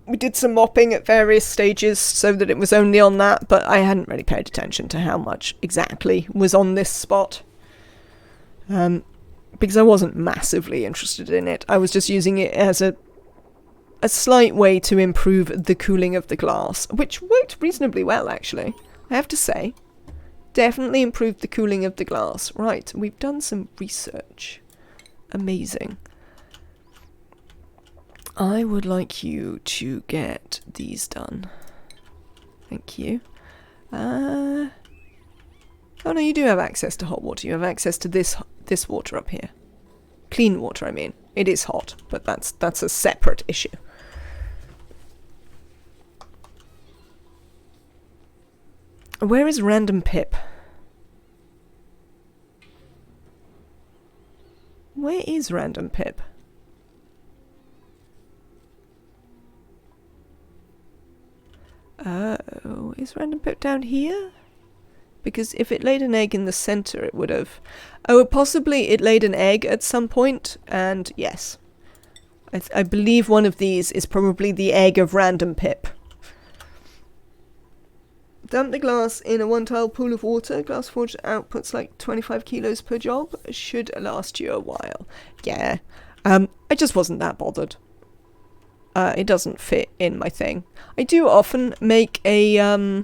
We did some mopping at various stages so that it was only on that, but I hadn't really paid attention to how much exactly was on this spot. Because I wasn't massively interested in it. I was just using it as a a slight way to improve the cooling of the glass, which worked reasonably well, actually, I have to say. Definitely improved the cooling of the glass. Right, we've done some research. Amazing. I would like you to get these done. Thank you. Oh no, you do have access to hot water. You have access to this water up here. Clean water, I mean. It is hot, but that's a separate issue. Where is Random Pip? Where is Random Pip? Oh, is Random Pip down here? Because if it laid an egg in the center, it would have... Oh, possibly it laid an egg at some point, and yes. I believe one of these is probably the egg of Random Pip. Dump the glass in a 1-tile pool of water. Glass forge outputs like 25 kilos per job. Should last you a while. Yeah. I just wasn't that bothered. It doesn't fit in my thing. I do often make a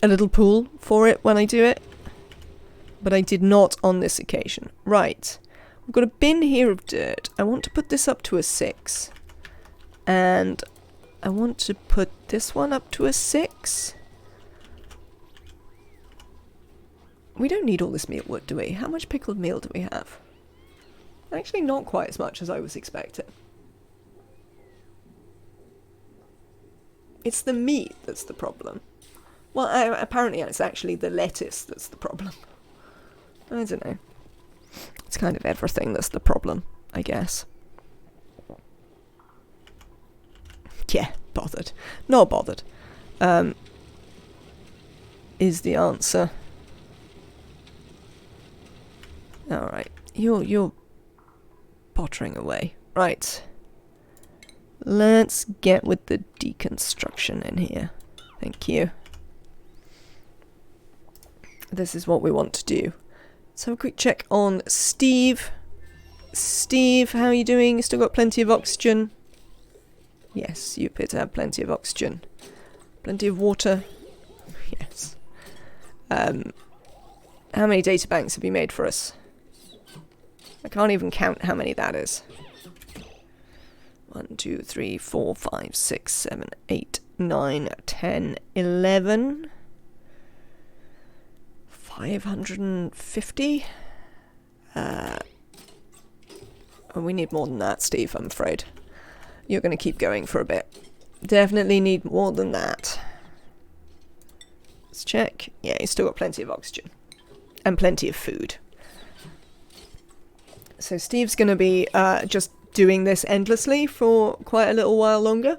little pool for it when I do it. But I did not on this occasion. Right. We've got a bin here of dirt. I want to put this up to a 6. And I want to put this one up to a 6. We don't need all this meal wood, do we? How much pickled meal do we have? Actually, not quite as much as I was expecting. It's the meat that's the problem. Well, apparently it's actually the lettuce that's the problem. I don't know. It's kind of everything that's the problem, I guess. Yeah, bothered. Not bothered. Is the answer. Alright. You're pottering away. Right. Let's get with the deconstruction in here. Thank you. This is what we want to do. Let's have a quick check on Steve. Steve, how are you doing? Still got plenty of oxygen? Yes, you appear to have plenty of oxygen. Plenty of water? Yes. How many data banks have you made for us? I can't even count how many that is. 1, 2, 3, 4, 5, 6, 7, 8, 9, 10, 11... 550? We need more than that, Steve, I'm afraid. You're going to keep going for a bit. Definitely need more than that. Let's check. Yeah, he's still got plenty of oxygen. And plenty of food. So Steve's going to be just doing this endlessly for quite a little while longer.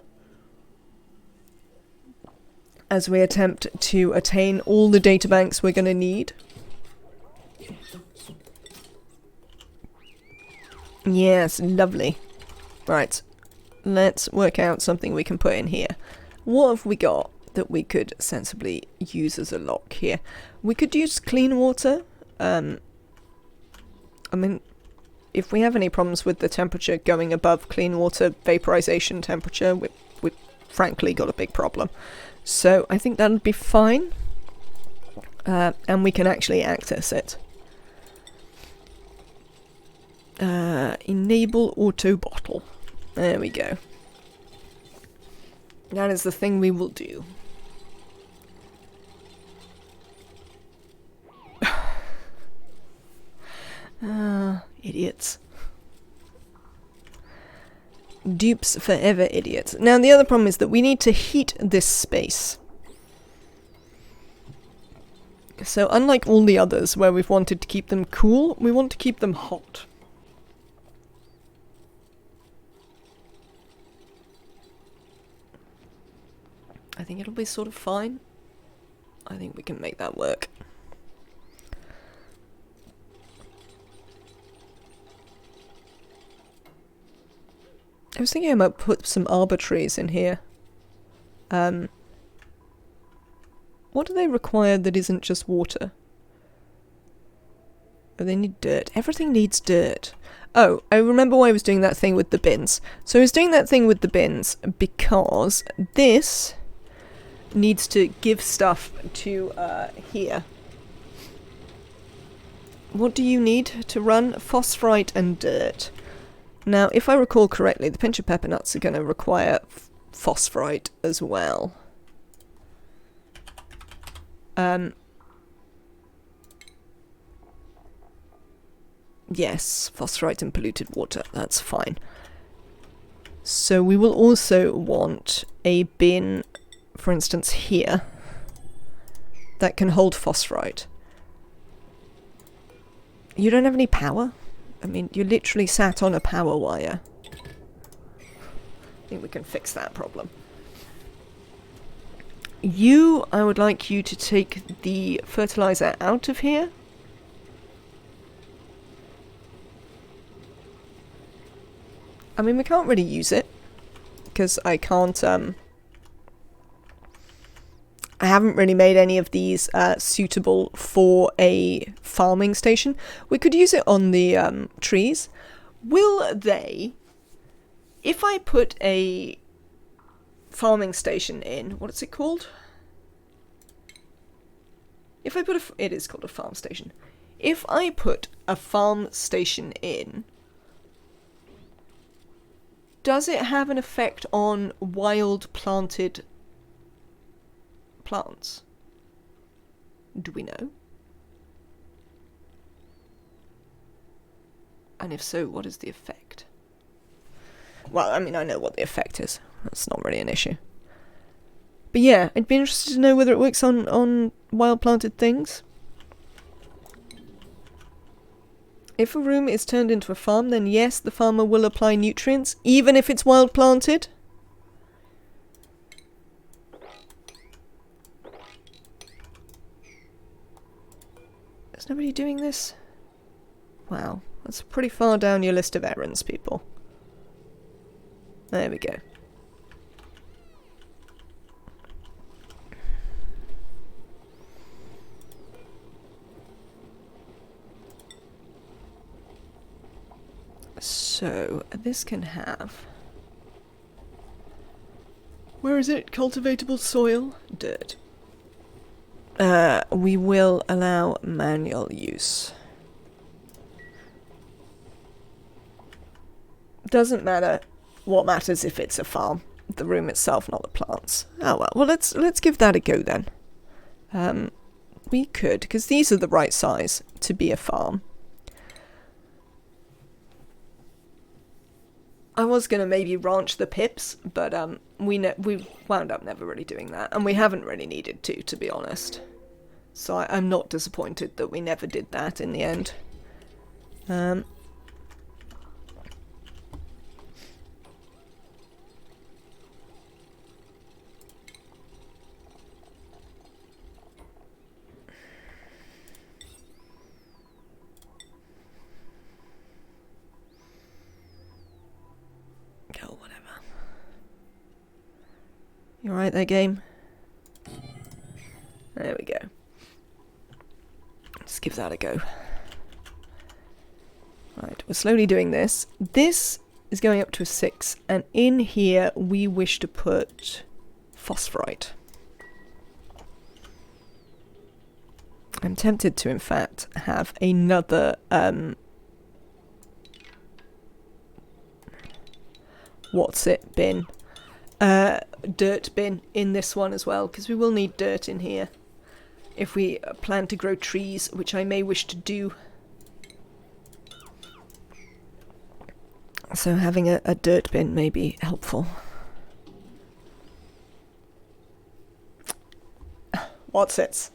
As we attempt to attain all the databanks we're going to need. Yes, lovely. Right, let's work out something we can put in here. What have we got that we could sensibly use as a lock here? We could use clean water. I mean, if we have any problems with the temperature going above clean water vaporization temperature, we've frankly got a big problem. So I think that'll be fine. And we can actually access it. Enable auto bottle. There we go. That is the thing we will do. Idiots. Dupes forever, idiots. Now the other problem is that we need to heat this space. So unlike all the others where we've wanted to keep them cool, we want to keep them hot. I think it'll be sort of fine. I think we can make that work. I was thinking I might put some arbitraries in here. What do they require that isn't just water? Oh, they need dirt. Everything needs dirt. Oh, I remember why I was doing that thing with the bins. So I was doing that thing with the bins because this needs to give stuff to here. What do you need to run? Phosphorite and dirt. Now, if I recall correctly, the pinch of pepper nuts are going to require phosphorite as well. Yes, phosphorite and polluted water. That's fine. So we will also want a bin, for instance, here, that can hold phosphorite. You don't have any power? I mean, you literally sat on a power wire. I think we can fix that problem. I would like you to take the fertilizer out of here. I mean, we can't really use it, because I can't, I haven't really made any of these suitable for a farming station. We could use it on the trees. Will they, if I put a farming station in, what is it called? If I put it is called a farm station. If I put a farm station in, does it have an effect on wild planted plants? Do we know? And if so, what is the effect? Well, I mean, I know what the effect is. That's not really an issue. But yeah, I'd be interested to know whether it works on wild planted things. If a room is turned into a farm, then yes, the farmer will apply nutrients, even if it's wild planted. Is nobody doing this? Wow, that's pretty far down your list of errands, people. There we go. So, this can have... Where is it? Cultivatable soil? Dirt. We will allow manual use. Doesn't matter. What matters if it's a farm? The room itself, not the plants. Oh well. Well, let's give that a go then. We could, because these are the right size to be a farm. I was going to maybe ranch the pips, but we wound up never really doing that, and we haven't really needed to be honest. So I'm not disappointed that we never did that in the end. You alright there, game? There we go. Let's give that a go. Right, we're slowly doing this. This is going up to a 6, and in here we wish to put phosphorite. I'm tempted to, in fact, have another bin. Dirt bin in this one as well, because we will need dirt in here if we plan to grow trees, which I may wish to do. So having a dirt bin may be helpful. What's it?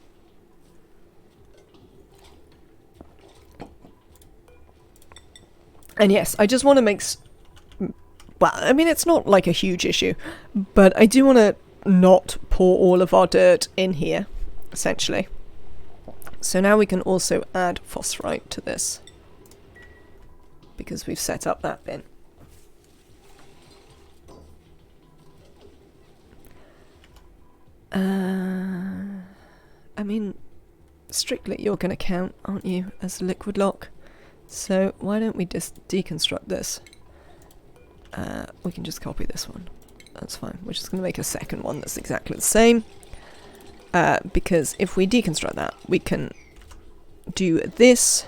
And yes, I just want to make... Well, I mean, it's not like a huge issue, but I do want to not pour all of our dirt in here, essentially. So now we can also add phosphorite to this, because we've set up that bin. I mean, strictly you're going to count, aren't you, as a liquid lock? So why don't we just deconstruct this? We can just copy this one. That's fine. We're just going to make a second one that's exactly the same. Because if we deconstruct that, we can do this.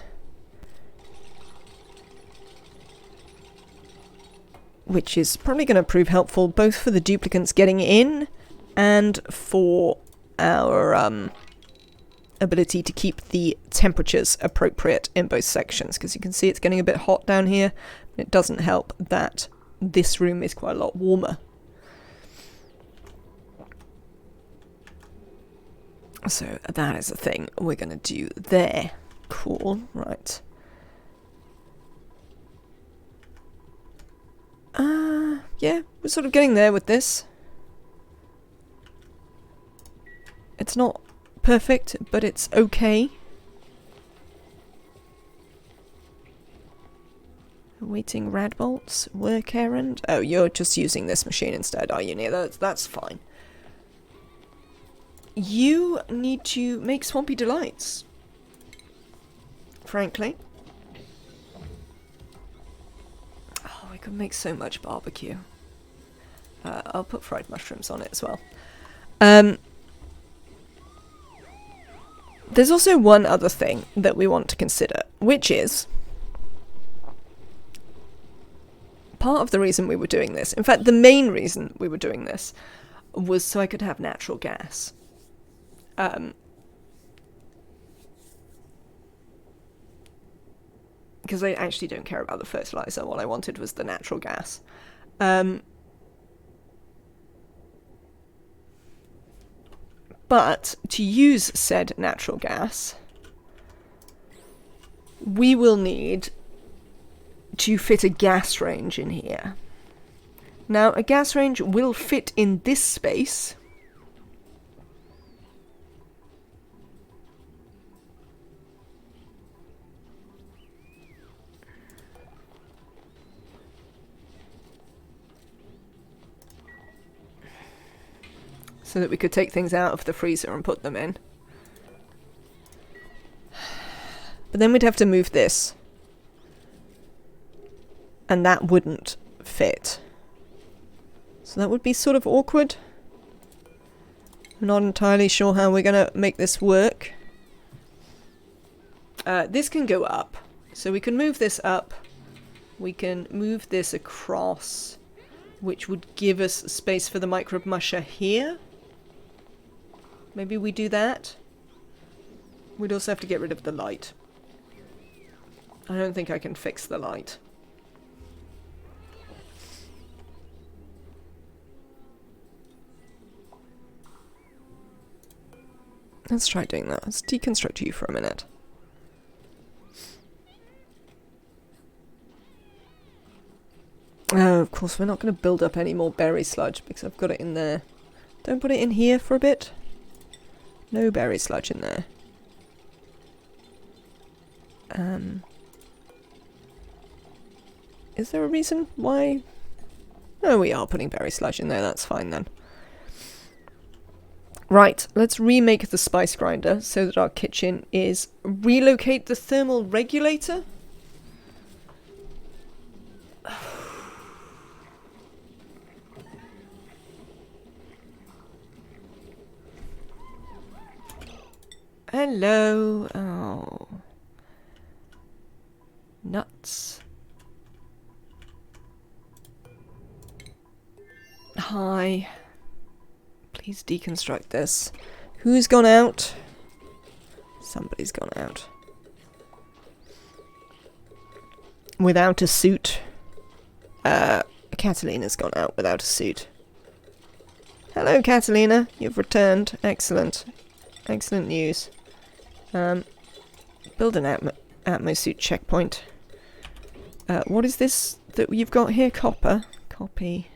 Which is probably going to prove helpful both for the duplicants getting in and for our ability to keep the temperatures appropriate in both sections. Because you can see it's getting a bit hot down here. It doesn't help that this room is quite a lot warmer. So that is the thing we're going to do there. Cool, right. Yeah, we're sort of getting there with this. It's not perfect, but it's okay. Awaiting rad bolts, work errand. Oh, you're just using this machine instead, are you, Neil? That's fine. You need to make Swampy Delights. Frankly. Oh, we could make so much barbecue. I'll put fried mushrooms on it as well. There's also one other thing that we want to consider, which is part of the reason we were doing this. In fact, the main reason we were doing this was so I could have natural gas. Because I actually don't care about the fertilizer. What I wanted was the natural gas. But to use said natural gas, we will need to fit a gas range in here. Now, a gas range will fit in this space. So that we could take things out of the freezer and put them in. But then we'd have to move this. And that wouldn't fit. So that would be sort of awkward. I'm not entirely sure how we're going to make this work. This can go up. So we can move this up. We can move this across, which would give us space for the microbe musher here. Maybe we do that. We'd also have to get rid of the light. I don't think I can fix the light. Let's try doing that. Let's deconstruct you for a minute. Oh, of course, we're not going to build up any more berry sludge because I've got it in there. Don't put it in here for a bit. No berry sludge in there. Is there a reason why? Oh, we are putting berry sludge in there. That's fine then. Right, let's remake the spice grinder so that our kitchen is... Relocate the thermal regulator? Hello. Oh. Nuts. Hi. Please deconstruct this. Who's gone out? Somebody's gone out. Without a suit. Catalina's gone out without a suit. Hello, Catalina. You've returned. Excellent. Excellent news. Build an Atmo suit checkpoint. What is this that you've got here? Copper. Copy.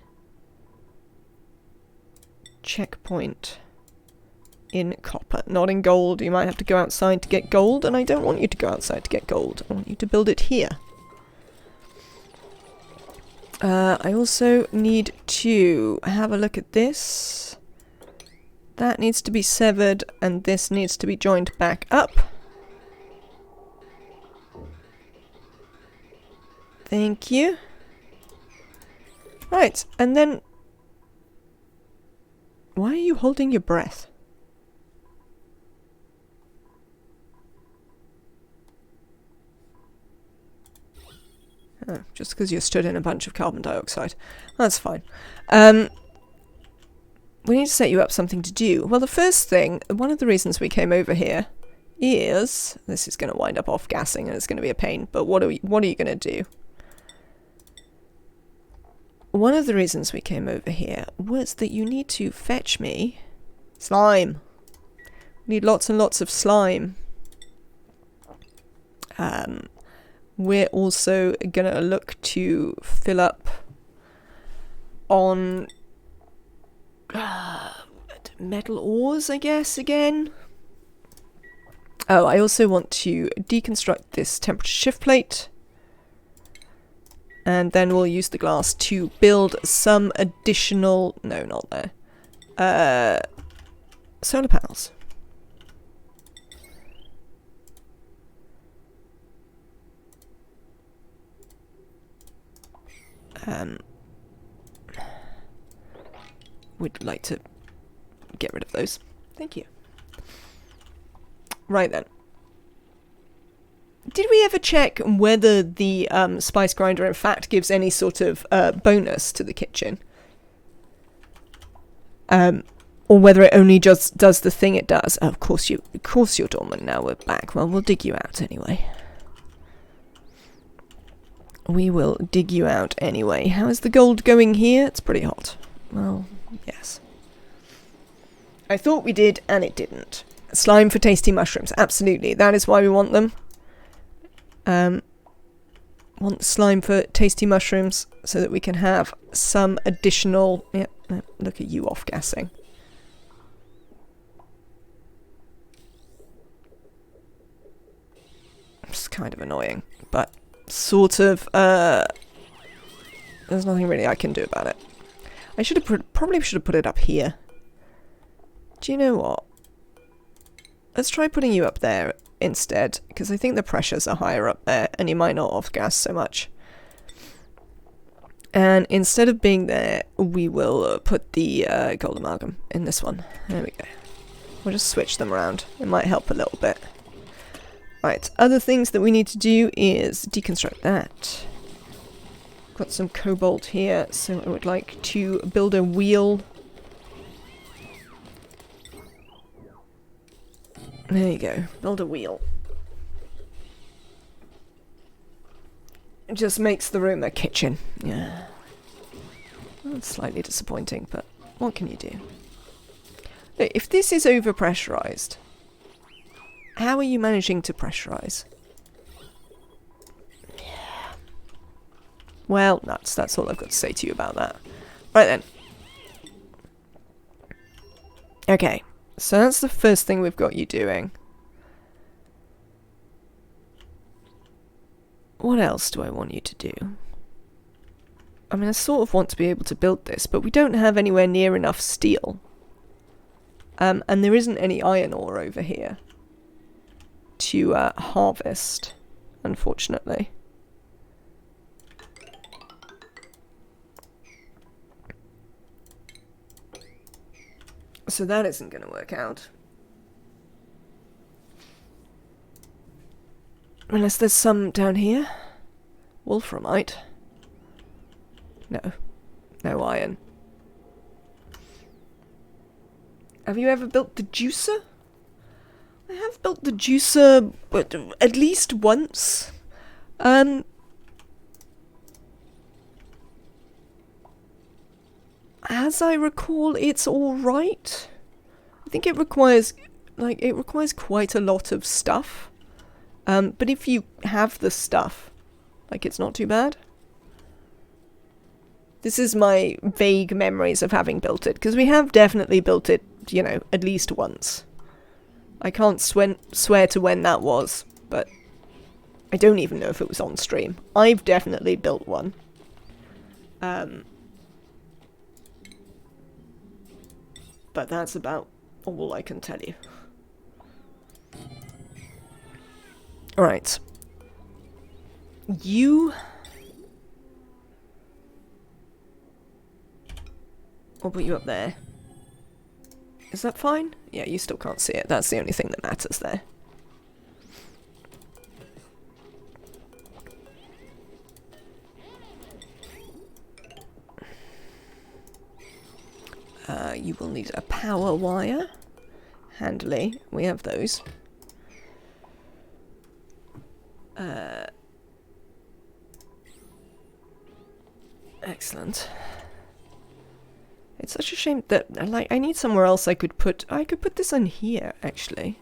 Checkpoint. In copper. Not in gold. You might have to go outside to get gold, and I don't want you to go outside to get gold. I want you to build it here. I also need to have a look at this. That needs to be severed, and this needs to be joined back up. Thank you. Right, and then... Why are you holding your breath? Oh, just because you're stood in a bunch of carbon dioxide. That's fine. We need to set you up something to do. Well, the first thing, one of the reasons we came over here is... This is going to wind up off-gassing and it's going to be a pain, but what are you going to do? One of the reasons we came over here was that you need to fetch me slime. We need lots and lots of slime. We're also going to look to fill up on metal ores, I guess, again. Oh, I also want to deconstruct this temperature shift plate. And then we'll use the glass to build some additional... No, not there. Solar panels. We'd like to get rid of those. Thank you. Right then. Did we ever check whether the spice grinder in fact gives any sort of bonus to the kitchen? Or whether it only just does the thing it does? Oh, of course you're dormant now. We're back. Well, we'll dig you out anyway. We will dig you out anyway. How is the gold going here? It's pretty hot. Well, yes. I thought we did, and it didn't. Slime for tasty mushrooms. Absolutely. That is why we want them. Want slime for tasty mushrooms so that we can have some additional... Yep, look at you off-gassing. It's kind of annoying, but sort of, there's nothing really I can do about it. I should have probably should have put it up here. Do you know what? Let's try putting you up there instead, because I think the pressures are higher up there, and you might not off-gas so much. And instead of being there, we will put the gold amalgam in this one. There we go. We'll just switch them around. It might help a little bit. Right, other things that we need to do is deconstruct that. Got some cobalt here, so I would like to build a wheel. There you go, build a wheel. It just makes the room a kitchen. Yeah. Well, it's slightly disappointing, but what can you do? Look, if this is overpressurized, how are you managing to pressurize? Yeah. Well, that's all I've got to say to you about that. Right then. Okay, so that's the first thing we've got you doing. What else do I want you to do? I mean, I sort of want to be able to build this, but we don't have anywhere near enough steel. And there isn't any iron ore over here to harvest, unfortunately. So that isn't going to work out. Unless there's some down here. Wolframite. No. No iron. Have you ever built the juicer? I have built the juicer, but at least once. As I recall, it's alright. I think it requires quite a lot of stuff. But if you have the stuff, it's not too bad. This is my vague memories of having built it, because we have definitely built it, at least once. I can't swear to when that was, but I don't even know if it was on stream. I've definitely built one. But that's about all I can tell you. Alright. I'll put you up there. Is that fine? Yeah, you still can't see it. That's the only thing that matters there. You will need a power wire. Handily, we have those. Excellent. It's such a shame that, like, I need somewhere else I could put this in here, actually.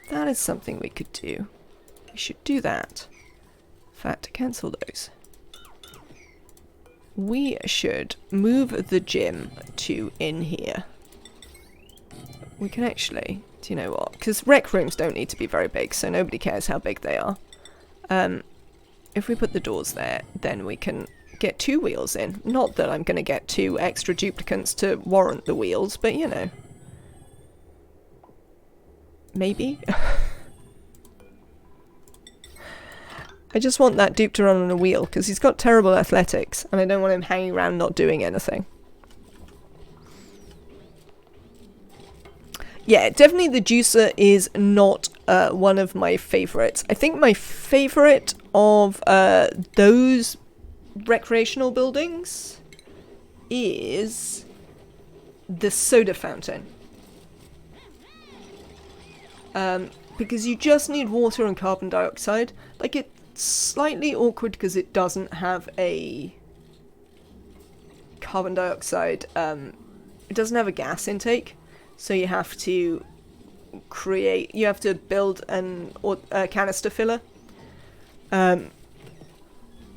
That is something we could do. We should do that. In fact, cancel those. We should move the gym to in here. We can actually, do you know what? Because rec rooms don't need to be very big, so nobody cares how big they are. If we put the doors there, then we can get 2 wheels in. Not that I'm going to get 2 extra duplicants to warrant the wheels, but you know. Maybe? I just want that dupe to run on a wheel, because he's got terrible athletics, and I don't want him hanging around not doing anything. Yeah, definitely the juicer is not one of my favourites. I think my favourite of those recreational buildings is the soda fountain. Because you just need water and carbon dioxide. Like, it's slightly awkward because it doesn't have a carbon dioxide, it doesn't have a gas intake, so you have to build a canister filler,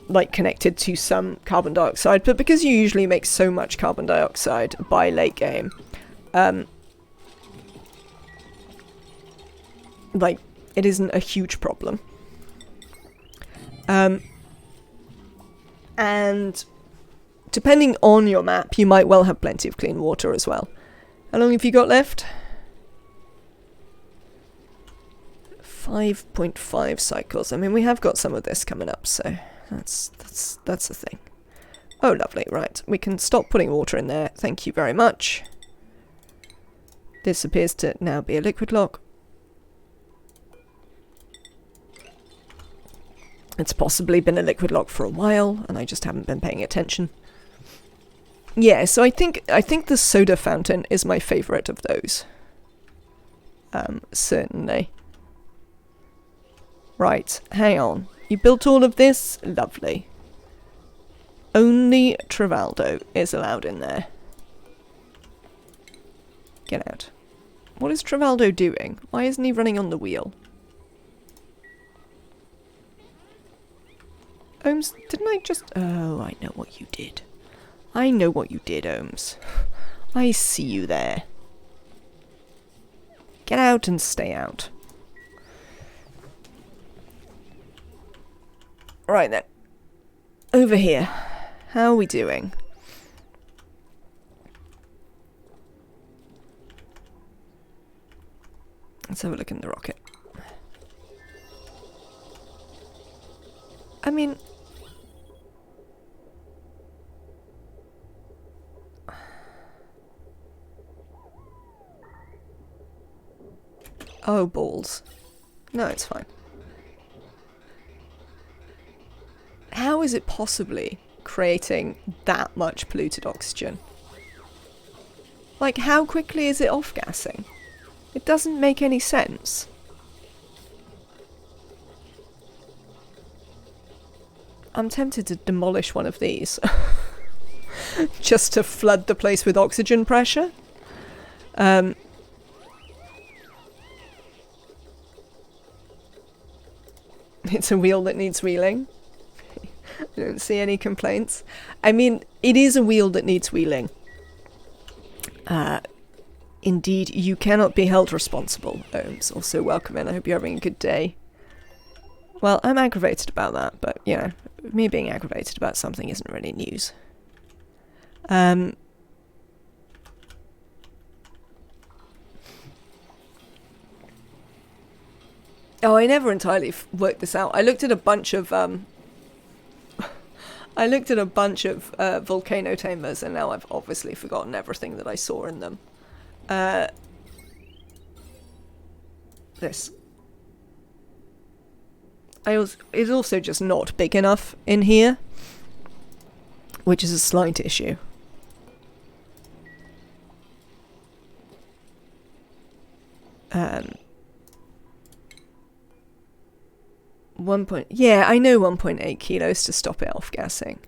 like connected to some carbon dioxide, but because you usually make so much carbon dioxide by late game, like, it isn't a huge problem. And depending on your map, you might well have plenty of clean water as well. How long have you got left? 5.5 cycles. I mean, we have got some of this coming up, so that's the thing. Oh, lovely. Right, we can stop putting water in there. Thank you very much. This appears to now be a liquid lock. It's possibly been a liquid lock for a while, and I just haven't been paying attention. Yeah, so I think the soda fountain is my favourite of those. Certainly. Right, hang on. You built all of this? Lovely. Only Travaldo is allowed in there. Get out. What is Travaldo doing? Why isn't he running on the wheel? Ohms, didn't I just... Oh, I know what you did. I know what you did, Ohms. I see you there. Get out and stay out. Right then. Over here. How are we doing? Let's have a look in the rocket. I mean... Oh, balls. No, it's fine. How is it possibly creating that much polluted oxygen? Like, how quickly is it off-gassing? It doesn't make any sense. I'm tempted to demolish one of these. Just to flood the place with oxygen pressure. It's a wheel that needs wheeling. I don't see any complaints. I mean, it is a wheel that needs wheeling. Indeed, you cannot be held responsible, Ohms. Also welcome in. I hope you're having a good day. Well, I'm aggravated about that, but, you know, me being aggravated about something isn't really news. Oh, I never entirely worked this out. I looked at a bunch of volcano tamers, and now I've obviously forgotten everything that I saw in them. This. It's also just not big enough in here, which is a slight issue. Yeah, I know 1.8 kilos to stop it off gassing.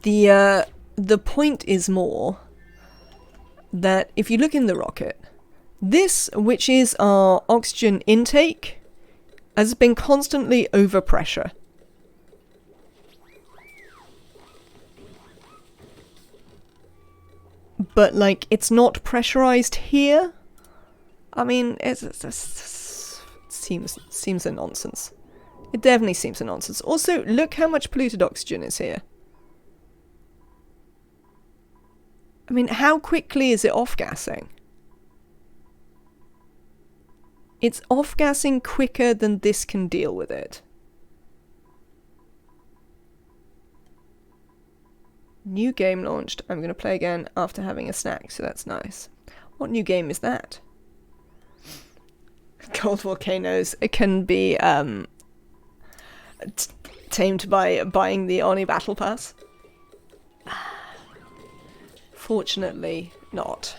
The point is more that if you look in the rocket, this, which is our oxygen intake, has been constantly over pressure. But, like, it's not pressurized here. I mean, it seems a nonsense. It definitely seems a nonsense. Also, look how much polluted oxygen is here. I mean, how quickly is it off-gassing? It's off-gassing quicker than this can deal with it. New game launched. I'm going to play again after having a snack, so that's nice. What new game is that? Cold volcanoes. It can be tamed by buying the ONI battle pass. Fortunately, not.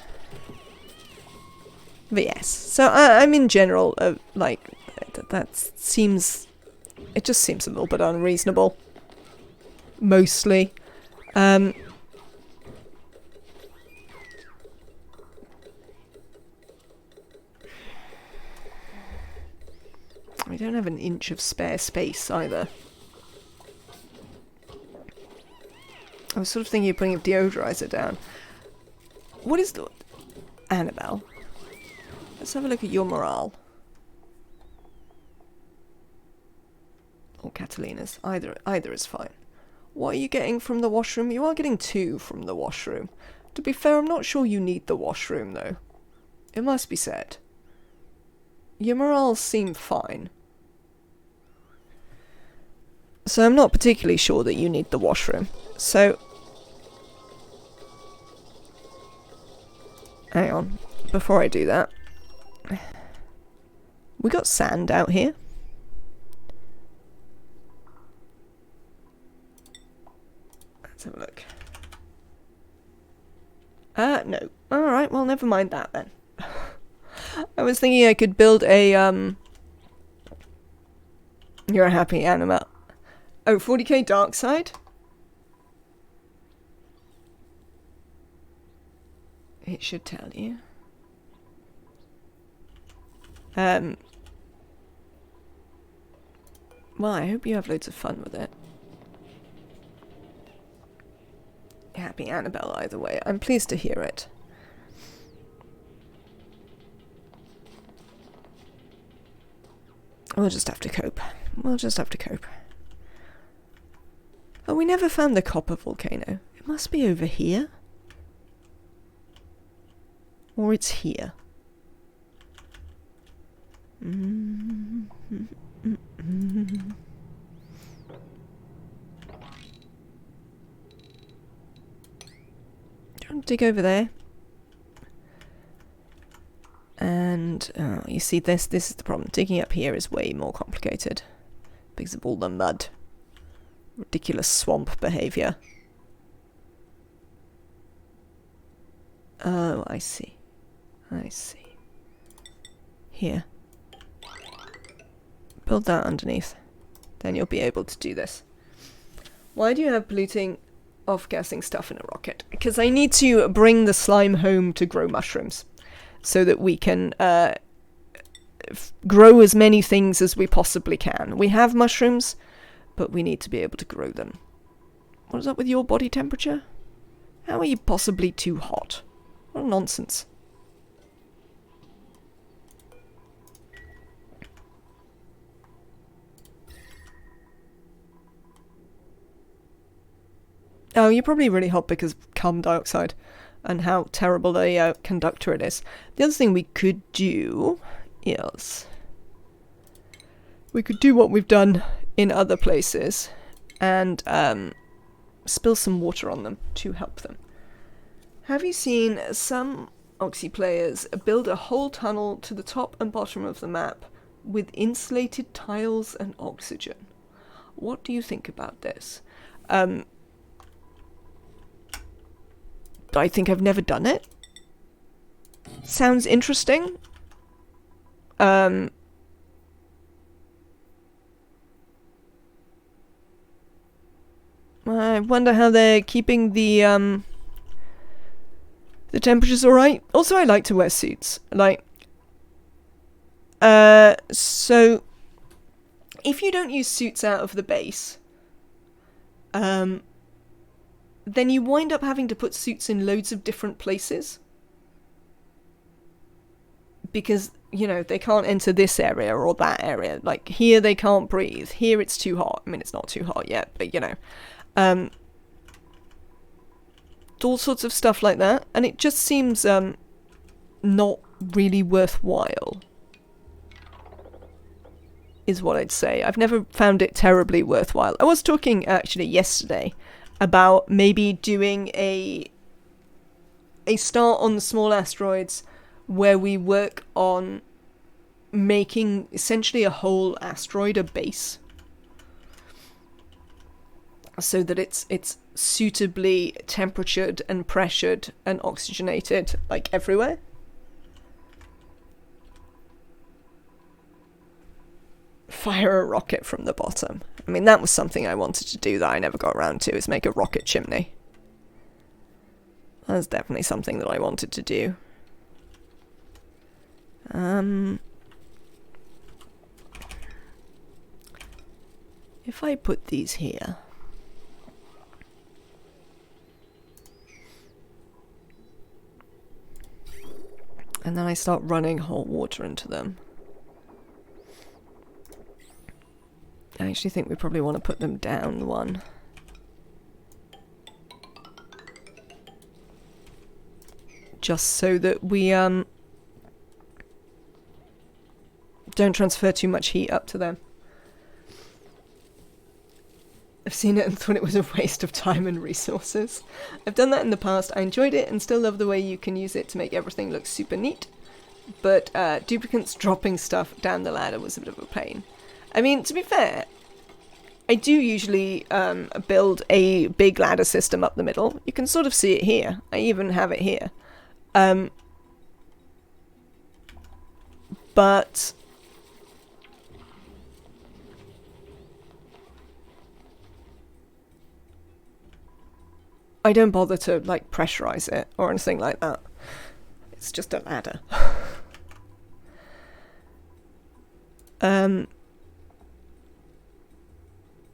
But yes, so I'm in general, like, that seems... It just seems a little bit unreasonable. Mostly. We don't have an inch of spare space either. I was sort of thinking of putting a deodorizer down. What is the... Annabelle. Let's have a look at your morale. Or Catalina's. Either is fine. What are you getting from the washroom? You are getting 2 from the washroom. To be fair, I'm not sure you need the washroom, though. It must be said. Your morals seem fine. So I'm not particularly sure that you need the washroom. So... Hang on. Before I do that... We got sand out here. Let's have a look. No. Alright, well, never mind that then. I was thinking I could build a, You're a happy animal. Oh, 40k dark side? It should tell you. Well, I hope you have loads of fun with it. Happy Annabelle either way. I'm pleased to hear it. We'll just have to cope. We'll just have to cope. Oh, we never found the copper volcano. It must be over here. Or it's here. Don't dig over there. And you see this is the problem. Digging up here is way more complicated because of all the mud. Ridiculous swamp behaviour. Oh, I see. I see. Here. Build that underneath. Then you'll be able to do this. Why do you have polluting off-gassing stuff in a rocket? Because I need to bring the slime home to grow mushrooms. So that we can grow as many things as we possibly can. We have mushrooms, but we need to be able to grow them. What is up with your body temperature? How are you possibly too hot? What nonsense. Oh, you're probably really hot because of carbon dioxide. and how terrible a conductor it is. The other thing we could do is we could do what we've done in other places and spill some water on them to help them. Have you seen some Oxy players build a whole tunnel to the top and bottom of the map with insulated tiles and oxygen? What do you think about this? I think I've never done it. Sounds interesting. I wonder how they're keeping the temperatures alright. Also, I like to wear suits. Like, so if you don't use suits out of the base, then you wind up having to put suits in loads of different places. Because, you know, they can't enter this area or that area. Like, here they can't breathe. Here it's too hot. I mean, it's not too hot yet, but, you know. All sorts of stuff like that. And it just seems, not really worthwhile. Is what I'd say. I've never found it terribly worthwhile. I was talking, actually, yesterday about maybe doing a start on the small asteroids where we work on making essentially a whole asteroid a base so that it's suitably temperatured and pressured and oxygenated like everywhere. Fire a rocket from the bottom. I mean, that was something I wanted to do that I never got around to, is make a rocket chimney. That's definitely something that I wanted to do. If I put these here... and then I start running hot water into them... I actually think we probably want to put them down one. Just so that we don't transfer too much heat up to them. I've seen it and thought it was a waste of time and resources. I've done that in the past. I enjoyed it and still love the way you can use it to make everything look super neat. But duplicates dropping stuff down the ladder was a bit of a pain. I mean, to be fair, I do usually build a big ladder system up the middle. You can sort of see it here. I even have it here. But I don't bother to, like, pressurize it or anything like that. It's just a ladder.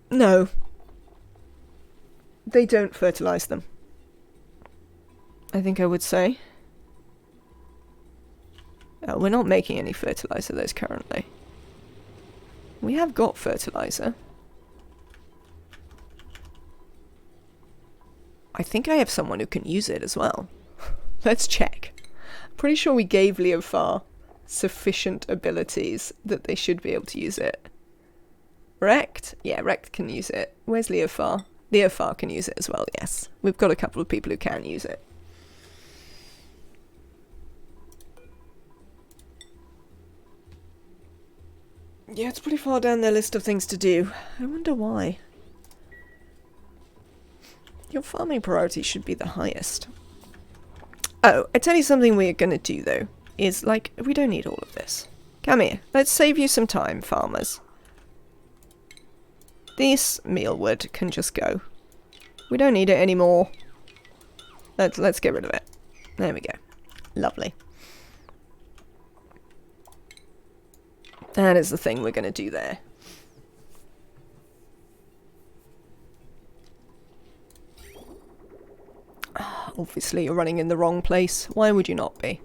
No. They don't fertilize them, I think I would say. We're not making any fertilizer those currently. We have got fertilizer. I think I have someone who can use it as well. Let's check. Pretty sure we gave Leofar sufficient abilities that they should be able to use it. Rekt? Yeah, Rekt can use it. Where's Leofar? Leofar can use it as well, yes. We've got a couple of people who can use it. Yeah, it's pretty far down their list of things to do. I wonder why. Your farming priority should be the highest. Oh, I tell you something we're going to do, though, is, like, we don't need all of this. Come here. Let's save you some time, farmers. This mealwood can just go. We don't need it anymore. Let's get rid of it. There we go. Lovely. That is the thing we're going to do there. Obviously, you're running in the wrong place. Why would you not be?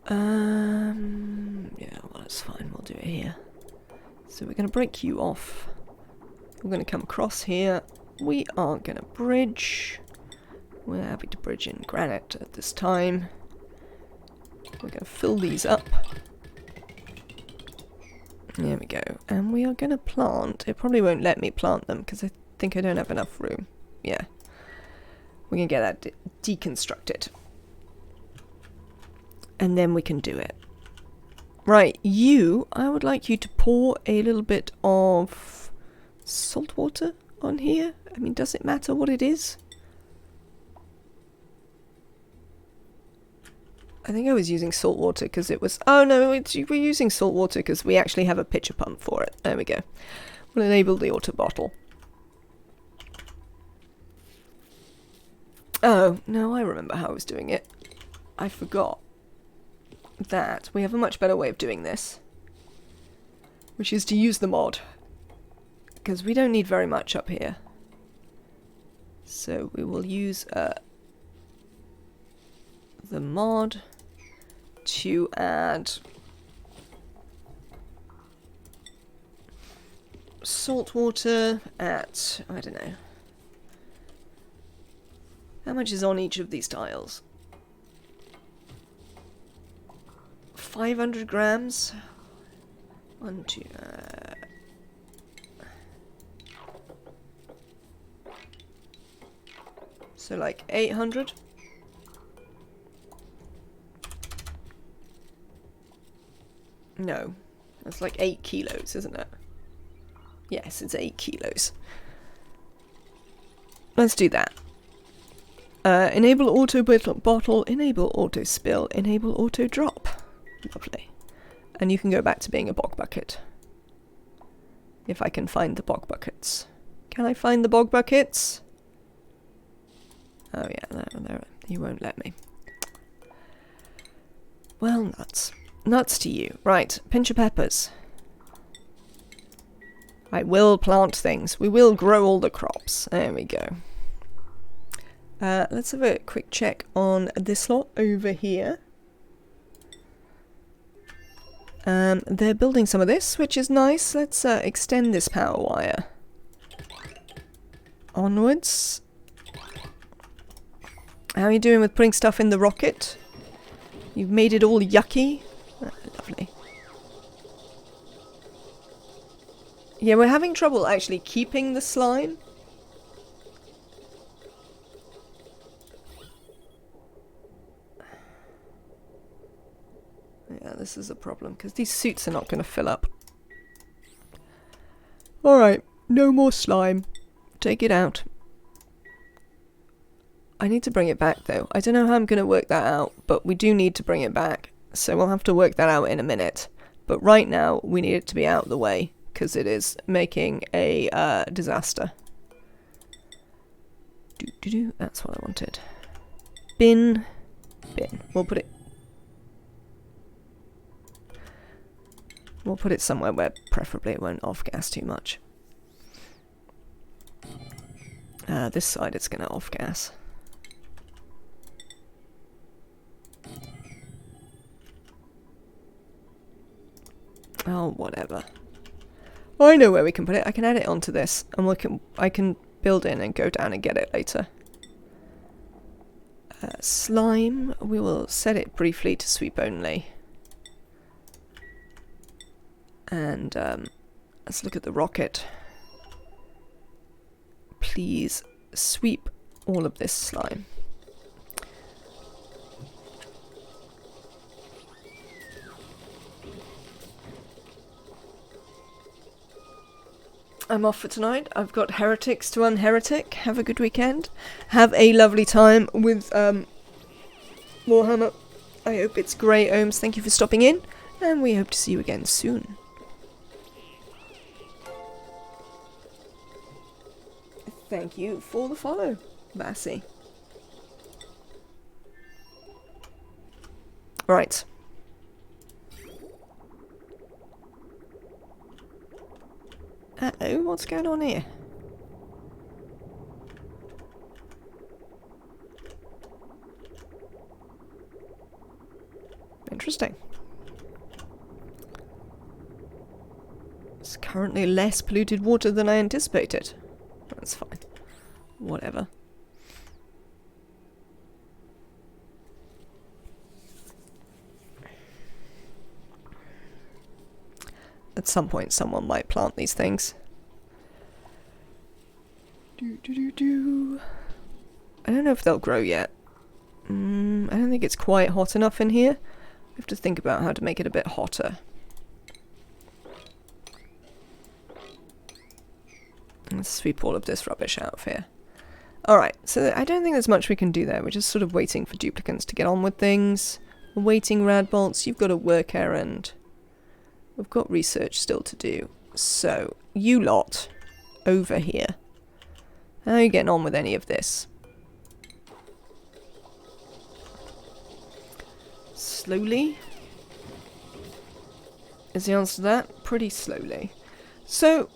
Yeah, well, that's fine. We'll do it here. So we're going to break you off. We're going to come across here. We are going to bridge. We're happy to bridge in granite at this time. We're going to fill these up. There we go. And we are going to plant. It probably won't let me plant them because I think I don't have enough room. Yeah. We can get that deconstructed. And then we can do it. Right, I would like you to pour a little bit of salt water on here. I mean, does it matter what it is? I think I was using salt water because it was... Oh no, we're using salt water because we actually have a pitcher pump for it. There we go. We'll enable the auto bottle. Oh, no, I remember how I was doing it. I forgot that we have a much better way of doing this, which is to use the mod, because we don't need very much up here. So we will use the mod to add salt water at, I don't know, how much is on each of these tiles? 500 grams? 1, 2, so like 800? No, that's like 8 kilos, isn't it? Yes, it's 8 kilos. Let's do that. Enable auto bottle, enable auto spill, enable auto drop. Lovely. And you can go back to being a bog bucket. If I can find the bog buckets. Can I find the bog buckets? Oh yeah, there. You won't let me. Well, nuts. Nuts to you. Right, pinch of peppers. I will plant things. We will grow all the crops. There we go. Let's have a quick check on this lot over here. They're building some of this, which is nice. Let's extend this power wire onwards. How are you doing with putting stuff in the rocket? You've made it all yucky. Oh, lovely. Yeah, we're having trouble actually keeping the slime. Yeah, this is a problem, because these suits are not going to fill up. Alright, no more slime. Take it out. I need to bring it back, though. I don't know how I'm going to work that out, but we do need to bring it back. So we'll have to work that out in a minute. But right now, we need it to be out of the way, because it is making a disaster. That's what I wanted. Bin. We'll put it somewhere where preferably it won't off-gas too much. This side it's going to off-gas. Oh, whatever. I know where we can put it. I can add it onto this, and I can build in and go down and get it later. Slime, we will set it briefly to sweep only. And let's look at the rocket. Please sweep all of this slime. I'm off for tonight. I've got heretics to unheretic. Have a good weekend. Have a lovely time with Warhammer. I hope it's great, Ohms. Thank you for stopping in, and we hope to see you again soon. Thank you for the follow, Bassy. Right. Uh-oh, what's going on here? Interesting. It's currently less polluted water than I anticipated. That's fine. Whatever. At some point someone might plant these things. I don't know if they'll grow yet. I don't think it's quite hot enough in here. We have to think about how to make it a bit hotter. Let's sweep all of this rubbish out of here. Alright, so I don't think there's much we can do there. We're just sort of waiting for duplicants to get on with things. We're waiting, Radbolts. You've got a work errand. We've got research still to do. So, you lot, over here. How are you getting on with any of this? Slowly? Is the answer to that? Pretty slowly. So,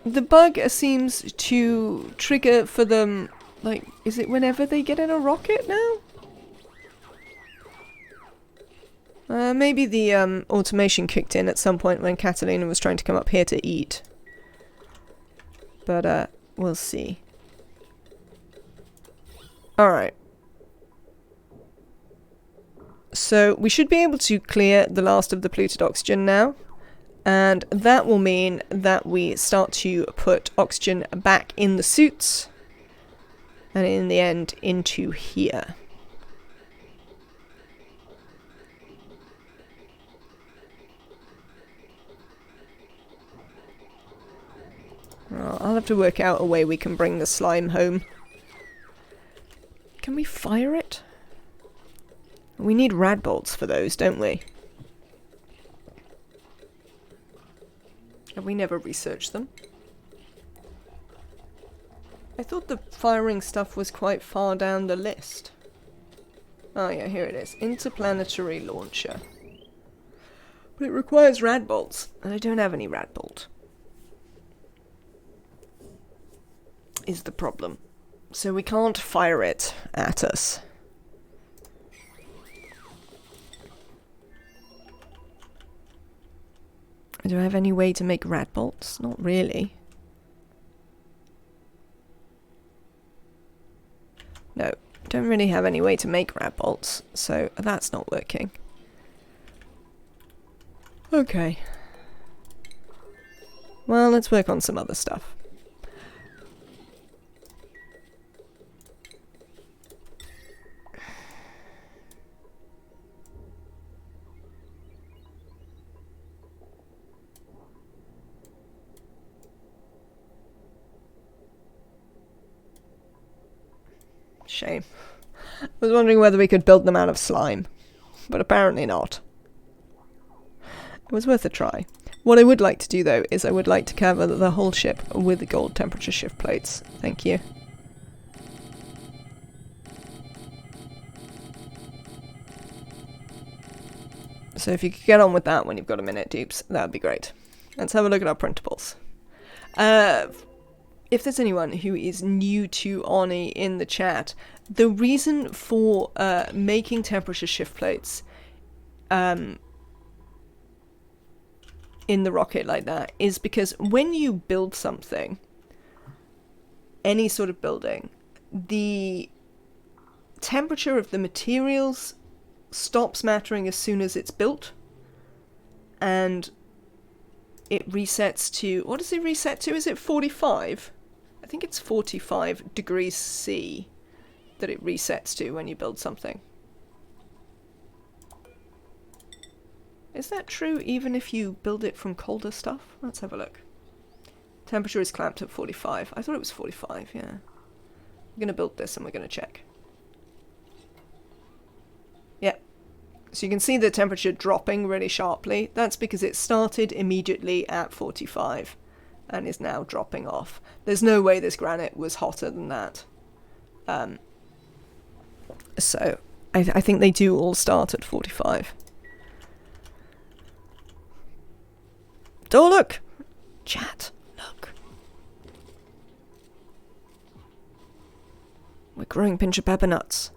the bug seems to trigger for them, like, is it whenever they get in a rocket now? Maybe the automation kicked in at some point when Catalina was trying to come up here to eat. But, we'll see. Alright. So, we should be able to clear the last of the polluted oxygen now. And that will mean that we start to put oxygen back in the suits. And in the end, into here. I'll have to work out a way we can bring the slime home. Can we fire it? We need rad bolts for those, don't we? Have we never researched them? I thought the firing stuff was quite far down the list. Oh yeah, here it is. Interplanetary launcher. But it requires rad bolts, and I don't have any rad bolt. Is the problem. So we can't fire it at us. Do I have any way to make rad bolts? Not really. No, don't really have any way to make rad bolts, so that's not working. Okay. Well, let's work on some other stuff. Shame. I was wondering whether we could build them out of slime, but apparently not. It was worth a try. What I would like to do, though, is I would like to cover the whole ship with the gold temperature shift plates. Thank you. So if you could get on with that when you've got a minute, Dupes, that would be great. Let's have a look at our printables. If there's anyone who is new to ONI in the chat, the reason for making temperature shift plates in the rocket like that is because when you build something, any sort of building, the temperature of the materials stops mattering as soon as it's built, and it resets to, what does it reset to? Is it 45? I think it's 45 degrees C that it resets to when you build something. Is that true even if you build it from colder stuff? Let's have a look. Temperature is clamped at 45. I thought it was 45, yeah. We're going to build this and we're going to check. Yep. So you can see the temperature dropping really sharply. That's because it started immediately at 45 and is now dropping off. There's no way this granite was hotter than that. So I think they do all start at 45. Oh, look! Chat, look. We're growing pincher pepper nuts.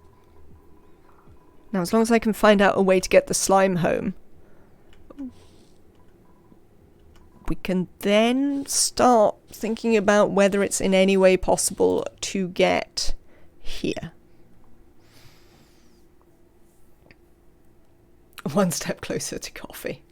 Now, as long as I can find out a way to get the slime home, we can then start thinking about whether it's in any way possible to get here. One step closer to coffee.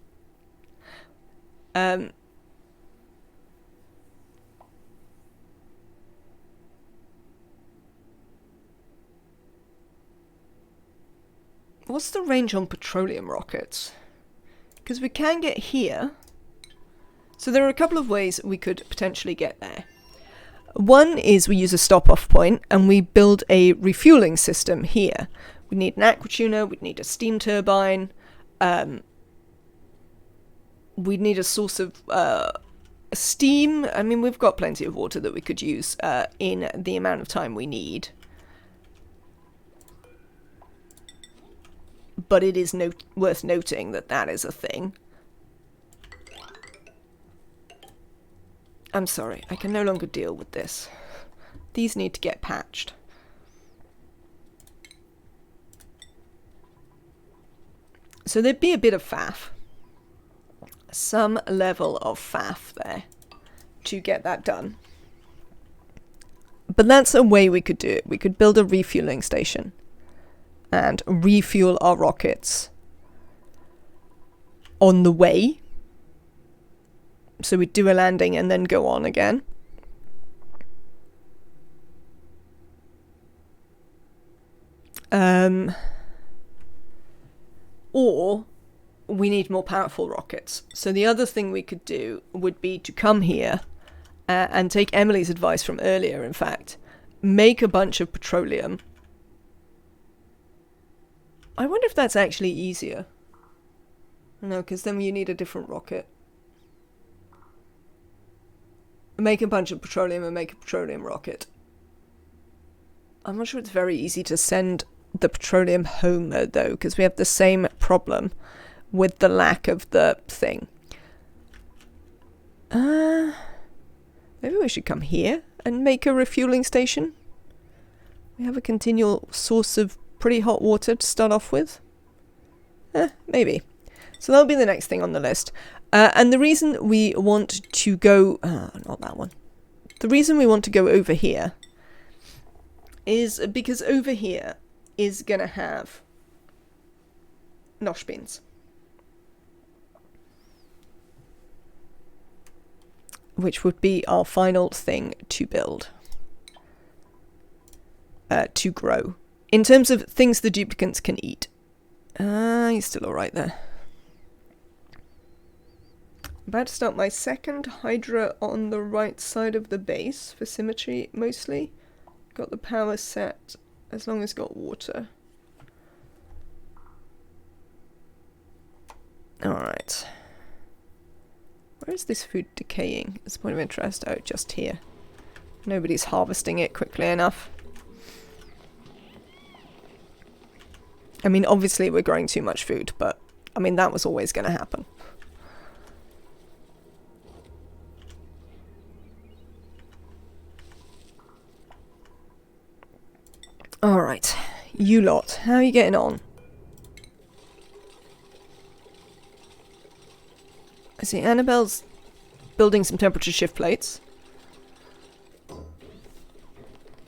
What's the range on petroleum rockets? Because we can get here. So there are a couple of ways we could potentially get there. One is we use a stop-off point and we build a refueling system here. We need an aquatuner, we'd need a steam turbine, we'd need a source of steam. I mean, we've got plenty of water that we could use in the amount of time we need. But it is worth noting that that is a thing. I'm sorry, I can no longer deal with this. These need to get patched. So there'd be a bit of faff. Some level of faff there to get that done. But that's a way we could do it. We could build a refueling station and refuel our rockets on the way. So we'd do a landing and then go on again. Or we need more powerful rockets. So the other thing we could do would be to come here and take Emily's advice from earlier, in fact. Make a bunch of petroleum. I wonder if that's actually easier. No, because then you need a different rocket. Make a bunch of petroleum and make a petroleum rocket. I'm not sure it's very easy to send the petroleum home though, because we have the same problem with the lack of the thing. Maybe we should come here and make a refueling station. We have a continual source of pretty hot water to start off with. Maybe. So that'll be the next thing on the list. And the reason we want to go... not that one. The reason we want to go over here is because over here is going to have nosh beans. Which would be our final thing to build. To grow. In terms of things the duplicants can eat. He's still alright there. About to start my second Hydra on the right side of the base for symmetry mostly. Got the power set as long as got water. Alright. Where is this food decaying? As a point of interest. Oh, just here. Nobody's harvesting it quickly enough. I mean, obviously we're growing too much food, but I mean, that was always going to happen. Alright, you lot, how are you getting on? I see Annabelle's building some temperature shift plates.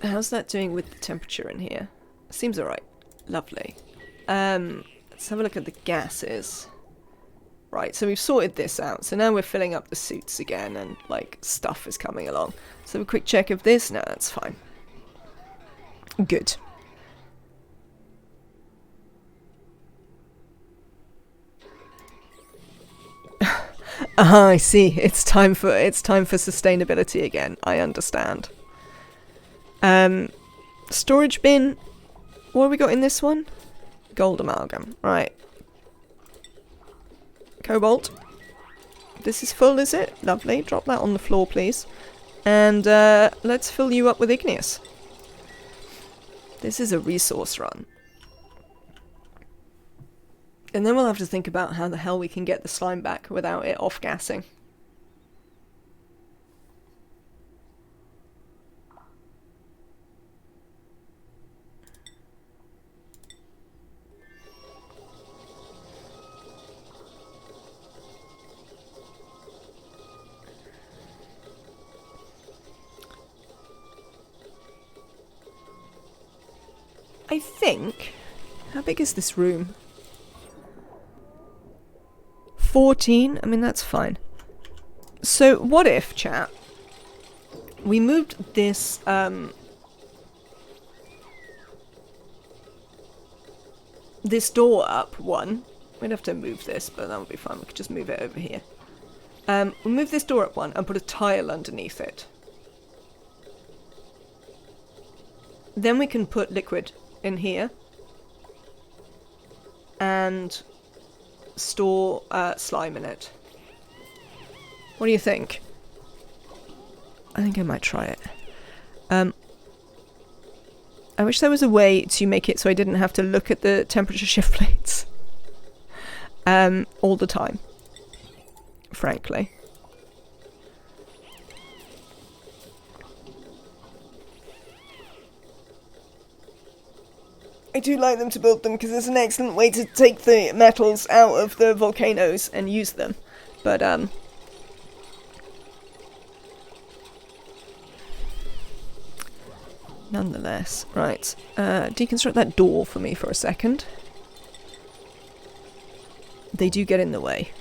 How's that doing with the temperature in here? Seems alright. Lovely. Let's have a look at the gases. Right, so we've sorted this out. So now we're filling up the suits again and, like, stuff is coming along. So have a quick check of this. No, that's fine. Good. I see. It's time for sustainability again. I understand. Storage bin. What have we got in this one? Gold amalgam. Right. Cobalt. This is full, is it? Lovely. Drop that on the floor, please. And let's fill you up with igneous. This is a resource run. And then we'll have to think about how the hell we can get the slime back without it off-gassing. I think... How big is this room? 14? I mean, that's fine. So, what if, chat, we moved this, this door up one. We'd have to move this, but that would be fine. We could just move it over here. We'll move this door up one and put a tile underneath it. Then we can put liquid in here. And store slime in it. What do you think? I think I might try it. I wish there was a way to make it so I didn't have to look at the temperature shift plates all the time, frankly. I do like them to build them because it's an excellent way to take the metals out of the volcanoes and use them. But, nonetheless, right. Deconstruct that door for me for a second. They do get in the way.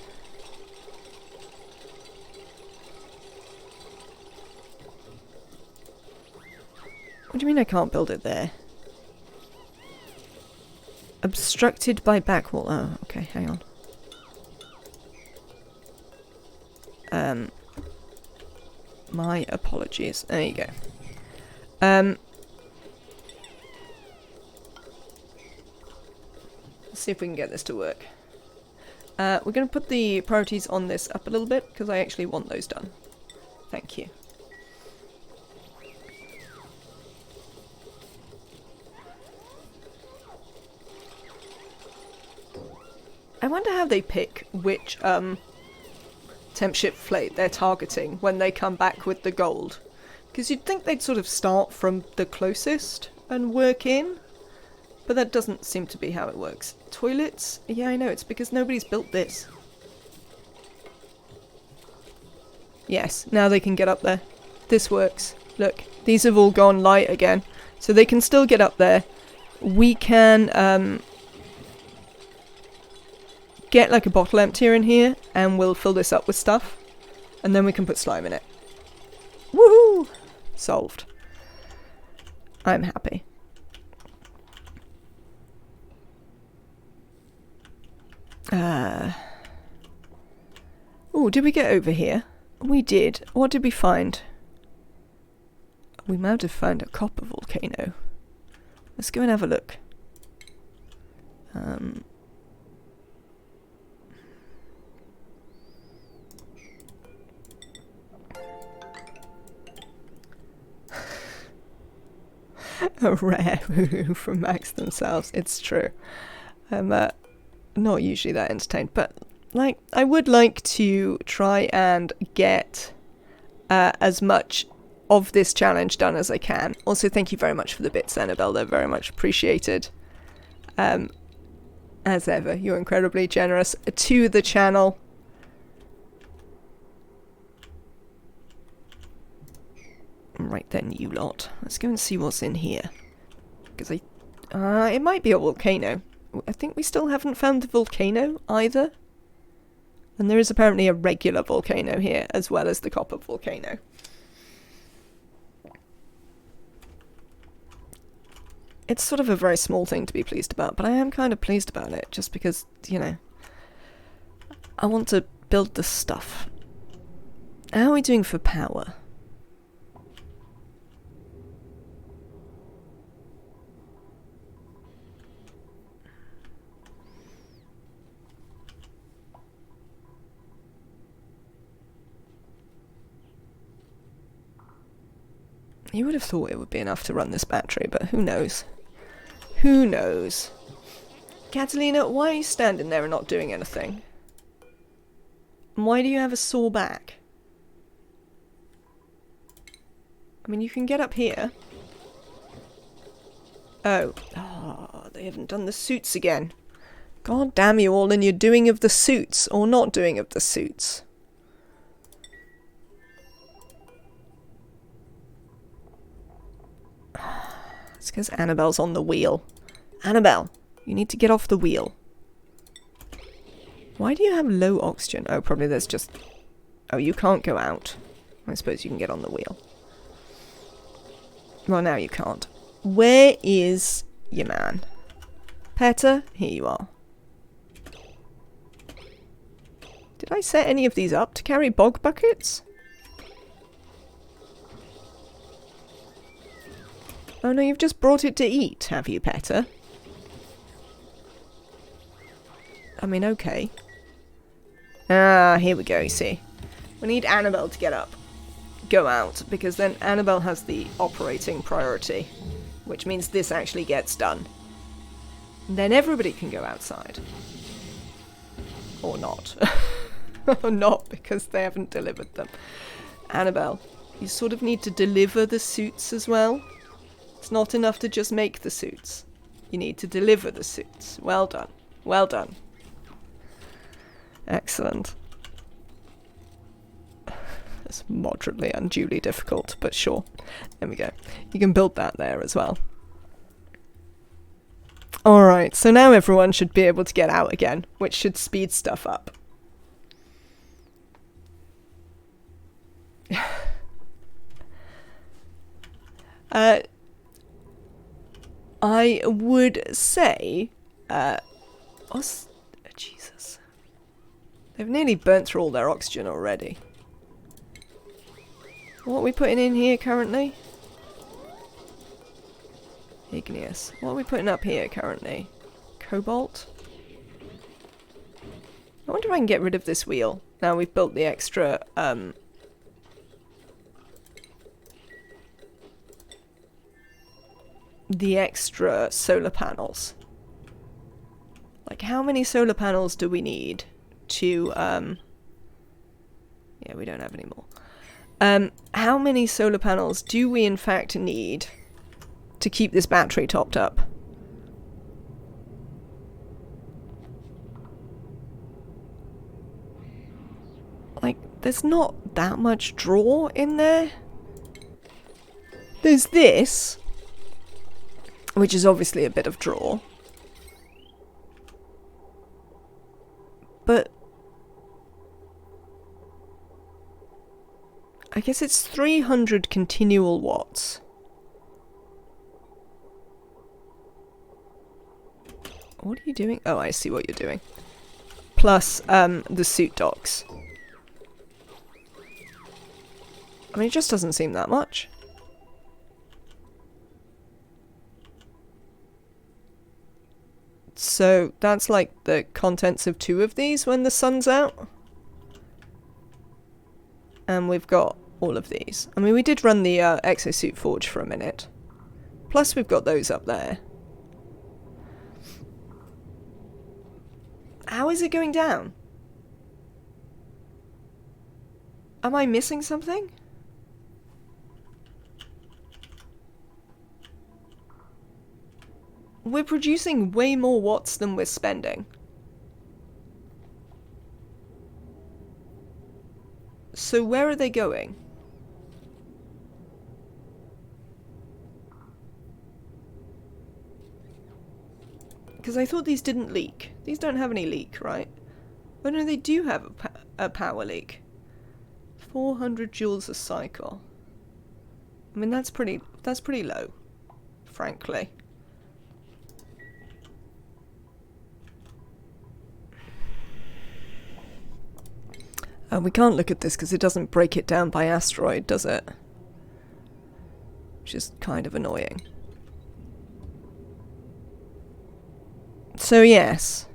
What do you mean I can't build it there? Obstructed by back wall. Oh, okay, hang on. My apologies. There you go. Let's see if we can get this to work. We're going to put the priorities on this up a little bit, because I actually want those done. Thank you. I wonder how they pick which temp shift plate they're targeting when they come back with the gold. Because you'd think they'd sort of start from the closest and work in. But that doesn't seem to be how it works. Toilets? Yeah, I know, it's because nobody's built this. Yes, now they can get up there. This works. Look, these have all gone light again. So they can still get up there. We can, get like a bottle emptier in here and we'll fill this up with stuff and then we can put slime in it. Woohoo! Solved. I'm happy. Oh, did we get over here? We did. What did we find? We might have found a copper volcano. Let's go and have a look. A rare woohoo from Max themselves. It's true. I'm not usually that entertained, but like I would like to try and get as much of this challenge done as I can. Also, thank you very much for the bits, Annabelle. They're very much appreciated. As ever, you're incredibly generous to the channel. Right then, you lot. Let's go and see what's in here. Because it might be a volcano. I think we still haven't found the volcano either. And there is apparently a regular volcano here, as well as the copper volcano. It's sort of a very small thing to be pleased about, but I am kind of pleased about it, just because, you know, I want to build the stuff. How are we doing for power? You would have thought it would be enough to run this battery, but who knows? Who knows? Catalina, why are you standing there and not doing anything? And why do you have a sore back? I mean, you can get up here. Oh, they haven't done the suits again. God damn you all and your doing of the suits, or not doing of the suits. It's because Annabelle's on the wheel. Annabelle, you need to get off the wheel. Why do you have low oxygen? Oh, probably there's just... Oh, you can't go out. I suppose you can get on the wheel. Well, now you can't. Where is your man? Petter, here you are. Did I set any of these up to carry bog buckets? Oh no, you've just brought it to eat, have you, Petter? I mean, okay. Ah, here we go, you see. We need Annabelle to get up. Go out, because then Annabelle has the operating priority. Which means this actually gets done. And then everybody can go outside. Or not. Or not, because they haven't delivered them. Annabelle, you sort of need to deliver the suits as well. It's not enough to just make the suits. You need to deliver the suits. Well done. Well done. Excellent. It's moderately unduly difficult, but sure. There we go. You can build that there as well. Alright, so now everyone should be able to get out again, which should speed stuff up. I would say... Jesus. They've nearly burnt through all their oxygen already. What are we putting in here currently? Igneous. What are we putting up here currently? Cobalt? I wonder if I can get rid of this wheel. Now we've built the extra, solar panels. Like, how many solar panels do we need to, yeah, we don't have any more. How many solar panels do we in fact need to keep this battery topped up? Like, there's not that much draw in there. There's this, which is obviously a bit of draw. But I guess it's 300 continual watts. What are you doing? Oh, I see what you're doing. Plus, the suit docks. I mean, it just doesn't seem that much. So, that's like the contents of 2 of these when the sun's out. And we've got all of these. I mean, we did run the exosuit forge for a minute. Plus, we've got those up there. How is it going down? Am I missing something? We're producing way more watts than we're spending. So where are they going? Because I thought these didn't leak. These don't have any leak, right? Oh no, they do have a power leak. 400 joules a cycle. I mean, that's pretty low, frankly. We can't look at this because it doesn't break it down by asteroid, does it? Which is kind of annoying. So yes.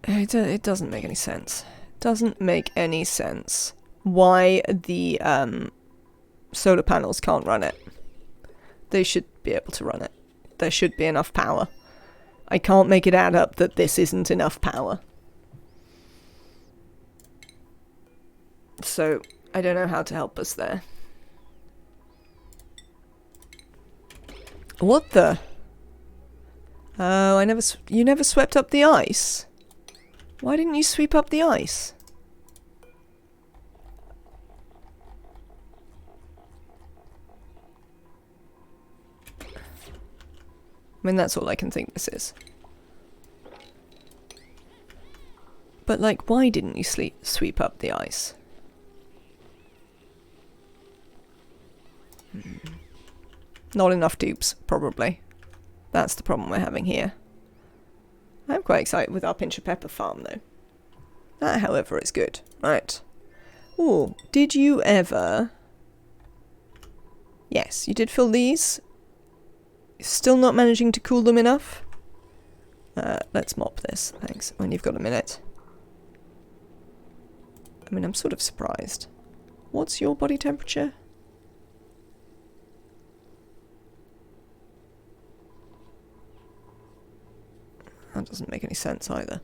It doesn't make any sense. It doesn't make any sense why the solar panels can't run it. They should be able to run it. There should be enough power. I can't make it add up that this isn't enough power. So, I don't know how to help us there. What the? Oh, you never swept up the ice? Why didn't you sweep up the ice? I mean, that's all I can think this is. But, like, why didn't you sweep up the ice? Not enough dupes, probably. That's the problem we're having here. I'm quite excited with our pinch of pepper farm, though. That, however, is good. Right. Ooh, did you ever... Yes, you did fill these. Still not managing to cool them enough? Let's mop this, thanks, when you've got a minute. I mean, I'm sort of surprised. What's your body temperature? That doesn't make any sense either.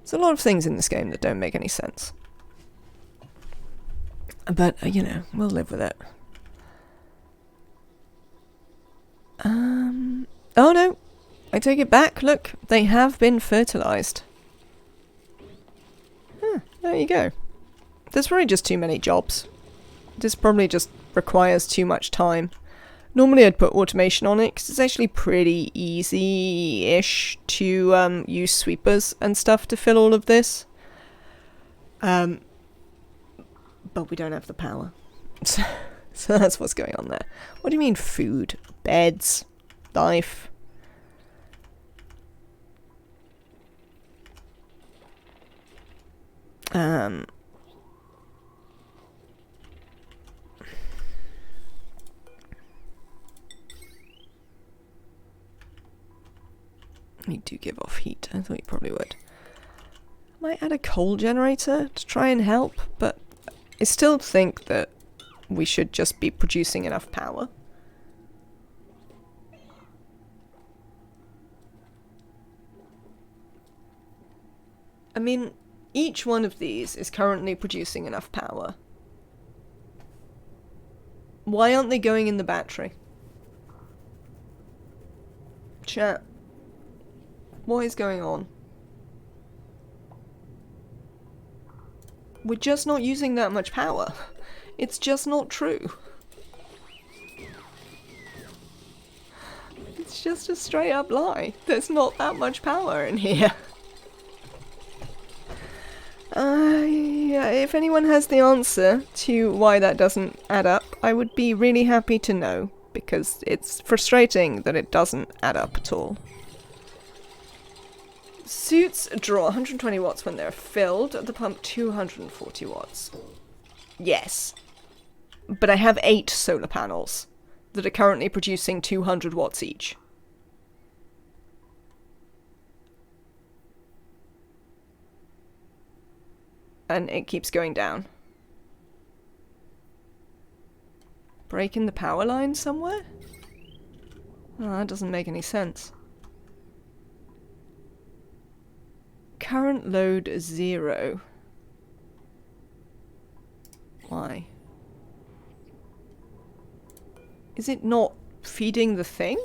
There's a lot of things in this game that don't make any sense. But, you know, we'll live with it. Oh no! I take it back, look, they have been fertilized. Huh, there you go. There's probably just too many jobs. This probably just requires too much time. Normally I'd put automation on it, because it's actually pretty easy-ish to use sweepers and stuff to fill all of this. But we don't have the power. So that's what's going on there. What do you mean food? Beds? Life? You do give off heat. I thought you probably would. Might add a coal generator to try and help, but I still think that we should just be producing enough power. I mean, each one of these is currently producing enough power. Why aren't they going in the battery? Chat. What is going on? We're just not using that much power. It's just not true. It's just a straight up lie. There's not that much power in here. Yeah, if anyone has the answer to why that doesn't add up, I would be really happy to know, because it's frustrating that it doesn't add up at all. Suits draw 120 watts when they're filled, the pump 240 watts. Yes. But I have 8 solar panels that are currently producing 200 watts each. And it keeps going down. Break in the power line somewhere? Oh, that doesn't make any sense. Current load 0. Why? Is it not feeding the thing?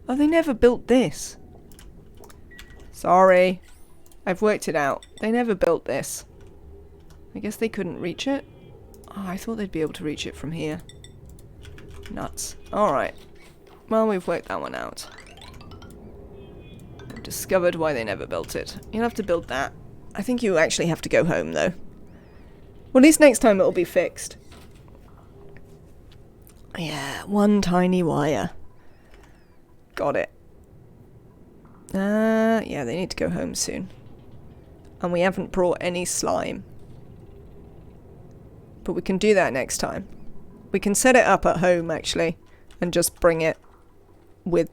Oh, they never built this. Sorry. I've worked it out. They never built this. I guess they couldn't reach it? Oh, I thought they'd be able to reach it from here. Nuts. Alright. Well, we've worked that one out. I've discovered why they never built it. You'll have to build that. I think you actually have to go home, though. Well, at least next time it'll be fixed. Yeah, one tiny wire. Got it. Yeah, they need to go home soon. And we haven't brought any slime. But we can do that next time. We can set it up at home, actually, and just bring it with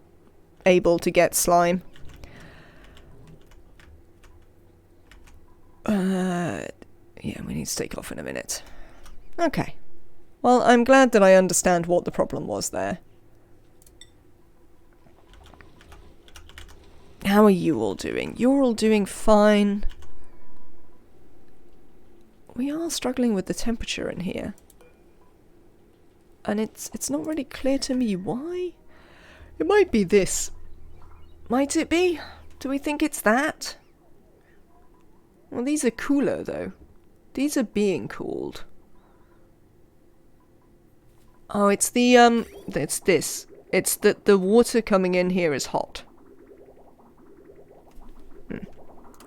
able to get slime. Yeah, we need to take off in a minute. Okay. Well, I'm glad that I understand what the problem was there. How are you all doing? You're all doing fine. We are struggling with the temperature in here. And it's not really clear to me why. It might be this. Might it be? Do we think it's that? Well, these are cooler, though. These are being cooled. Oh, it's the, it's this. It's that the water coming in here is hot.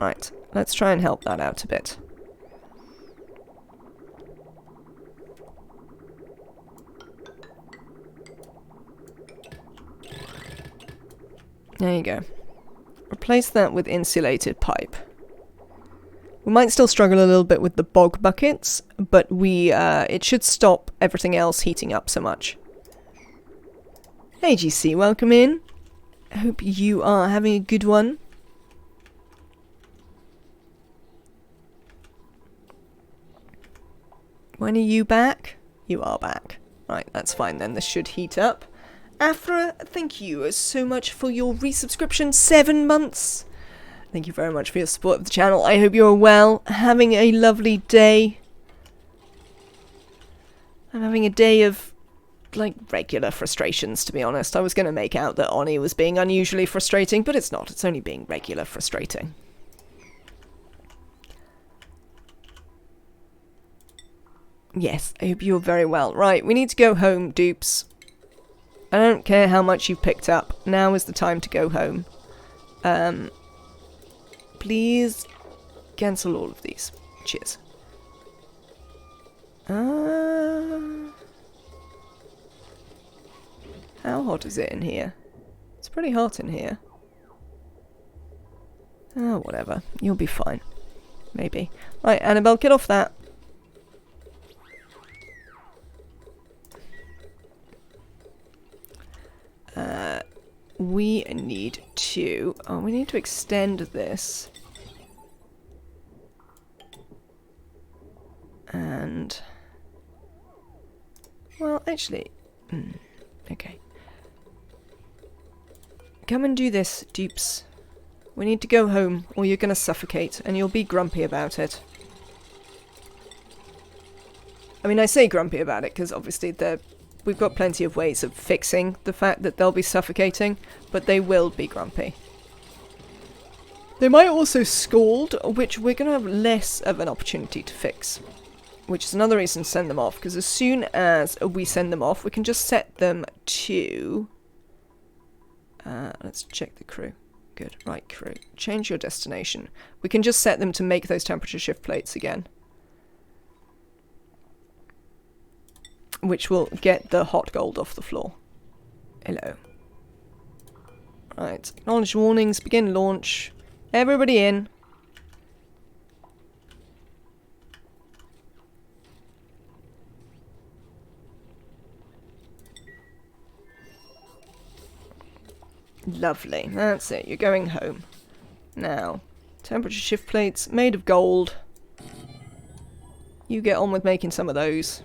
Right, let's try and help that out a bit. There you go. Replace that with insulated pipe. We might still struggle a little bit with the bog buckets, but it should stop everything else heating up so much. Hey GC, welcome in. I hope you are having a good one. When are you back? You are back. Right, that's fine then. This should heat up. Afra, thank you so much for your resubscription. 7 months. Thank you very much for your support of the channel. I hope you're well. Having a lovely day. I'm having a day of, like, regular frustrations, to be honest. I was going to make out that ONI was being unusually frustrating, but it's not. It's only being regular frustrating. Yes, I hope you're very well. Right, we need to go home, Dupes. I don't care how much you've picked up. Now is the time to go home. Please cancel all of these. Cheers. How hot is it in here? It's pretty hot in here. Oh, whatever. You'll be fine. Maybe. Right, Annabelle, get off that. We need to... Oh, we need to extend this. And... Well, actually... okay. Come and do this, Dupes. We need to go home, or you're gonna suffocate, and you'll be grumpy about it. I mean, I say grumpy about it, because obviously we've got plenty of ways of fixing the fact that they'll be suffocating, but they will be grumpy. They might also scald, which we're going to have less of an opportunity to fix. Which is another reason to send them off, because as soon as we send them off, we can just set them to... let's check the crew. Good. Right, crew. Change your destination. We can just set them to make those temperature shift plates again. Which will get the hot gold off the floor. Hello. Right. Acknowledge warnings. Begin launch. Everybody in. Lovely. That's it. You're going home. Now, temperature shift plates made of gold. You get on with making some of those.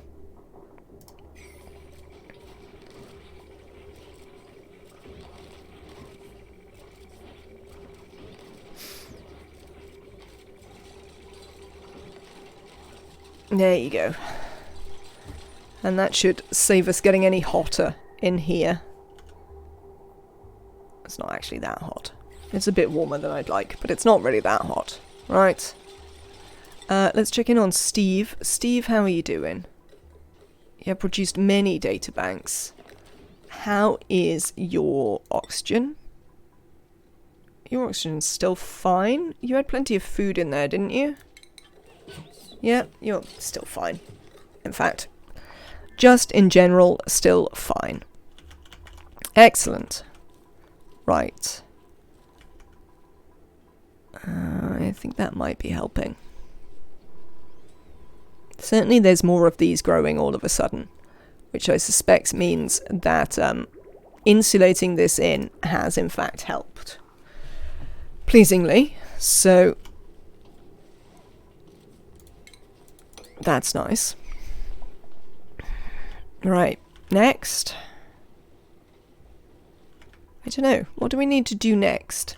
There you go. And that should save us getting any hotter in here. It's not actually that hot. It's a bit warmer than I'd like, but it's not really that hot. Right. Let's check in on Steve. Steve, how are you doing? You have produced many data banks. How is your oxygen? Your oxygen's still fine. You had plenty of food in there, didn't you? Yeah, you're still fine. In fact, just in general, still fine. Excellent. Right. I think that might be helping. Certainly there's more of these growing all of a sudden, which I suspect means that insulating this in has in fact helped. Pleasingly, so that's nice. Right, next. I don't know. What do we need to do next?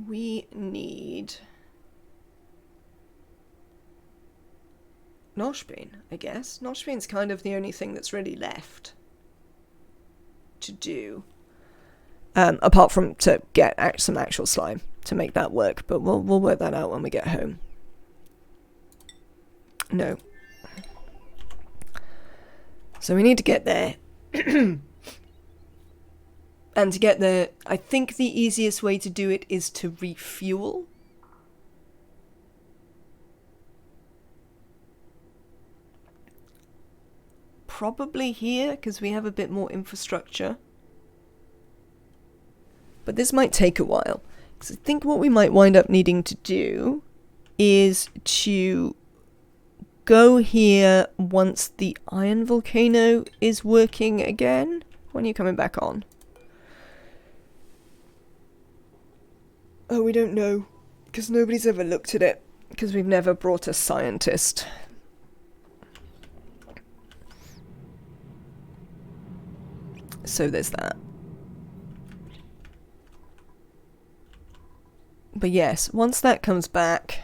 We need... Noshbean, I guess. Noshbean's kind of the only thing that's really left to do. Apart from to get some actual slime. to make that work, but we'll work that out when we get home. No. So we need to get there. And to get there, I think the easiest way to do it is to refuel. Probably here, because we have a bit more infrastructure. But this might take a while. Because I think what we might wind up needing to do is to go here once the iron volcano is working again. When are you coming back on? Oh, we don't know. Because nobody's ever looked at it. Because we've never brought a scientist. So there's that. But yes, once that comes back,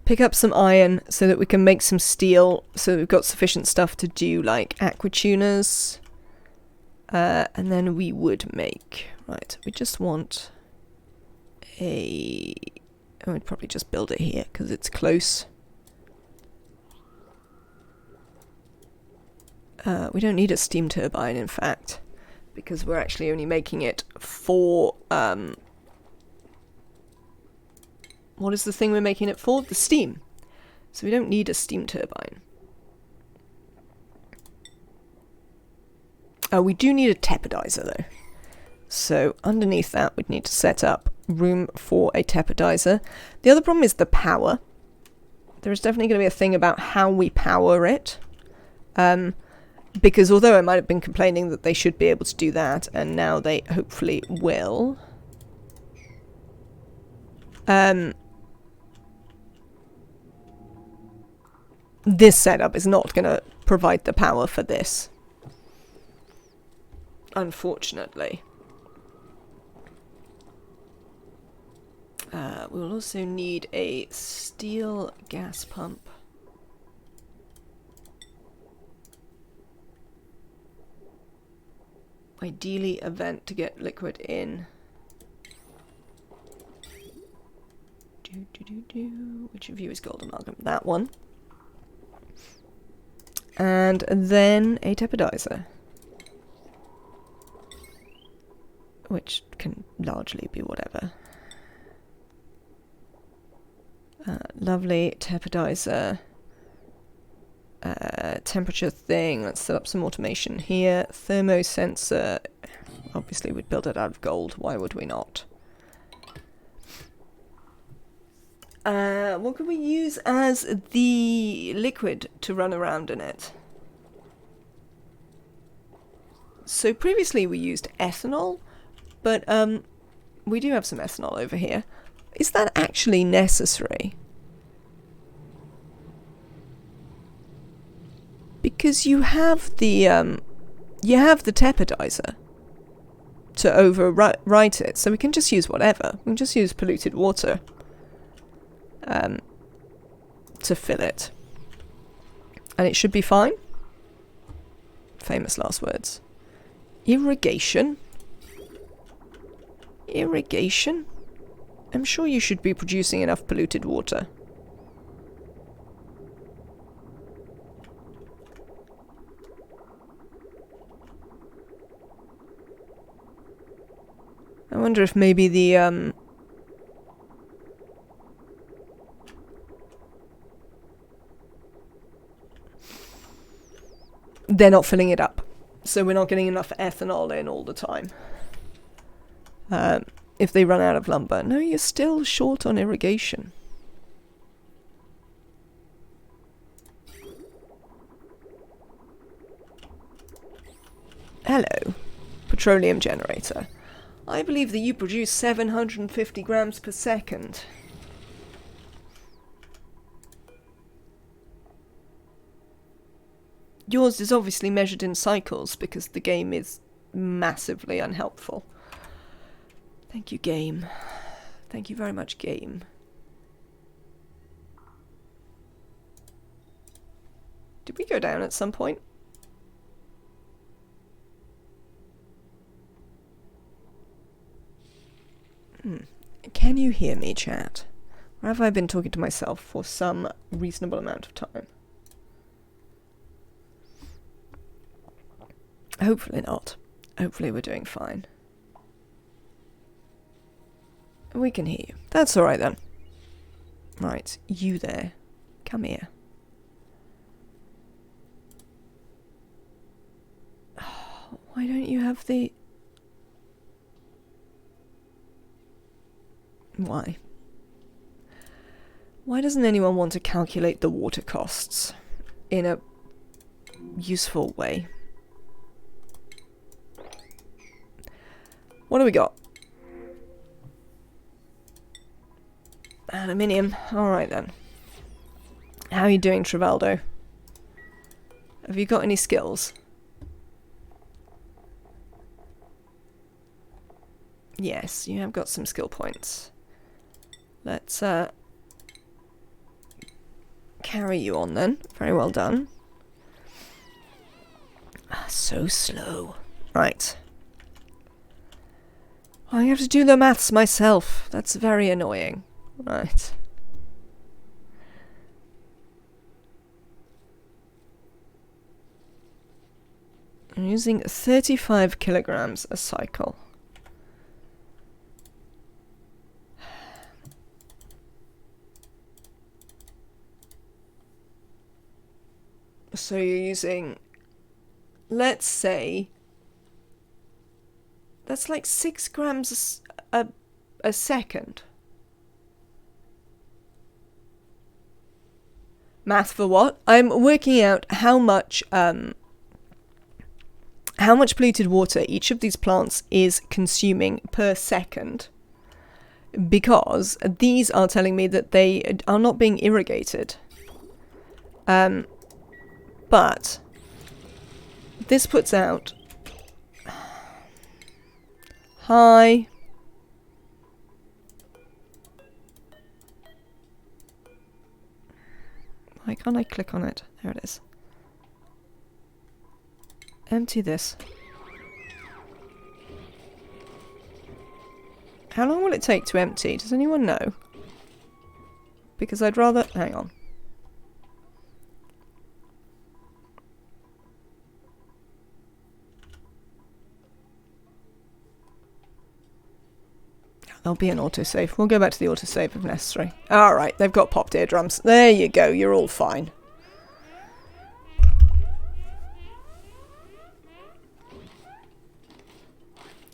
pick up some iron so that we can make some steel, so we've got sufficient stuff to do like aqua tuners. And then we would make... Right, we just want a... Oh, we'd probably just build it here because it's close. We don't need a steam turbine, in fact, because we're actually only making it for... what is the thing we're making it for? The steam. So we don't need a steam turbine. We do need a tepidizer, though. So underneath that, we'd need to set up room for a tepidizer. The other problem is the power. There is definitely going to be a thing about how we power it. Because although I might have been complaining that they should be able to do that, and now they hopefully will. This setup is not going to provide the power for this. Unfortunately. We'll also need a steel gas pump. Ideally a vent to get liquid in. Which of you is gold amalgam? That one. And then a tepidizer. Which can largely be whatever. Lovely tepidizer. Temperature thing. Let's set up some automation here. Thermosensor. Obviously we'd build it out of gold. Why would we not? What could we use as the liquid to run around in it? So previously we used ethanol, but we do have some ethanol over here. Is that actually necessary? Because you have the tepidizer to overwrite it, so we can just use whatever. We can just use polluted water to fill it, and it should be fine. Famous last words. Irrigation. Irrigation. I'm sure you should be producing enough polluted water. I wonder if maybe the they're not filling it up, so we're not getting enough ethanol in all the time. If they run out of lumber. No, you're still short on irrigation. Hello, petroleum generator. I believe that you produce 750 grams per second. Yours is obviously measured in cycles because the game is massively unhelpful. Thank you, game. Thank you very much, game. Did we go down at some point? Can you hear me, chat? Or have I been talking to myself for some reasonable amount of time? Hopefully not. Hopefully we're doing fine. We can hear you. That's alright then. Right, you there. Come here. Oh, why don't you have the... Why? Why doesn't anyone want to calculate the water costs in a useful way? What do we got? Aluminium. Alright then. How are you doing, Travaldo? Have you got any skills? Yes, you have got some skill points. Let's carry you on then. Very well done. So slow. Right. I have to do the maths myself. That's very annoying. Right. I'm using 35 kilograms a cycle. So you're using, let's say, that's like 6 grams a second. Math for what? I'm working out how much polluted water each of these plants is consuming per second, because these are telling me that they are not being irrigated. But this puts out... Hi. Why can't I click on it? There it is. Empty this. How long will it take to empty? Does anyone know? Because I'd rather... Hang on. There'll be an autosave. We'll go back to the autosave if necessary. Alright, they've got popped eardrums. There you go, you're all fine.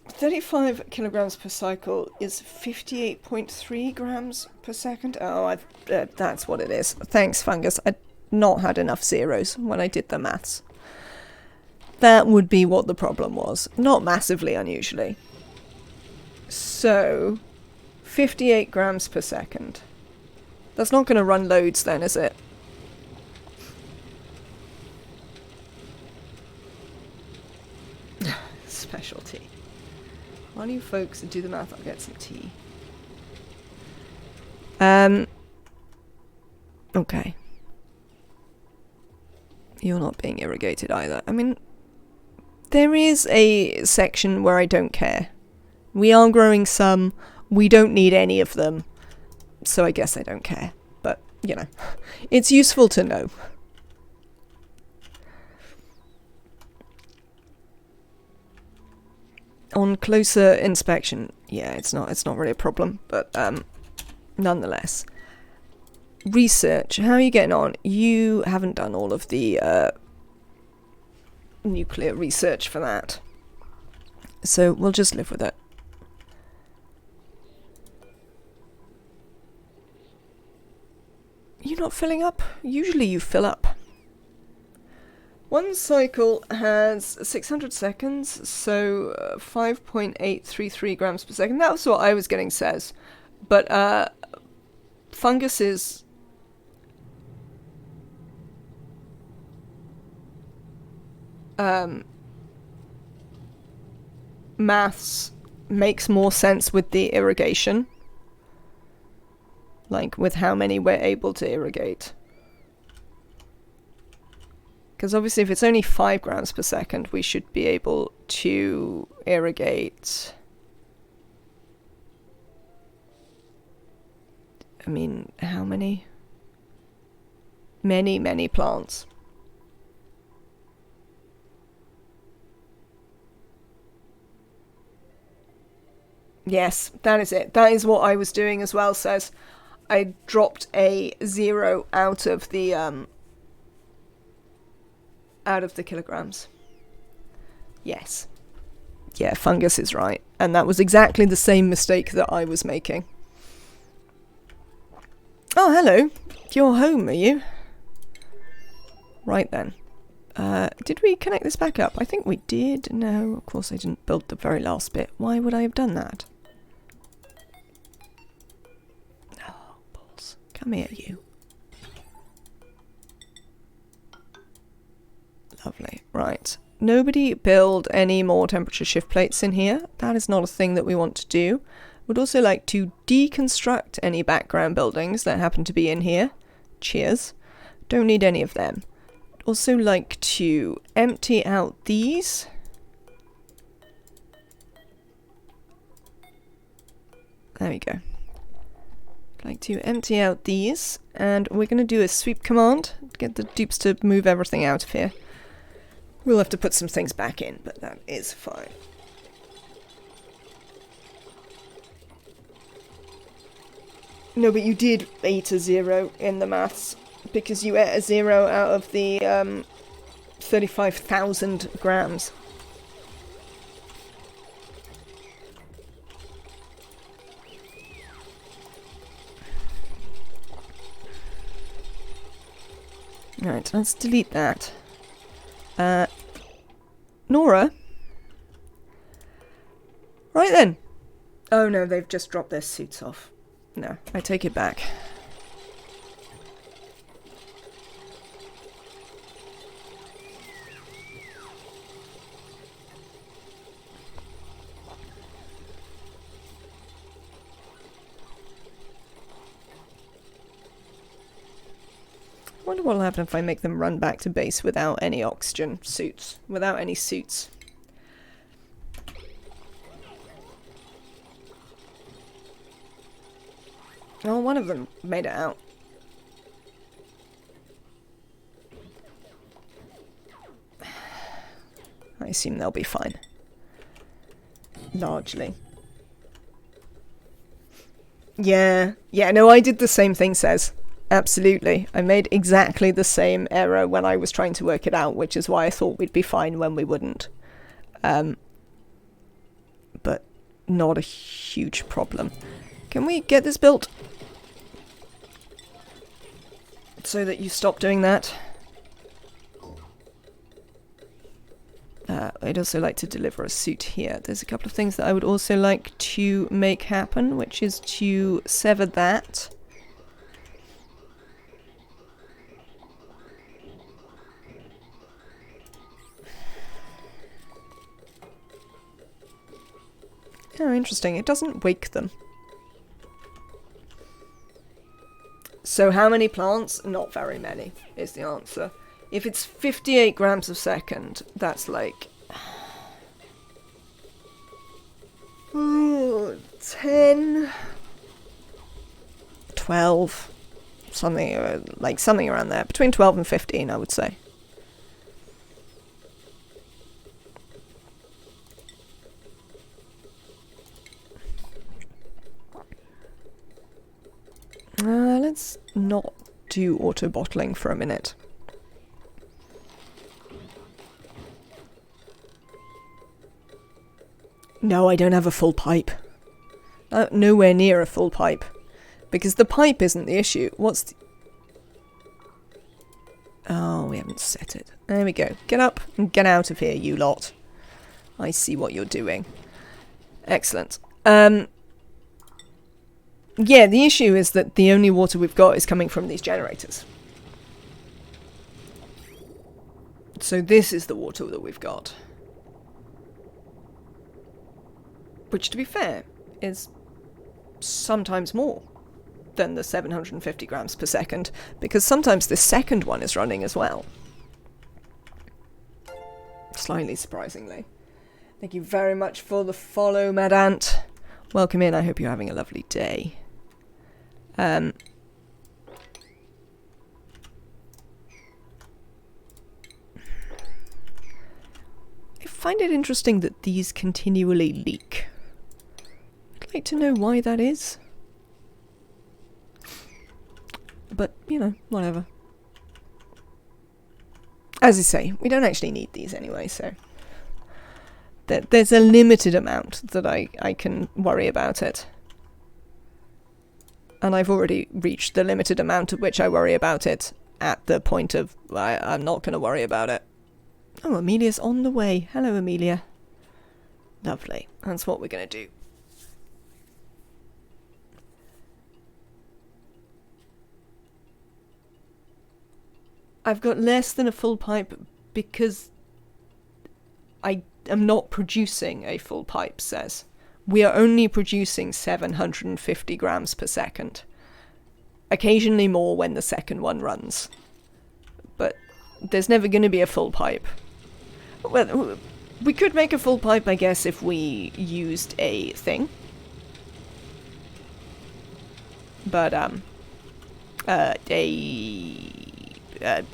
$35 kilograms per cycle is 58.3 grams per second. Oh, that's what it is. Thanks, Fungus. I'd not had enough zeros when I did the maths. That would be what the problem was. Not massively unusually. So, 58 grams per second. That's not going to run loads then, is it? Specialty. While you folks do the math, I'll get some tea. Okay. You're not being irrigated either. I mean, there is a section where I don't care. We are growing some. We don't need any of them. So I guess I don't care. But, you know, it's useful to know. On closer inspection, yeah, it's not really a problem. But, nonetheless. Research. How are you getting on? You haven't done all of the, nuclear research for that. So we'll just live with it. You're not filling up? Usually you fill up. One cycle has 600 seconds, so 5.833 grams per second. That's what I was getting says. But Fungus's maths makes more sense with the irrigation. Like, with how many we're able to irrigate. Because obviously if it's only 5 grams per second, we should be able to irrigate I mean, how many? Many, many plants. Yes, that is it. That is what I was doing as well, says. I dropped a 0 out of the kilograms. Yes. Yeah, fungus is right. And that was exactly the same mistake that I was making. Oh, hello. You're home, are you? Right then. Did we connect this back up? I think we did. No, of course I didn't build the very last bit. Why would I have done that? Oh, balls. Come here, you. Lovely. Right. Nobody build any more temperature shift plates in here. That is not a thing that we want to do. Would also like to deconstruct any background buildings that happen to be in here. Cheers. Don't need any of them. Also like to empty out these. There we go. Like to empty out these, and we're going to do a sweep command to get the dupes to move everything out of here. We'll have to put some things back in, but that is fine. No, but you did eat a 0 in the maths, because you ate a 0 out of the 35,000 grams. Right, let's delete that. Nora? Right then. Oh no, they've just dropped their suits off. No, I take it back. I wonder what'll happen if I make them run back to base without any oxygen suits, without any suits. Oh, one of them made it out. I assume they'll be fine. Largely. Yeah, no, I did the same thing, says. Absolutely. I made exactly the same error when I was trying to work it out, which is why I thought we'd be fine when we wouldn't. But not a huge problem. Can we get this built? So that you stop doing that. I'd also like to deliver a suit here. There's a couple of things that I would also like to make happen, which is to sever that. Oh, interesting. It doesn't wake them. So how many plants? Not very many, is the answer. If it's 58 grams a second, that's like... 10... 12... Something around there. Between 12 and 15, I would say. Let's not do auto-bottling for a minute. No, I don't have a full pipe. Nowhere near a full pipe. Because the pipe isn't the issue. What's the... Oh, we haven't set it. There we go. Get up and get out of here, you lot. I see what you're doing. Excellent. Yeah, the issue is that the only water we've got is coming from these generators. So this is the water that we've got. Which, to be fair, is sometimes more than the 750 grams per second, because sometimes the second one is running as well. Slightly surprisingly. Thank you very much for the follow, Mad Ant. Welcome in, I hope you're having a lovely day. I find it interesting that these continually leak. I'd like to know why that is. But, you know, whatever. As I say, we don't actually need these anyway, so... There's a limited amount that I can worry about it. And I've already reached the limited amount at which I worry about it at the point of, I'm not going to worry about it. Oh, Amelia's on the way. Hello, Amelia. Lovely. That's what we're going to do. I've got less than a full pipe because I am not producing a full pipe, says. We are only producing 750 grams per second. Occasionally more when the second one runs. But there's never going to be a full pipe. Well, we could make a full pipe, I guess, if we used a thing. But, a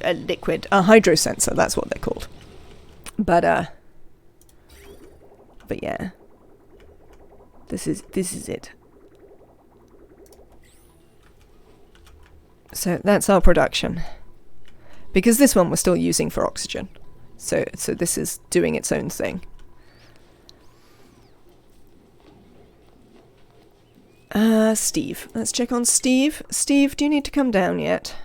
liquid, a hydrosensor, that's what they're called. But yeah. This is it. So that's our production. Because this one we're still using for oxygen. So this is doing its own thing. Steve. Let's check on Steve. Steve, do you need to come down yet?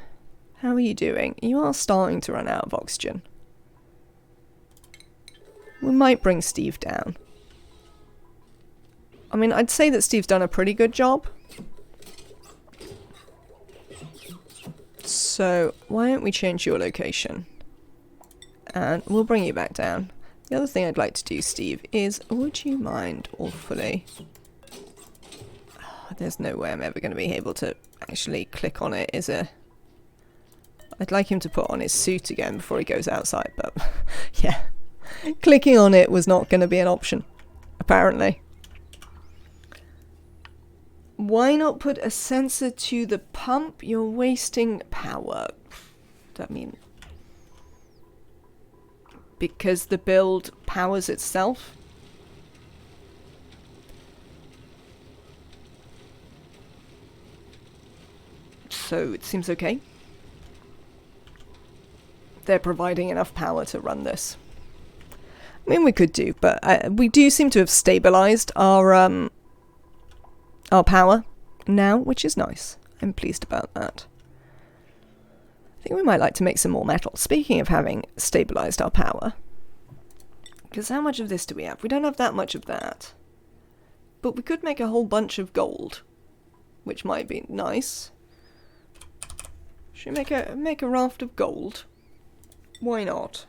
How are you doing? You are starting to run out of oxygen. We might bring Steve down. I mean, I'd say that Steve's done a pretty good job. So, why don't we change your location? And we'll bring you back down. The other thing I'd like to do, Steve, is, would you mind awfully... Oh, there's no way I'm ever going to be able to actually click on it, is there? I'd like him to put on his suit again before he goes outside, but yeah. Clicking on it was not going to be an option, apparently. Why not put a sensor to the pump? You're wasting power. I mean... Because the build powers itself? So it seems okay. They're providing enough power to run this. I mean, we could do, but we do seem to have stabilized our power now, which is nice. I'm pleased about that. I think we might like to make some more metal. Speaking of having stabilized our power, because how much of this do we have? We don't have that much of that. But we could make a whole bunch of gold, which might be nice. Should we make a raft of gold? Why not?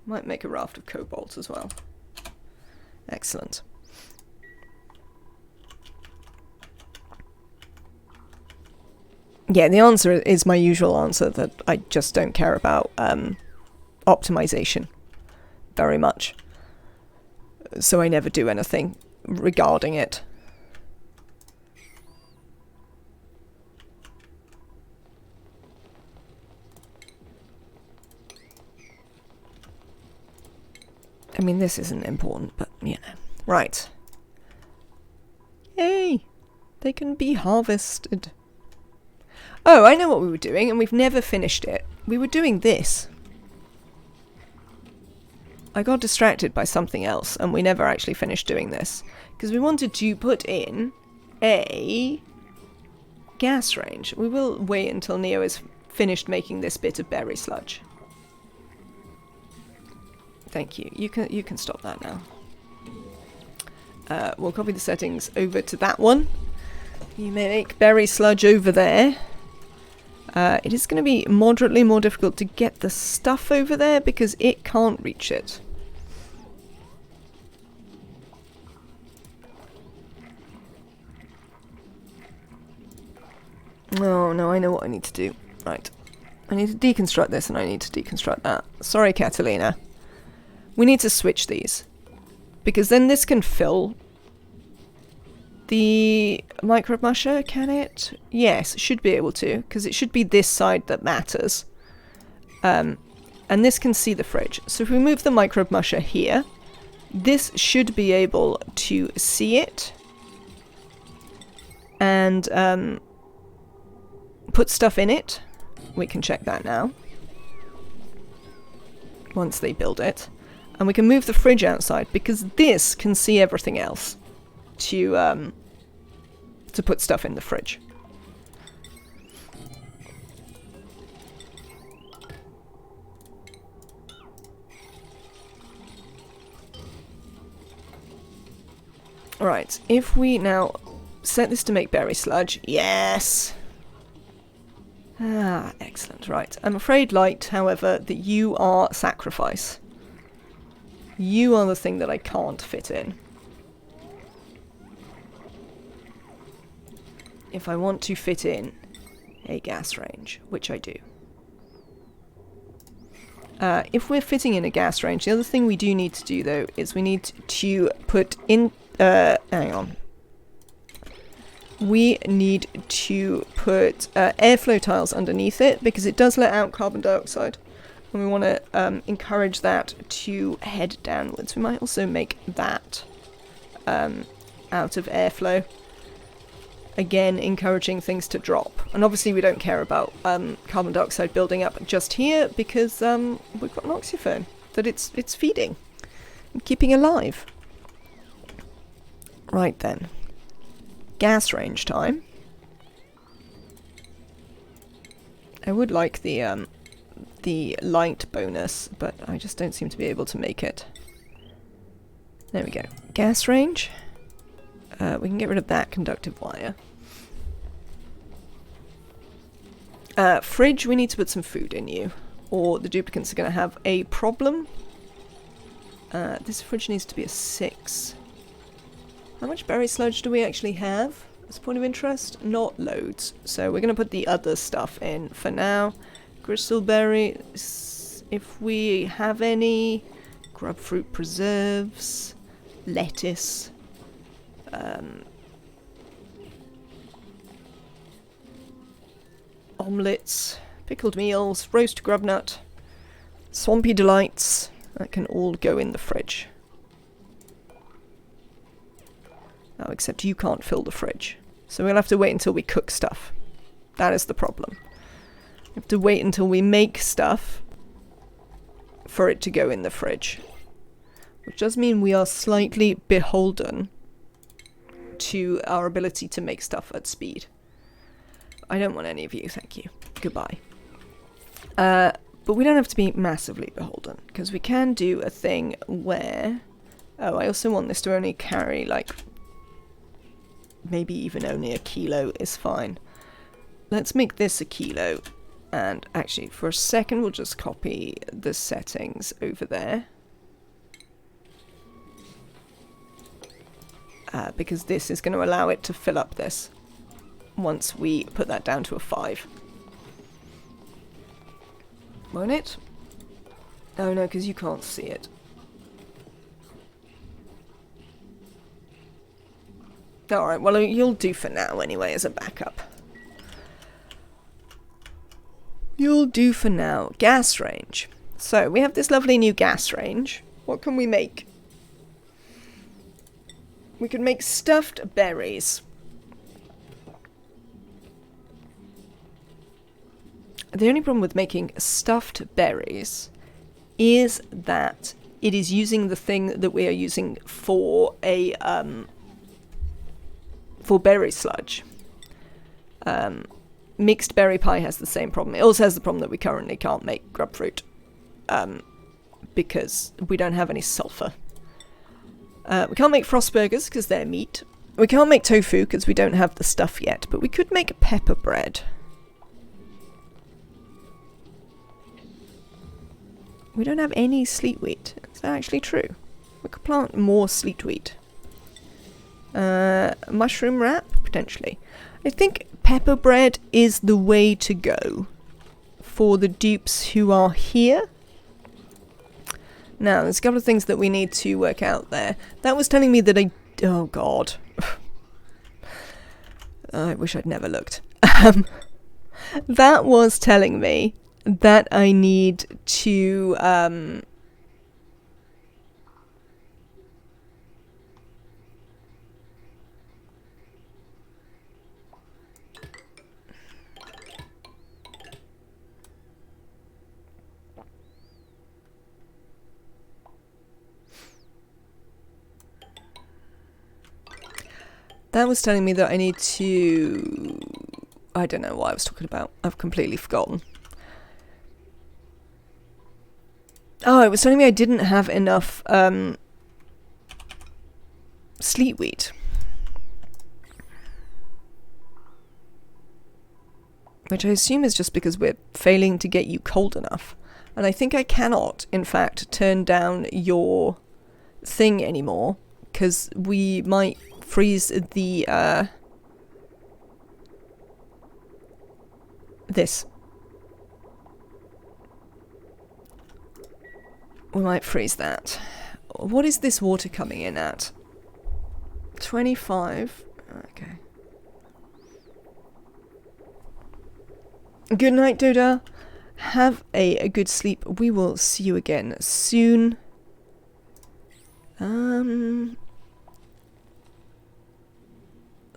Might make a raft of cobalt as well. Excellent. Yeah, the answer is my usual answer, that I just don't care about optimization very much. So I never do anything regarding it. I mean, this isn't important, but, you know. Right. Yay! They can be harvested. Oh, I know what we were doing, and we've never finished it. We were doing this. I got distracted by something else, and we never actually finished doing this. Because we wanted to put in a gas range. We will wait until Neo is finished making this bit of berry sludge. Thank you. You can stop that now. We'll copy the settings over to that one. You may make berry sludge over there. It is going to be moderately more difficult to get the stuff over there because it can't reach it. Oh no, I know what I need to do. Right. I need to deconstruct this and I need to deconstruct that. Sorry, Catalina. We need to switch these. Because then this can fill the microbe musher, can it? Yes, it should be able to, because it should be this side that matters. And this can see the fridge. So if we move the microbe musher here, this should be able to see it and put stuff in it. We can check that now. Once they build it. And we can move the fridge outside because this can see everything else to put stuff in the fridge. Right, if we now set this to make berry sludge, yes! Ah, excellent, right. I'm afraid, Light, however, that you are sacrifice. You are the thing that I can't fit in. If I want to fit in a gas range, which I do. If we're fitting in a gas range, the other thing we do need to do, though, is we need to put in... hang on. We need to put airflow tiles underneath it, because it does let out carbon dioxide. And we want to encourage that to head downwards. We might also make that out of airflow. Again, encouraging things to drop. And obviously we don't care about carbon dioxide building up just here, because we've got an oxyphone that it's feeding and keeping alive. Right then. Gas range time. I would like the light bonus, but I just don't seem to be able to make it. There we go. Gas range. We can get rid of that conductive wire. Fridge, we need to put some food in you, or the duplicates are going to have a problem. This fridge needs to be a 6. How much berry sludge do we actually have? As a point of interest? Not loads. So we're going to put the other stuff in for now. Crystal berries, if we have any. Grub fruit preserves. Lettuce. Omelets. Pickled meals. Roast grub nut. Swampy delights. That can all go in the fridge. Oh, except you can't fill the fridge. So we'll have to wait until we cook stuff. That is the problem. We have to wait until we make stuff for it to go in the fridge. Which does mean we are slightly beholden to our ability to make stuff at speed. I don't want any of you, thank you. Goodbye. But we don't have to be massively beholden, because we can do a thing where... Oh, I also want this to only carry, like... Maybe even only a kilo is fine. Let's make this a kilo. And actually, for a second, we'll just copy the settings over there. Because this is going to allow it to fill up this. Once we put that down to a 5. Won't it? Oh no, because you can't see it. Alright, well you'll do for now anyway as a backup. You'll do for now. Gas range. So, we have this lovely new gas range. What can we make? We can make stuffed berries. The only problem with making stuffed berries is that it is using the thing that we are using for a for berry sludge. Mixed berry pie has the same problem. It also has the problem that we currently can't make grub fruit because we don't have any sulfur. We can't make frost burgers because they're meat. We can't make tofu because we don't have the stuff yet, but we could make pepper bread. We don't have any sleet wheat. Is that actually true? We could plant more sleet wheat. Mushroom wrap? Potentially. I think pepper bread is the way to go for the dupes who are here. Now, there's a couple of things that we need to work out there. That was telling me that oh god. I wish I'd never looked. That was telling me that I need to that was telling me that I need to... I don't know what I was talking about. I've completely forgotten. Oh, it was telling me I didn't have enough sleet wheat. Which I assume is just because we're failing to get you cold enough. And I think I cannot, in fact, turn down your thing anymore, because we might freeze the, this. We might freeze that. What is this water coming in at? 25. Okay. Good night, Doda. Have a good sleep. We will see you again soon.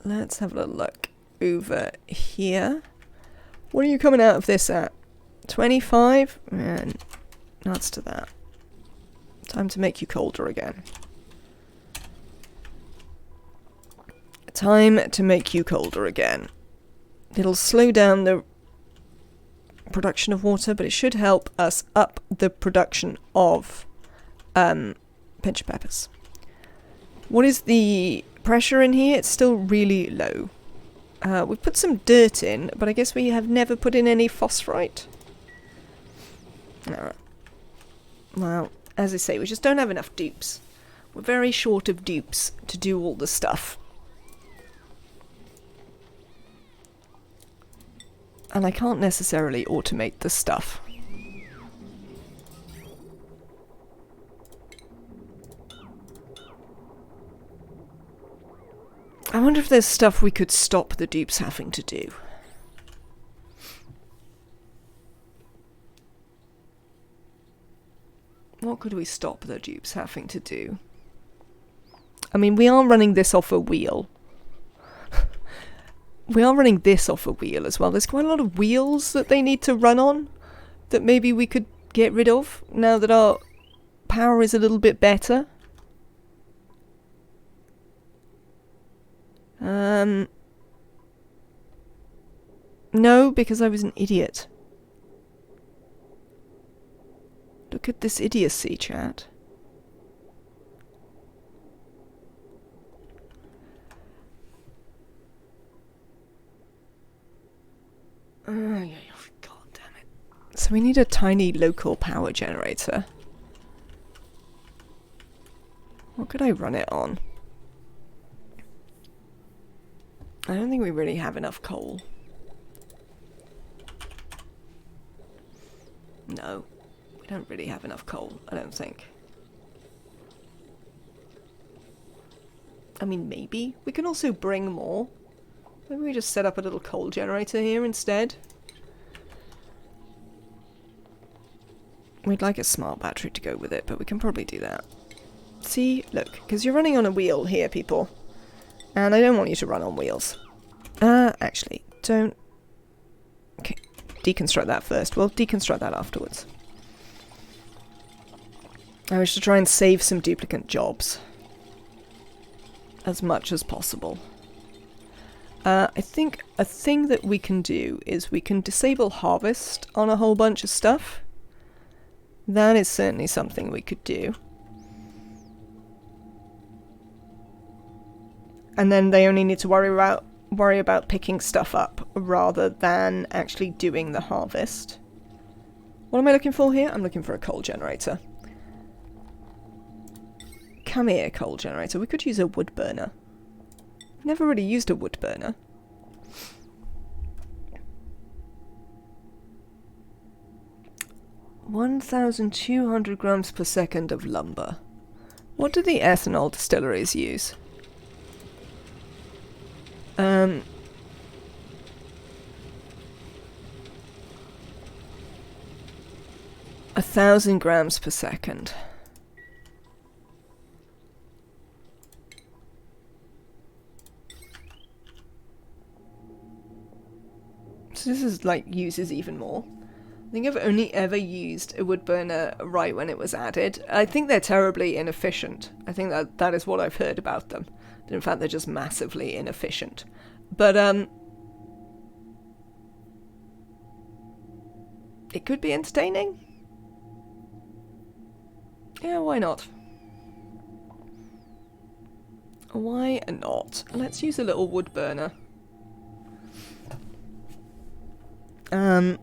Let's have a little look over here. What are you coming out of this at? 25? And nuts to that. Time to make you colder again. Time to make you colder again. It'll slow down the production of water, but it should help us up the production of pinch peppers. What is the pressure in here? It's still really low. We've put some dirt in, but I guess we have never put in any phosphorite. Alright. Well, as I say, we just don't have enough dupes. We're very short of dupes to do all the stuff. And I can't necessarily automate the stuff. I wonder if there's stuff we could stop the dupes having to do. What could we stop the dupes having to do? I mean, we are running this off a wheel. We are running this off a wheel as well. There's quite a lot of wheels that they need to run on that maybe we could get rid of now that our power is a little bit better. No, because I was an idiot. Look at this idiocy, chat. God damn it. So we need a tiny local power generator. What could I run it on? I don't think we really have enough coal. No, we don't really have enough coal, I don't think. I mean, maybe. We can also bring more. Maybe we just set up a little coal generator here instead. We'd like a smart battery to go with it, but we can probably do that. See? Look, because you're running on a wheel here, people. And I don't want you to run on wheels. Actually, don't... Okay, deconstruct that first. We'll deconstruct that afterwards. I wish to try and save some duplicate jobs. As much as possible. I think a thing that we can do is we can disable harvest on a whole bunch of stuff. That is certainly something we could do. And then they only need to worry about picking stuff up rather than actually doing the harvest. What am I looking for here? I'm looking for a coal generator. Come here, coal generator. We could use a wood burner. Never really used a wood burner. (1,200 grams per second of lumber. What do the ethanol distilleries use? 1,000 grams per second. So this is like uses even more. I think I've only ever used a wood burner right when it was added. I think they're terribly inefficient. I think that is what I've heard about them. That in fact they're just massively inefficient. But it could be entertaining. Yeah, why not? Why not? Let's use a little wood burner. And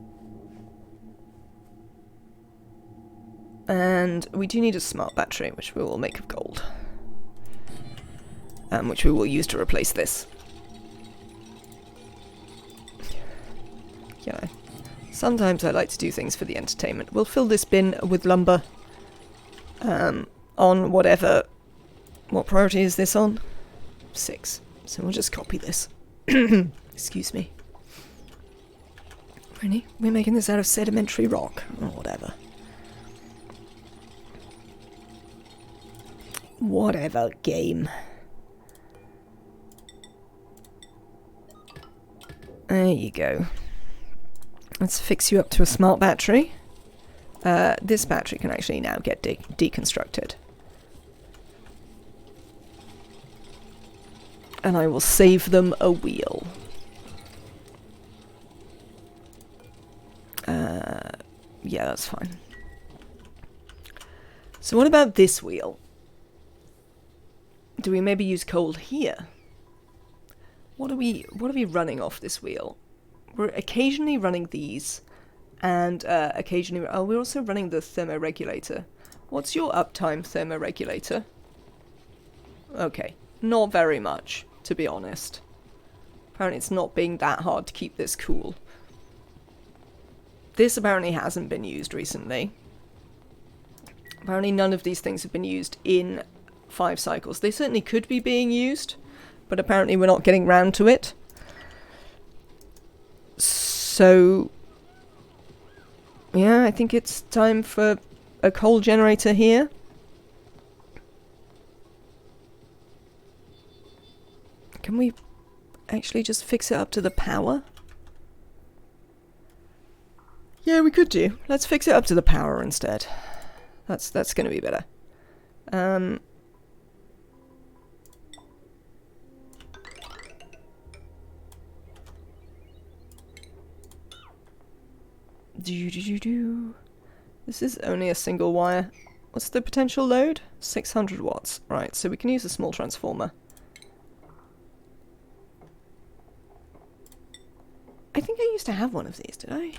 we do need a smart battery, which we will make of gold. Which we will use to replace this. You know, sometimes I like to do things for the entertainment. We'll fill this bin with lumber. On whatever... What priority is this on? 6. So we'll just copy this. Excuse me. Really? We're making this out of sedimentary rock, or whatever. Whatever, game. There you go. Let's fix you up to a smart battery. This battery can actually now get deconstructed. And I will save them a wheel. Yeah, that's fine. So what about this wheel? Do we maybe use coal here? What are we running off this wheel? We're occasionally running these, and occasionally... Oh, we're also running the thermoregulator. What's your uptime thermoregulator? Okay, not very much, to be honest. Apparently it's not being that hard to keep this cool. This apparently hasn't been used recently. Apparently none of these things have been used in 5 cycles. They certainly could be being used, but apparently we're not getting round to it. So, yeah, I think it's time for a coal generator here. Can we actually just fix it up to the power? Yeah, we could do. Let's fix it up to the power instead. That's going to be better. This is only a single wire. What's the potential load? 600 watts. Right, so we can use a small transformer. I think I used to have one of these, did I?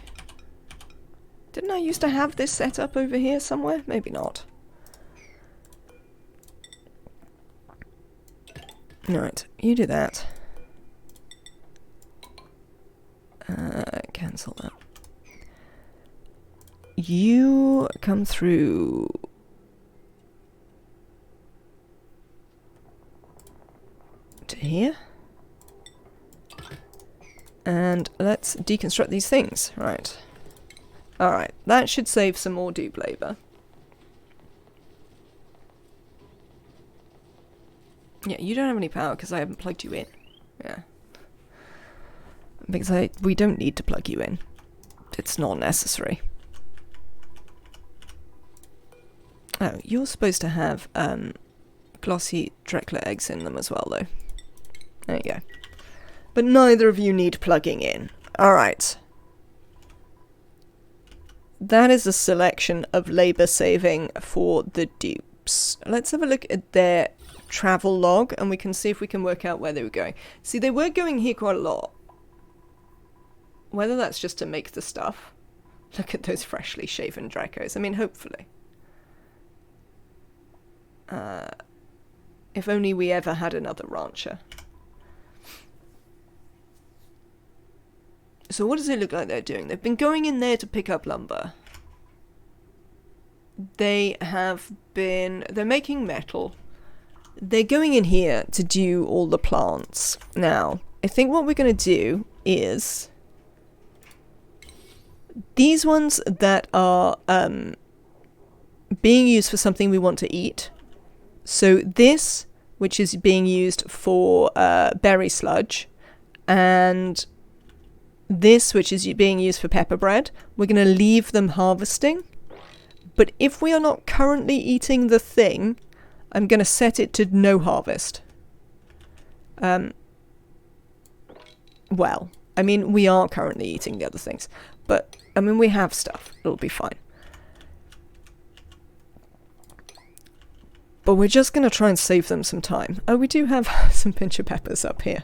Didn't I used to have this set up over here somewhere? Maybe not. Alright, you do that. Cancel that. You come through... to here. And let's deconstruct these things. Right. Alright, that should save some more dupe labour. Yeah, you don't have any power because I haven't plugged you in. Yeah. Because we don't need to plug you in. It's not necessary. Oh, you're supposed to have glossy Dreckler eggs in them as well, though. There you go. But neither of you need plugging in. Alright. That is a selection of labour saving for the dupes. Let's have a look at their travel log and we can see if we can work out where they were going. See, they were going here quite a lot. Whether that's just to make the stuff. Look at those freshly shaven Dracos. I mean, hopefully. If only we ever had another rancher. So what does it look like they're doing? They've been going in there to pick up lumber. They're making metal. They're going in here to do all the plants. Now, I think what we're going to do is... these ones that are being used for something we want to eat. So this, which is being used for berry sludge, and this, which is being used for pepper bread, we're going to leave them harvesting. But if we are not currently eating the thing, I'm going to set it to no harvest. Well, I mean, we are currently eating the other things. But, I mean, we have stuff. It'll be fine. But we're just going to try and save them some time. Oh, we do have some pincher peppers up here.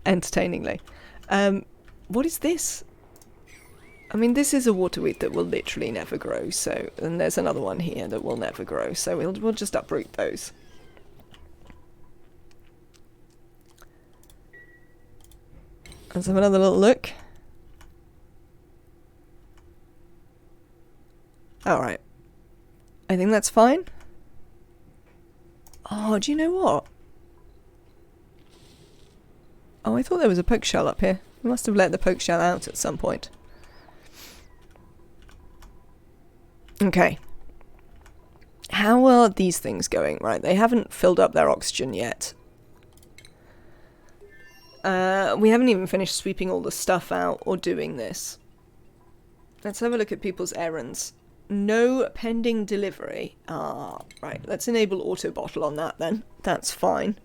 Entertainingly. What is this? I mean, this is a water weed that will literally never grow, so... And there's another one here that will never grow, so we'll just uproot those. Let's have another little look. Alright. I think that's fine. Oh, do you know what? Oh, I thought there was a poke shell up here. We must have let the poke shell out at some point. Okay. How are these things going? Right, they haven't filled up their oxygen yet. We haven't even finished sweeping all the stuff out or doing this. Let's have a look at people's errands. No pending delivery. Ah, right. Let's enable auto bottle on that then. That's fine.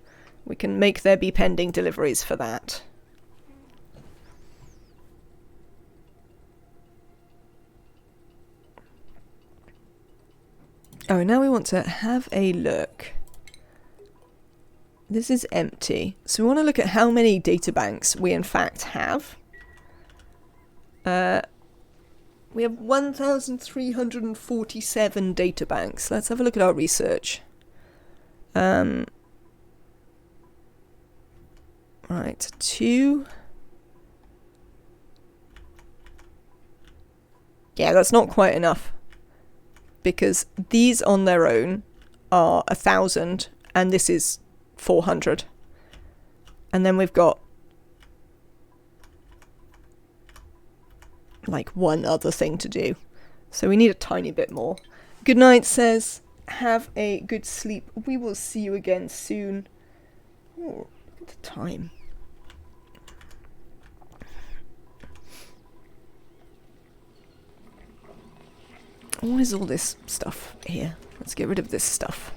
We can make there be pending deliveries for that. Oh, now we want to have a look. This is empty. So we want to look at how many databanks we in fact have. We have 1,347 databanks. Let's have a look at our research. Right, 2. Yeah, that's not quite enough. Because these on their own are 1,000, and this is 400. And then we've got like one other thing to do. So we need a tiny bit more. Good night says, have a good sleep. We will see you again soon. Oh, look at the time. What is all this stuff here? Let's get rid of this stuff.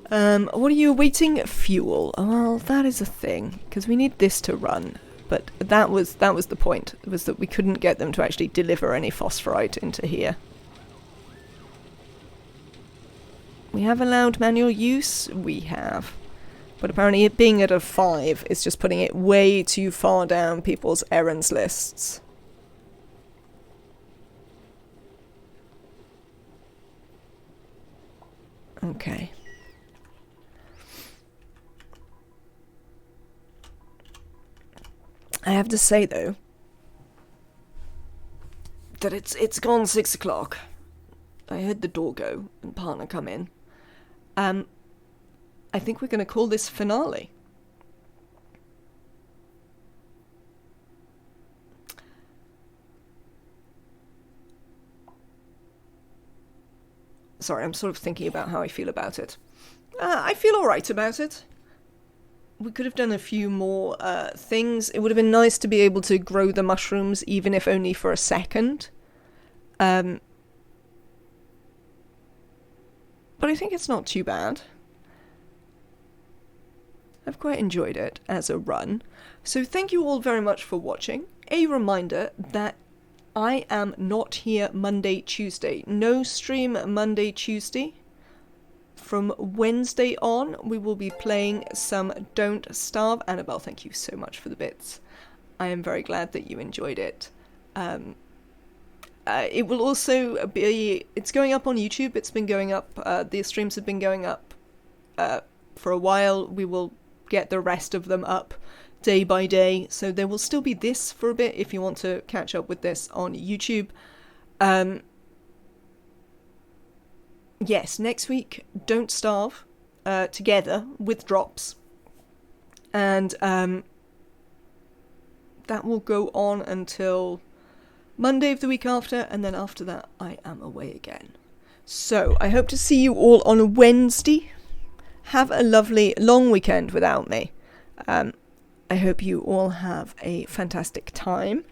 What are you awaiting? Fuel. Well, that is a thing, because we need this to run. But that was the point, was that we couldn't get them to actually deliver any phosphorite into here. We have allowed manual use? We have. But apparently it being at a 5 is just putting it way too far down people's errands lists. Okay. I have to say though that it's gone 6 o'clock. I heard the door go and partner come in. I think we're going to call this finale. Sorry, I'm sort of thinking about how I feel about it. I feel alright about it. We could have done a few more things. It would have been nice to be able to grow the mushrooms, even if only for a second. But I think it's not too bad. I've quite enjoyed it as a run. So thank you all very much for watching. A reminder that I am not here Monday, Tuesday. No stream Monday, Tuesday. From Wednesday on, we will be playing some Don't Starve. Annabelle, thank you so much for the bits. I am very glad that you enjoyed it. It will also be... It's going up on YouTube. It's been going up. The streams have been going up for a while. We will get the rest of them up day by day. So there will still be this for a bit if you want to catch up with this on YouTube. Yes, next week, Don't Starve, together with drops. And that will go on until Monday of the week after, and then after that I am away again. So I hope to see you all on a Wednesday. Have a lovely long weekend without me. I hope you all have a fantastic time.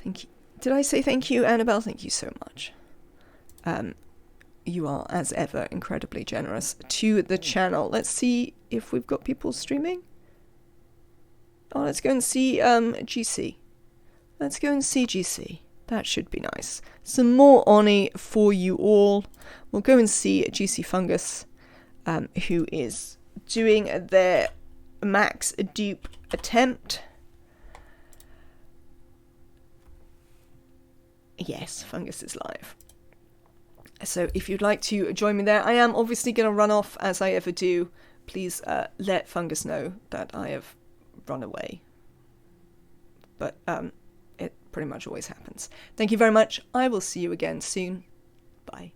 Thank you. Did I say thank you, Annabelle? Thank you so much. You are, as ever, incredibly generous to the channel. Let's see if we've got people streaming. Oh, let's go and see GC. Let's go and see GC. That should be nice. Some more ONI for you all. We'll go and see GC Fungus, who is doing their max dupe attempt. Yes, Fungus is live. So if you'd like to join me there, I am obviously going to run off as I ever do. Please let Fungus know that I have run away. But it pretty much always happens. Thank you very much. I will see you again soon. Bye.